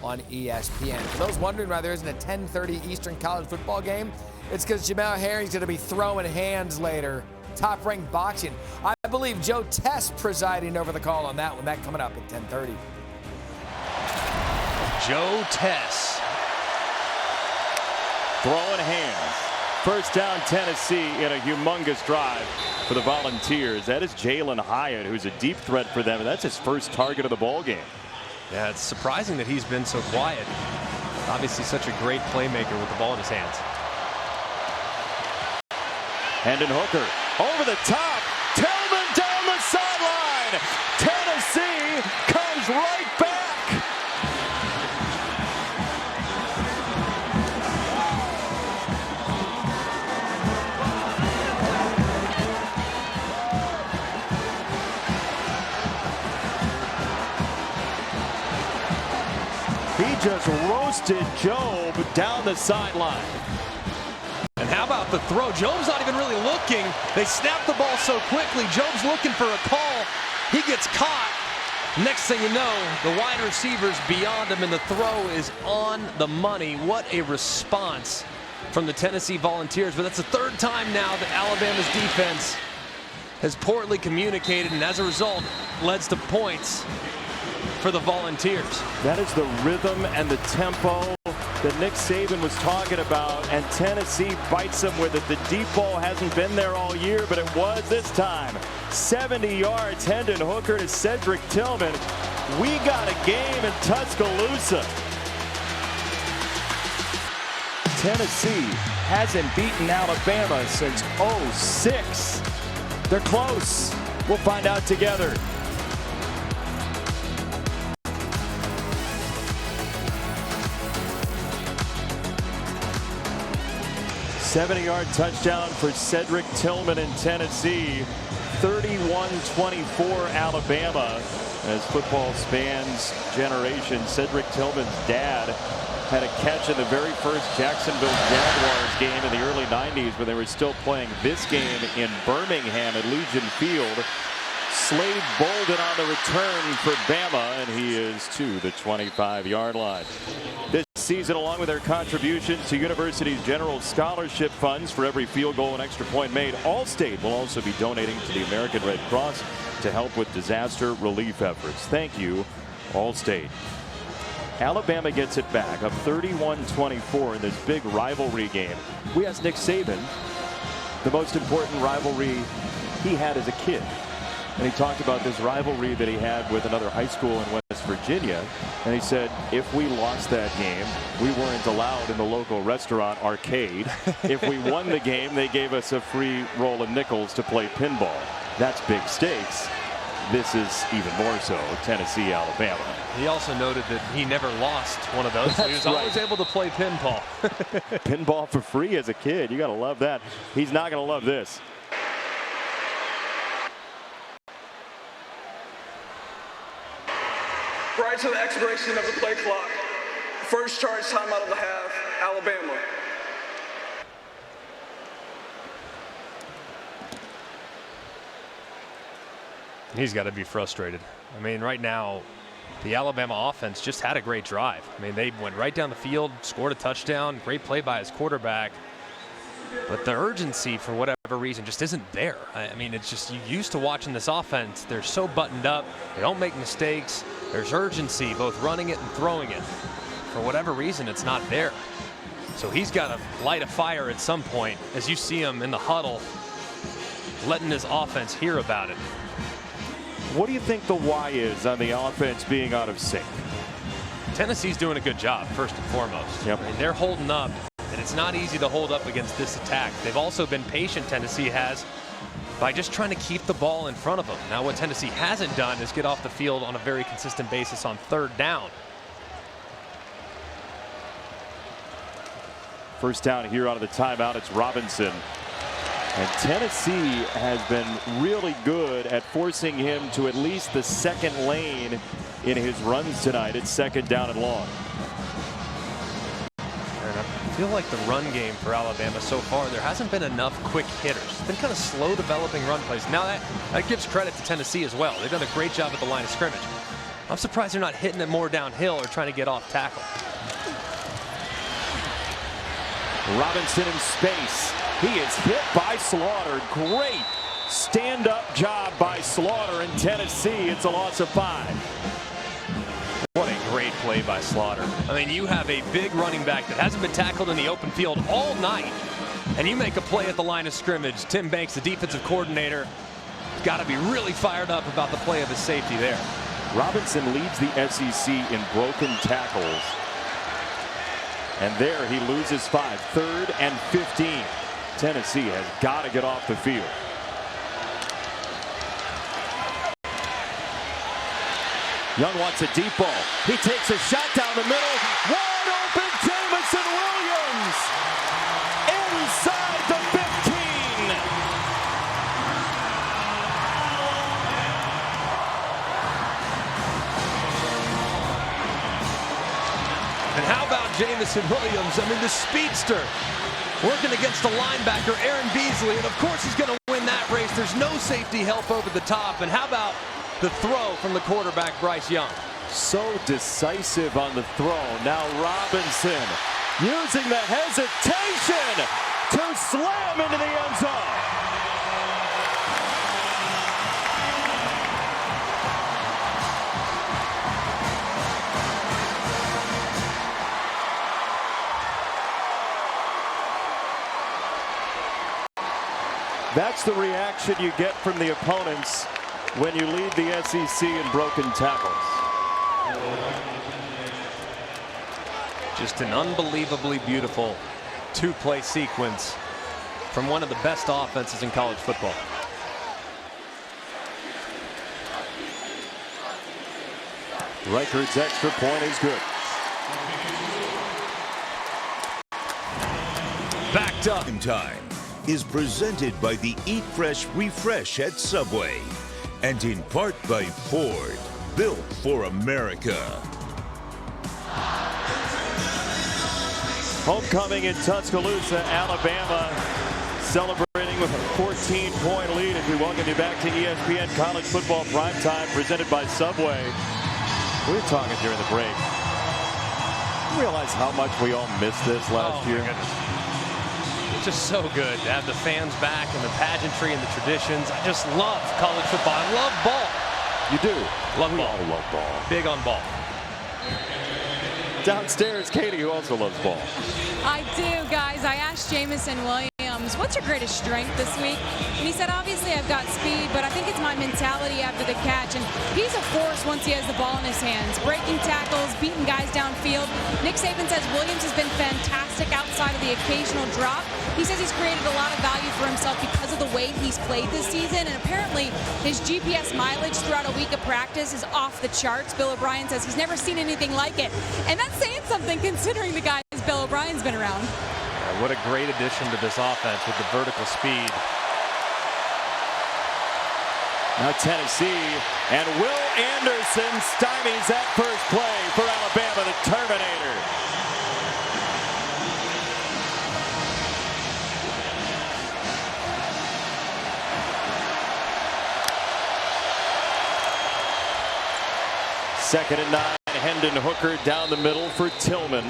on ESPN. For those wondering why there isn't a 10:30 Eastern college football game, it's because Jamel Herring's going to be throwing hands later. Top-ranked boxing. I believe Joe Tess presiding over the call on that one. That coming up at 10:30. Joe Tess. Throwing hands. First down, Tennessee in a humongous drive for the Volunteers. That is Jalen Hyatt, who's a deep threat for them, and that's his first target of the ball game. Yeah, it's surprising that he's been so quiet. Obviously such a great playmaker with the ball in his hands. Hendon Hooker over the top. Tillman down the sideline. Tennessee comes right back. He just roasted Job down the sideline. And how about the throw? Job's not even really looking. They snap the ball so quickly. Job's looking for a call. He gets caught. Next thing you know, the wide receiver's beyond him, and the throw is on the money. What a response from the Tennessee Volunteers. But that's the third time now that Alabama's defense has poorly communicated, and as a result, leads to points for the Volunteers. That is the rhythm and the tempo that Nick Saban was talking about, and Tennessee bites them with it. The deep ball hasn't been there all year, but it was this time. 70 yards, Hendon Hooker to Cedric Tillman. We got a game in Tuscaloosa. Tennessee hasn't beaten Alabama since '06. They're close. We'll find out together. 70-yard touchdown for Cedric Tillman in Tennessee. 31-24 Alabama. As football spans generations, Cedric Tillman's dad had a catch in the very first Jacksonville Jaguars game in the early 90s when they were still playing this game in Birmingham at Legion Field. Slade Bolden on the return for Bama, and he is to the 25-yard line. This season, along with their contributions to universities' general scholarship funds for every field goal and extra point made, Allstate will also be donating to the American Red Cross to help with disaster relief efforts. Thank you, Allstate. Alabama gets it back, up 31-24 in this big rivalry game. We asked Nick Saban the most important rivalry he had as a kid. And he talked about this rivalry that he had with another high school in West West Virginia. And he said if we lost that game, we weren't allowed in the local restaurant arcade. If we won the game, they gave us a free roll of nickels to play pinball. That's big stakes. This is even more so Tennessee, Alabama. He also noted that he never lost one of those. So he was always able to play pinball. Pinball for free as a kid. You got to love that. He's not going to love this. Prior to the expiration of the play clock, first charge timeout of the half, Alabama. He's got to be frustrated. I mean, right now, the Alabama offense just had a great drive. I mean, they went right down the field, scored a touchdown, great play by his quarterback. But the urgency, for whatever reason, just isn't there. I mean, it's just, you're used to watching this offense. They're so buttoned up. They don't make mistakes. There's urgency, both running it and throwing it. For whatever reason, it's not there. So he's got to light a fire at some point as you see him in the huddle, letting his offense hear about it. What do you think the why is on the offense being out of sync? Tennessee's doing a good job, first and foremost. Yep. I mean, they're holding up, and it's not easy to hold up against this attack. They've also been patient, Tennessee has, by just trying to keep the ball in front of them. Now, what Tennessee hasn't done is get off the field on a very consistent basis on third down. First down here out of the timeout, it's Robinson. And Tennessee has been really good at forcing him to at least the second lane in his runs tonight. It's second down and long. And I feel like the run game for Alabama so far, there hasn't been enough quick hitters. It's been kind of slow developing run plays. Now that gives credit to Tennessee as well. They've done a great job at the line of scrimmage. I'm surprised they're not hitting it more downhill or trying to get off tackle. Robinson in space. He is hit by Slaughter. Great stand-up job by Slaughter in Tennessee. It's a loss of 5. What a great play by Slaughter. I mean, you have a big running back that hasn't been tackled in the open field all night, and you make a play at the line of scrimmage. Tim Banks, the defensive coordinator, got to be really fired up about the play of his safety there. Robinson leads the SEC in broken tackles. And there he loses 5. 3rd and 15. Tennessee has got to get off the field. Young wants a deep ball. He takes a shot down the middle. Wide open, Jamison Williams inside the 15. And how about Jamison Williams? I mean, the speedster working against the linebacker, Aaron Beasley, and of course he's going to win that race. There's no safety help over the top. And how about the throw from the quarterback, Bryce Young? So decisive on the throw. Now Robinson using the hesitation to slam into the end zone. That's the reaction you get from the opponents when you lead the SEC in broken tackles. Just an unbelievably beautiful two-play sequence from one of the best offenses in college football. Reichard's extra point is good. Backed up. Time is presented by the Eat Fresh Refresh at Subway and in part by Ford, built for America. Homecoming in Tuscaloosa, Alabama, celebrating with a 14-point lead as we welcome you back to ESPN College Football Primetime, presented by Subway. We were talking during the break. You realize how much we all missed this last year? It's just so good to have the fans back and the pageantry and the traditions. I just love college football. I love ball. You do? Love we ball. all love ball. Big on ball. Downstairs, Katie, who also loves ball. I do, guys. I asked Jamison Williams what's your greatest strength this week? And he said, obviously I've got speed, but I think it's my mentality after the catch. And he's a force once he has the ball in his hands, breaking tackles, beating guys downfield. Nick Saban says Williams has been fantastic outside of the occasional drop. He says he's created a lot of value for himself because of the way he's played this season. And apparently his GPS mileage throughout a week of practice is off the charts. Bill O'Brien says he's never seen anything like it. And that's saying something considering the guys Bill O'Brien's been around. What a great addition to this offense with the vertical speed. Now Tennessee, and Will Anderson stymies that first play for Alabama, the Terminator. Second and 9, Hendon Hooker down the middle for Tillman.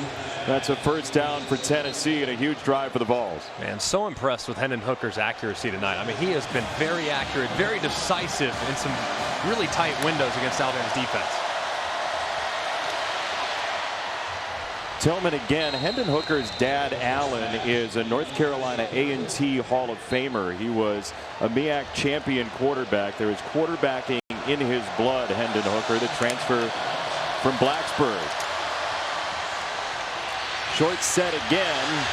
That's a first down for Tennessee and a huge drive for the Vols. Man, so impressed with Hendon Hooker's accuracy tonight. I mean, he has been very accurate, very decisive in some really tight windows against Alabama's defense. Tillman again. Hendon Hooker's dad, Allen, is a North Carolina A&T Hall of Famer. He was a MEAC champion quarterback. There is quarterbacking in his blood, Hendon Hooker, the transfer from Blacksburg. Short set again,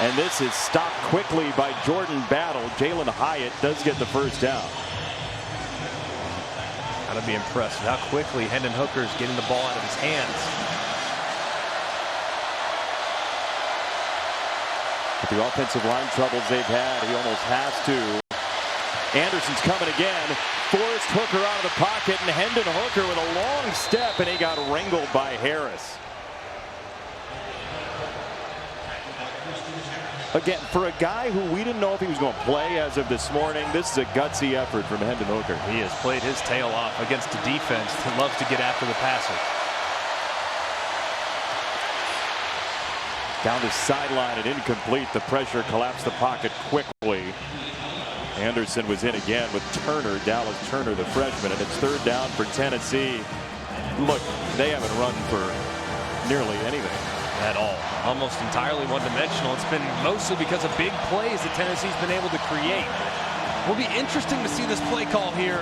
and this is stopped quickly by Jordan Battle. Jalen Hyatt does get the first down. Gotta be impressed with how quickly Hendon Hooker is getting the ball out of his hands. With the offensive line troubles they've had, he almost has to. Anderson's coming again. Forced Hooker out of the pocket, and Hendon Hooker with a long step, and he got wrangled by Harris. Again, for a guy who we didn't know if he was going to play as of this morning, this is a gutsy effort from Hendon Hooker. He has played his tail off against a defense that loves to get after the passer. Down the sideline and incomplete. The pressure collapsed the pocket quickly. Anderson was in again with Turner, Dallas Turner, the freshman, and it's third down for Tennessee. Look, they haven't run for nearly anything. At all. Almost entirely one-dimensional. It's been mostly because of big plays that Tennessee's been able to create. Will be interesting to see this play call here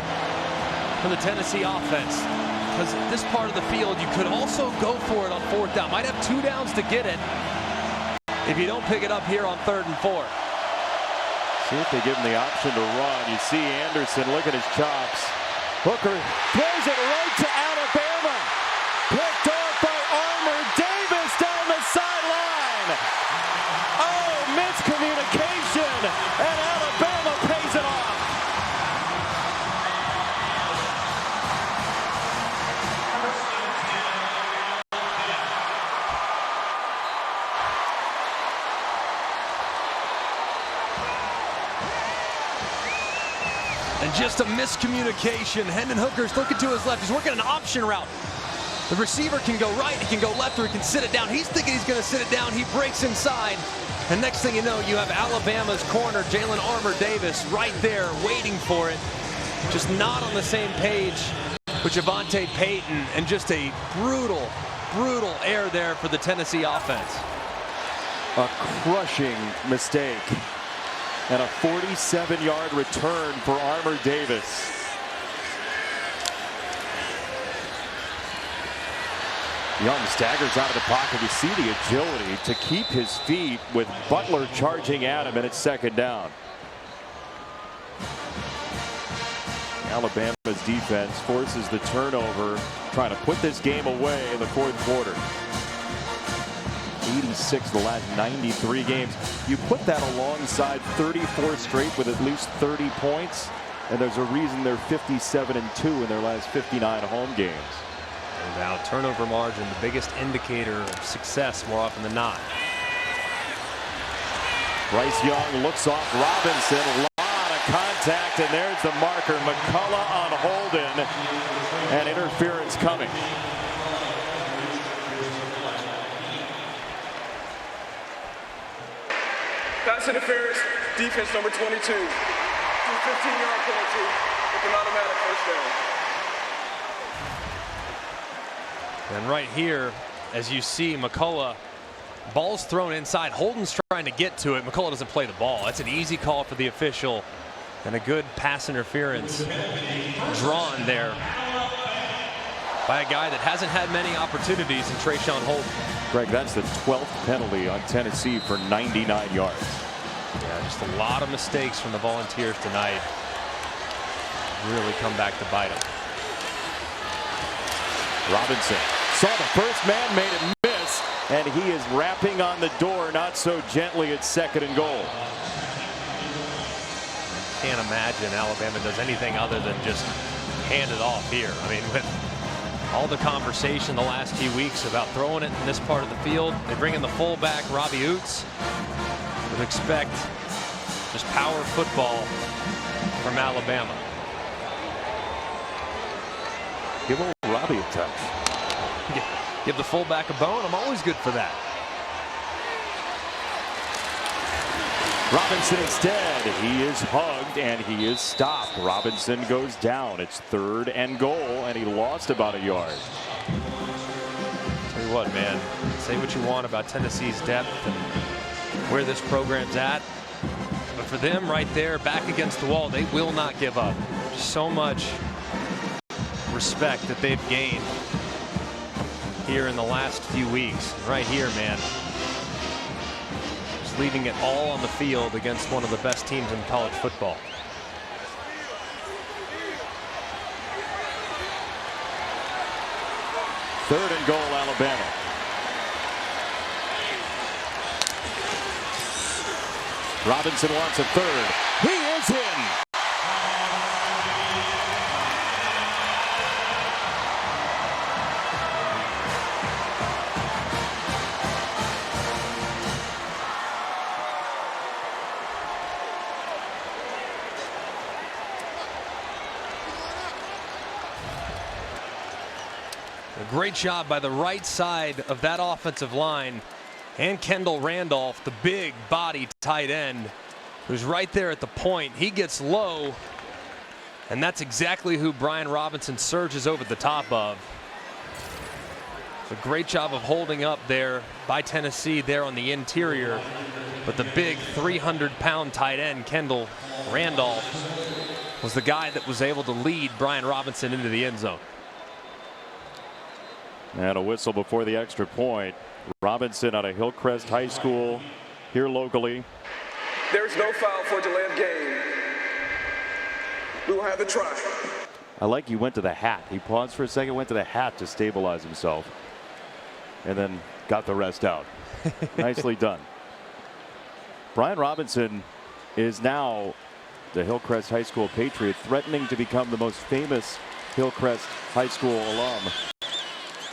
for the Tennessee offense, because this part of the field you could also go for it on fourth down. Might have 2 downs to get it if you don't pick it up here on 3rd and 4. See if they give him the option to run. You see Anderson, look at his chops. Hooker throws it right to Alabama. Picked off by Armour Davis down the sideline. Oh, miscommunication, and Alabama pays it off. And just a miscommunication. Hendon Hooker's looking to his left. He's working an option route. The receiver can go right, he can go left, or he can sit it down. He's thinking he's going to sit it down. He breaks inside. And next thing you know, you have Alabama's corner, Jalen Armour Davis, right there waiting for it. Just not on the same page with Javonte Payton, and just a brutal, brutal error there for the Tennessee offense. A crushing mistake. And a 47-yard return for Armour Davis. Young staggers out of the pocket. You see the agility to keep his feet with Butler charging at him, and it's second down. Alabama's defense forces the turnover, trying to put this game away in the fourth quarter. 86 the last 93 games. You put that alongside 34 straight with at least 30 points, and there's a reason they're 57-2 in their last 59 home games. And now turnover margin, the biggest indicator of success more often than not. Bryce Young looks off Robinson. A lot of contact, and there's the marker. McCullough on Holden, and interference coming. Pass interference, defense number 22. 15-yard penalty with an automatic first down. And right here, as you see, McCullough Ball's thrown inside. Holden's trying to get to it. McCullough doesn't play the ball. That's an easy call for the official. And a good pass interference drawn there by a guy that hasn't had many opportunities in Trayshawn Holden. Greg, that's the 12th penalty on Tennessee for 99 yards. Yeah, just a lot of mistakes from the Volunteers tonight. Really come back to bite them. Robinson saw the first man, made it miss, and he is rapping on the door not so gently at 2nd and goal. Can't imagine Alabama does anything other than just hand it off here. I mean, with all the conversation the last few weeks about throwing it in this part of the field, they bring in the fullback, Robbie Ouzts. Would expect just power football from Alabama. Give old Robbie a touch. Give the fullback a bone. I'm always good for that. Robinson instead. He is hugged and he is stopped. Robinson goes down. It's 3rd and goal, and he lost about a yard. Tell you what, man. Say what you want about Tennessee's depth and where this program's at. But for them right there, back against the wall, they will not give up. So much respect that they've gained here in the last few weeks. Right here, man. Just leaving it all on the field against one of the best teams in college football. Third and goal, Alabama. Robinson wants a third. He is in. A great job by the right side of that offensive line. And Kendall Randolph, the big body tight end, who's right there at the point. He gets low, and that's exactly who Brian Robinson surges over the top of. It's a great job of holding up there by Tennessee there on the interior. But the big 300-pound tight end, Kendall Randolph, was the guy that was able to lead Brian Robinson into the end zone. And a whistle before the extra point. Robinson out of Hillcrest High School here locally. There's no foul for delay of game. We will have the try. I like he went to the hat. He paused for a second, went to the hat to stabilize himself, and then got the rest out. Nicely done. Brian Robinson is now the Hillcrest High School Patriot, threatening to become the most famous Hillcrest High School alum,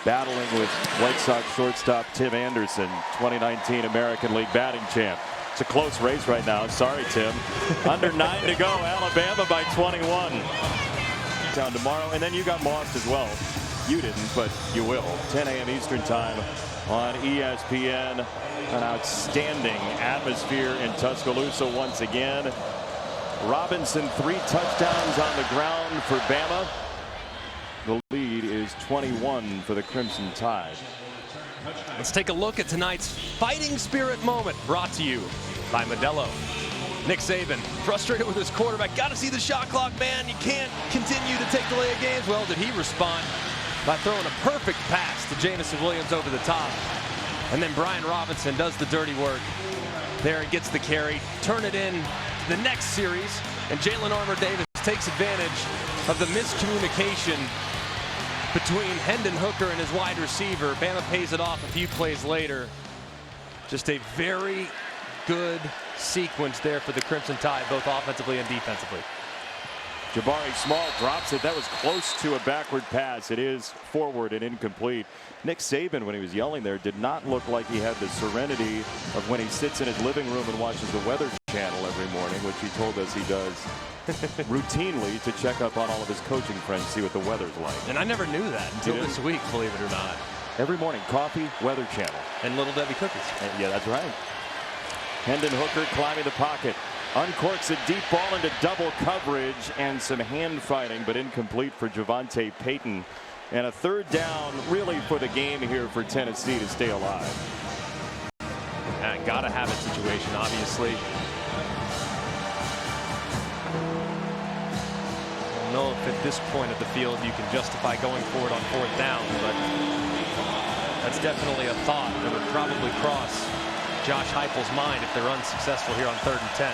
battling with White Sox shortstop Tim Anderson, 2019 American League batting champ. It's a close race right now. Sorry, Tim. Under 9 to go. Alabama by 21. Down tomorrow, and then you got Moss as well. You didn't, but you will. 10 a.m. Eastern time on ESPN. An outstanding atmosphere in Tuscaloosa once again. Robinson, 3 touchdowns on the ground for Bama. The lead is 21 for the Crimson Tide. Let's take a look at tonight's fighting spirit moment, brought to you by Modelo. Nick Saban, frustrated with his quarterback. Got to see the shot clock, man. You can't continue to take delay of games. Well, did he respond by throwing a perfect pass to Jamison Williams over the top. And then Brian Robinson does the dirty work there and gets the carry. Turn it in to the next series. And Jalen Armour-Davis takes advantage of the miscommunication between Hendon Hooker and his wide receiver. Bama pays it off a few plays later. Just a very good sequence there for the Crimson Tide, both offensively and defensively. Jabari Small drops it. That was close to a backward pass. It is forward and incomplete. Nick Saban, when he was yelling there, did not look like he had the serenity of when he sits in his living room and watches the Weather Channel every morning, which he told us he does routinely to check up on all of his coaching friends, see what the weather's like. And I never knew that until this week, believe it or not. Every morning, coffee, Weather Channel. And Little Debbie cookies. Yeah, that's right. Hendon Hooker climbing the pocket. Uncorks a deep ball into double coverage and some hand fighting, but incomplete for Javonte Payton. And a third down really for the game here for Tennessee to stay alive. gotta have it situation, obviously. I don't know if at this point of the field you can justify going for it on 4th down, but that's definitely a thought that would probably cross Josh Heupel's mind if they're unsuccessful here on 3rd and 10.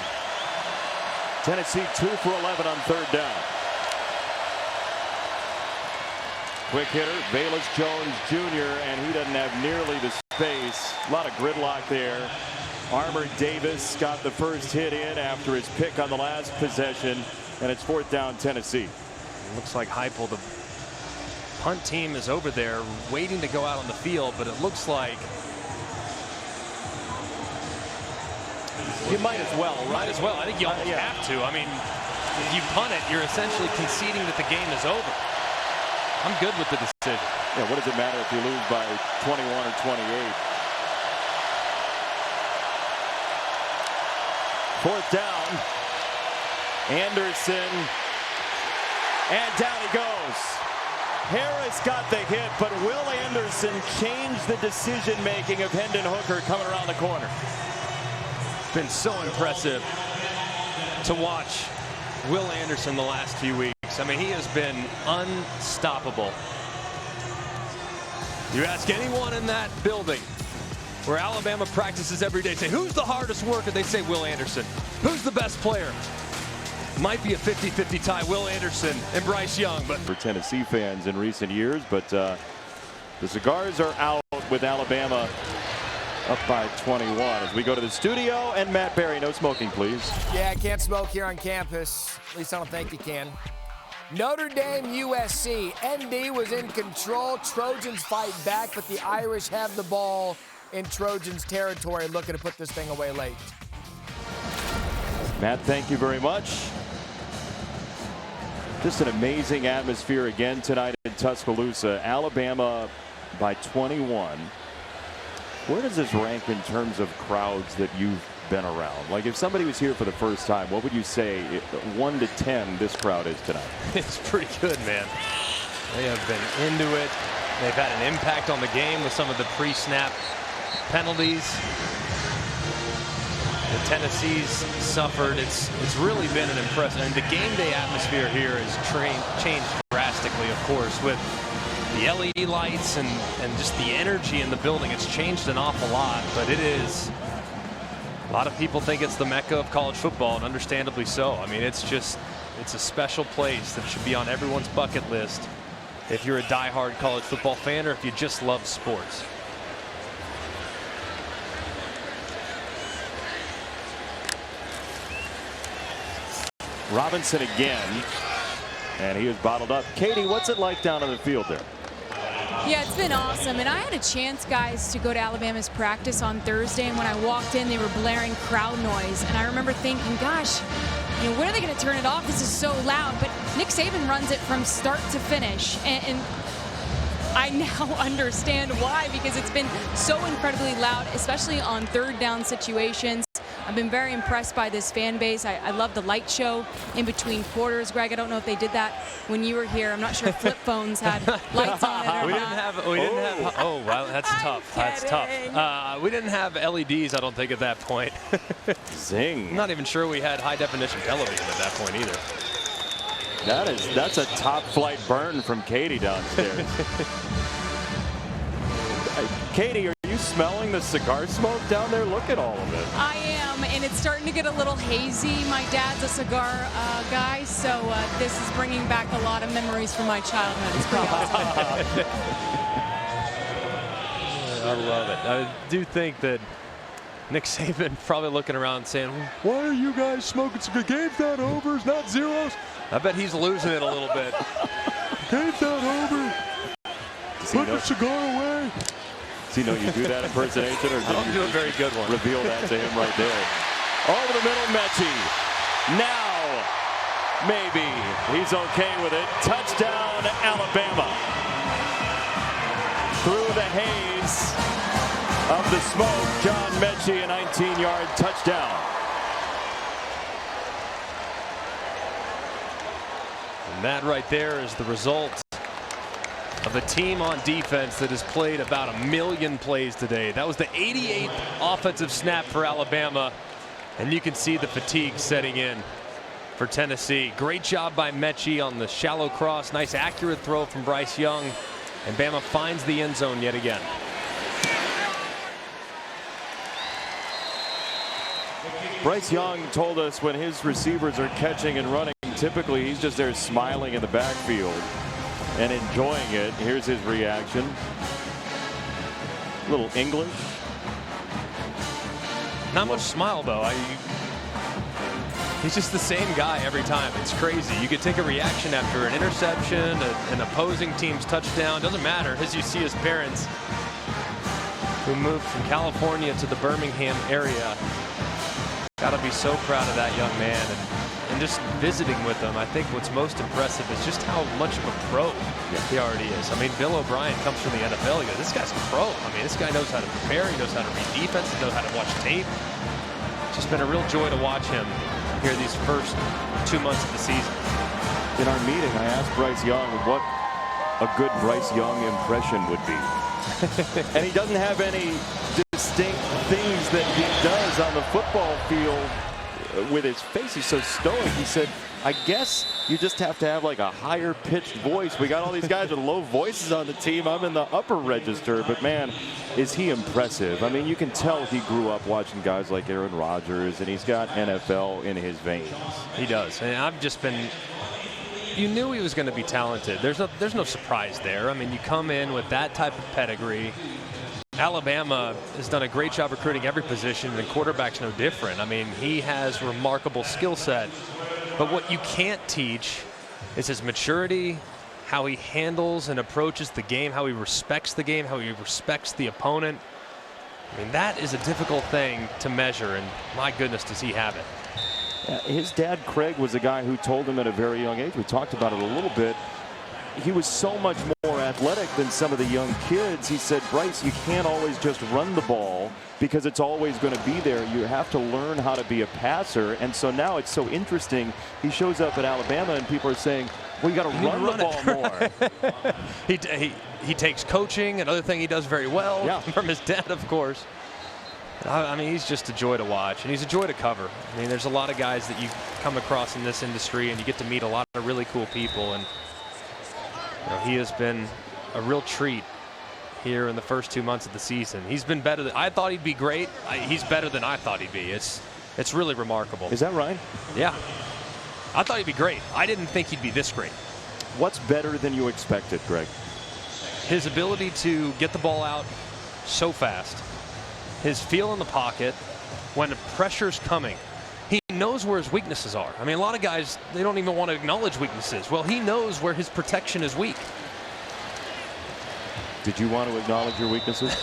Tennessee 2 for 11 on 3rd down. Quick hitter, Velus Jones Jr., and he doesn't have nearly the space. A lot of gridlock there. Armour Davis got the first hit in after his pick on the last possession, and it's 4th down Tennessee. Looks like Heupel, the punt team, is over there waiting to go out on the field, but it looks like you might as well, right? Might as well. I think you almost have to. I mean, if you punt it, you're essentially conceding that the game is over. I'm good with the decision. Yeah, what does it matter if you lose by 21 or 28? 4th down. Anderson. And down he goes. Harris got the hit, but Will Anderson changed the decision-making of Hendon Hooker coming around the corner. Been so impressive to watch Will Anderson the last few weeks. I mean, he has been unstoppable. You ask anyone in that building where Alabama practices every day, say, who's the hardest worker? They say Will Anderson. Who's the best player? Might be a 50-50 tie, Will Anderson and Bryce Young. But for Tennessee fans in recent years, but the cigars are out with Alabama up by 21 as we go to the studio. And Matt Barry, no smoking, please. Yeah, I can't smoke here on campus. At least I don't think you can. Notre Dame, USC. ND was in control. Trojans fight back, but the Irish have the ball in Trojans territory, looking to put this thing away late. Matt, thank you very much. Just an amazing atmosphere again tonight in Tuscaloosa. Alabama by 21. Where does this rank in terms of crowds that you've been around? Like, if somebody was here for the first time, what would you say 1 to 10 this crowd is tonight? It's pretty good, man. They have been into it. They've had an impact on the game with some of the pre-snap penalties that Tennessee's suffered. It's really been an impressive, and the game day atmosphere here has changed drastically, of course, with the LED lights and just the energy in the building. It's changed an awful lot, but it is, a lot of people think it's the mecca of college football, and understandably so. I mean, it's a special place that should be on everyone's bucket list if you're a diehard college football fan or if you just love sports. Robinson again, and he is bottled up. Katie, what's it like down on the field there? Yeah, it's been awesome, and I had a chance, guys, to go to Alabama's practice on Thursday, and when I walked in, they were blaring crowd noise, and I remember thinking, gosh, you know, when are they going to turn it off? This is so loud, but Nick Saban runs it from start to finish, and I now understand why, because it's been so incredibly loud, especially on 3rd down situations. I've been very impressed by this fan base. I love the light show in between quarters. Greg, I don't know if they did that when you were here. I'm not sure if flip phones had lights on it or we not. didn't have. Oh, wow, that's tough. That's tough. We didn't have LEDs, I don't think, at that point. Zing. I'm not even sure we had high definition television at that point either. That's a top flight burn from Katie downstairs. Katie, are you smelling the cigar smoke down there? Look at all of it. I am, and it's starting to get a little hazy. My dad's a cigar guy, so this is bringing back a lot of memories from my childhood. It's pretty awesome. I love it. I do think that Nick Saban probably looking around saying, why are you guys smoking cigar? Game's not over, it's not zeros. I bet he's losing it a little bit. Game's not over. Put the cigar away. Does he know you do that impersonation, or I don't do a very good one? Reveal that to him right there. Over the middle, Mechie. Now, maybe he's okay with it. Touchdown, Alabama. Through the haze of the smoke, John Mechie, a 19-yard touchdown. And that right there is the result of a team on defense that has played about 1 million plays today. That was the 88th offensive snap for Alabama, and you can see the fatigue setting in for Tennessee. Great job by Mechie on the shallow cross. Nice accurate throw from Bryce Young, and Bama finds the end zone yet again. Bryce Young told us when his receivers are catching and running, typically he's just there smiling in the backfield and enjoying it. Here's his reaction. A little English. Not much smile, though. He's just the same guy every time. It's crazy. You could take a reaction after an interception, an opposing team's touchdown. Doesn't matter, as you see his parents who moved from California to the Birmingham area. Got to be so proud of that young man, and just visiting with him. I think what's most impressive is just how much of a pro he already is. I mean, Bill O'Brien comes from the NFL. He goes, this guy's a pro. I mean, this guy knows how to prepare. He knows how to read defense. He knows how to watch tape. It's just been a real joy to watch him here these first 2 months of the season. In our meeting, I asked Bryce Young what a good Bryce Young impression would be. And he doesn't have any distinct things that he does on the football field with his face. He's so stoic. He said, I guess you just have to have like a higher pitched voice. We got all these guys with low voices on the team. I'm in the upper register, but man, is he impressive. I mean, you can tell he grew up watching guys like Aaron Rodgers, and he's got NFL in his veins. He does. And I've just been, you knew he was going to be talented. There's no surprise there. I mean, you come in with that type of pedigree. Alabama has done a great job recruiting every position, and quarterback's no different. I mean, he has remarkable skill set. But what you can't teach is his maturity, how he handles and approaches the game, how he respects the game, how he respects the opponent. I mean, that is a difficult thing to measure, and my goodness, does he have it. His dad, Craig, was a guy who told him at a very young age, we talked about it a little bit, he was so much more athletic than some of the young kids. He said, Bryce, you can't always just run the ball because it's always going to be there. You have to learn how to be a passer. And so now it's so interesting. He shows up at Alabama and people are saying, well, you got to run the ball more. He takes coaching, another thing he does very well from his dad, of course. I mean, he's just a joy to watch, and he's a joy to cover. I mean, there's a lot of guys that you come across in this industry, and you get to meet a lot of really cool people. And he has been a real treat here in the first 2 months of the season. He's been better than I thought he'd be. Great. He's better than I thought he'd be. It's really remarkable. Is that right? Yeah. I thought he'd be great. I didn't think he'd be this great. What's better than you expected, Greg? His ability to get the ball out so fast. His feel in the pocket when the pressure's coming. He knows where his weaknesses are. I mean, a lot of guys, they don't even want to acknowledge weaknesses. Well, he knows where his protection is weak. Did you want to acknowledge your weaknesses?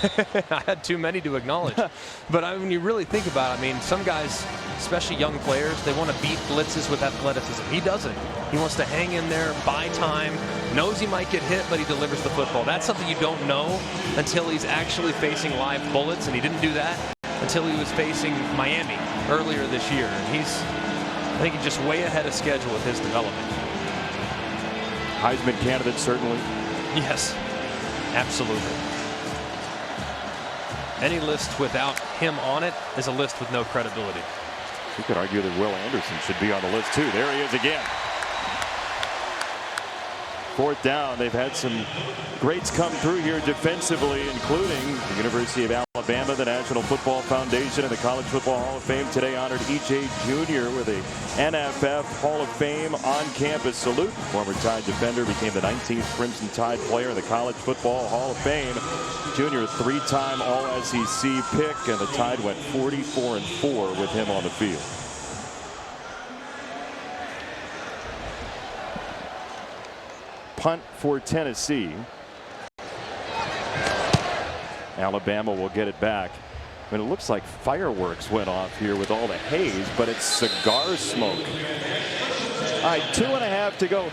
I had too many to acknowledge. But when you really think about it, I mean, some guys, especially young players, they want to beat blitzes with athleticism. He doesn't. He wants to hang in there, buy time, knows he might get hit, but he delivers the football. That's something you don't know until he's actually facing live bullets, and he didn't do that until he was facing Miami earlier this year. And I think he's just way ahead of schedule with his development. Heisman candidate, certainly. Yes, absolutely. Any list without him on it is a list with no credibility. You could argue that Will Anderson should be on the list too. There he is again. Fourth down. They've had some greats come through here defensively, including the University of Alabama, the National Football Foundation, and the College Football Hall of Fame today honored E.J. Junior with a NFF Hall of Fame on-campus salute. Former Tide defender, became the 19th Crimson Tide player in the College Football Hall of Fame. Junior, three-time All-SEC pick, and the Tide went 44-4 with him on the field. Punt for Tennessee. Alabama will get it back. I mean, it looks like fireworks went off here with all the haze, but it's cigar smoke. All right, 2.5 to go.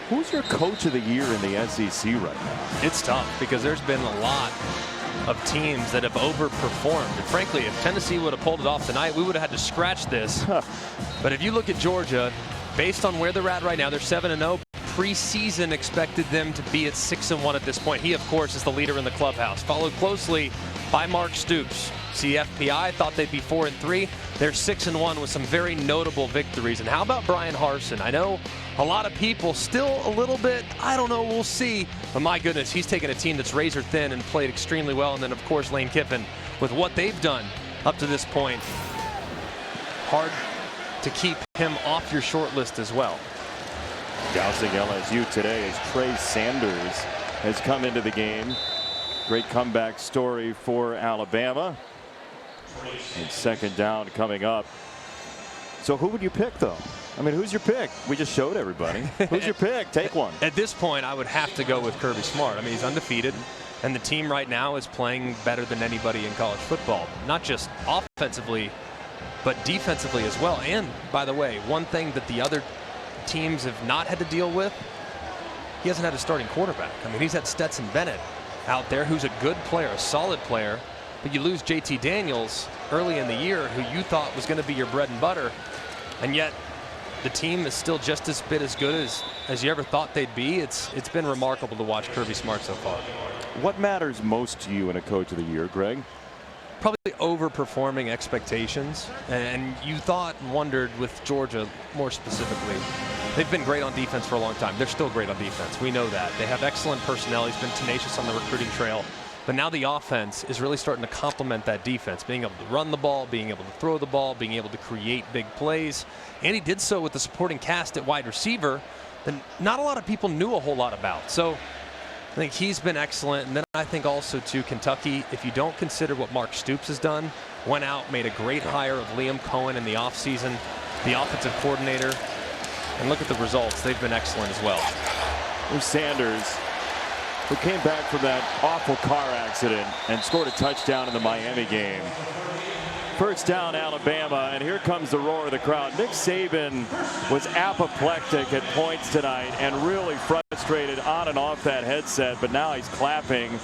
Who's your coach of the year in the SEC right now? It's tough because there's been a lot of teams that have overperformed. And frankly, if Tennessee would have pulled it off tonight, we would have had to scratch this. But if you look at Georgia, based on where they're at right now, they're 7-0. preseason expected them to be at 6-1 at this point. He, of course, is the leader in the clubhouse, followed closely by Mark Stoops. CFPI thought they'd be 4-3. They're 6-1 with some very notable victories. And how about Brian Harsin? I know a lot of people still a little bit, I don't know, we'll see. But my goodness, he's taken a team that's razor thin and played extremely well. And then, of course, Lane Kiffin with what they've done up to this point. Hard to keep him off your short list as well. Dousing LSU today as Trey Sanders has come into the game. Great comeback story for Alabama. And second down coming up. So who would you pick, though? I mean, who's your pick? We just showed everybody. Who's your pick? Take one. At this point, I would have to go with Kirby Smart. I mean, he's undefeated, and the team right now is playing better than anybody in college football. Not just offensively, but defensively as well. And, by the way, one thing that the other teams have not had to deal with, he hasn't had a starting quarterback. I mean, he's had Stetson Bennett out there, who's a good player, a solid player, but you lose JT Daniels early in the year, who you thought was going to be your bread and butter, and yet the team is still just as good as you ever thought they'd be. It's been remarkable to watch Kirby Smart so far. What matters most to you in a Coach of the Year, Greg? Probably overperforming expectations, and you thought and wondered with Georgia more specifically. They've been great on defense for a long time. They're still great on defense. We know that. They have excellent personnel. He's been tenacious on the recruiting trail. But now the offense is really starting to complement that defense, being able to run the ball, being able to throw the ball, being able to create big plays. And he did so with the supporting cast at wide receiver that not a lot of people knew a whole lot about. So I think he's been excellent. And then I think also, too, Kentucky, if you don't consider what Mark Stoops has done, went out, made a great hire of Liam Cohen in the offseason, the offensive coordinator, and look at the results. They've been excellent as well. There's Sanders, who came back from that awful car accident and scored a touchdown in the Miami game. First down, Alabama, and here comes the roar of the crowd. Nick Saban was apoplectic at points tonight and really frustrated on and off that headset, but now he's clapping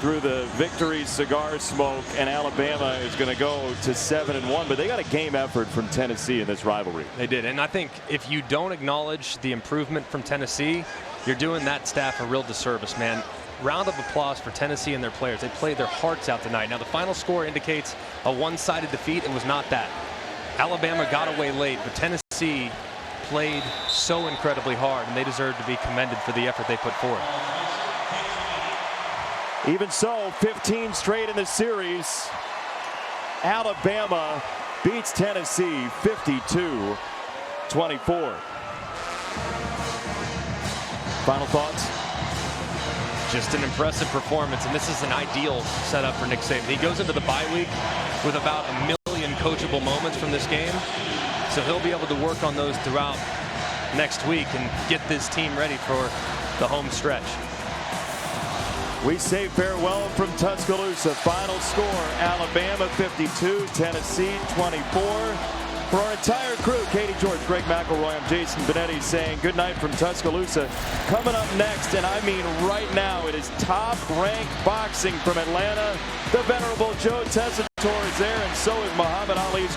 through the victory cigar smoke, and Alabama is going to go to 7-1, but they got a game effort from Tennessee in this rivalry. They did, and I think if you don't acknowledge the improvement from Tennessee, you're doing that staff a real disservice, man. Round of applause for Tennessee and their players. They played their hearts out tonight. Now, the final score indicates a one-sided defeat. It was not that. Alabama got away late, but Tennessee played so incredibly hard, and they deserve to be commended for the effort they put forth. Even so, 15 straight in the series. Alabama beats Tennessee 52-24. Final thoughts? Just an impressive performance, and this is an ideal setup for Nick Saban. He goes into the bye week with about 1 million coachable moments from this game, so he'll be able to work on those throughout next week and get this team ready for the home stretch. We say farewell from Tuscaloosa. Final score, Alabama 52, Tennessee 24. For our entire crew, Katie George, Greg McElroy, I'm Jason Benetti saying good night from Tuscaloosa. Coming up next, and I mean right now, it is top-ranked boxing from Atlanta. The venerable Joe Tessitore is there, and so is Muhammad Ali's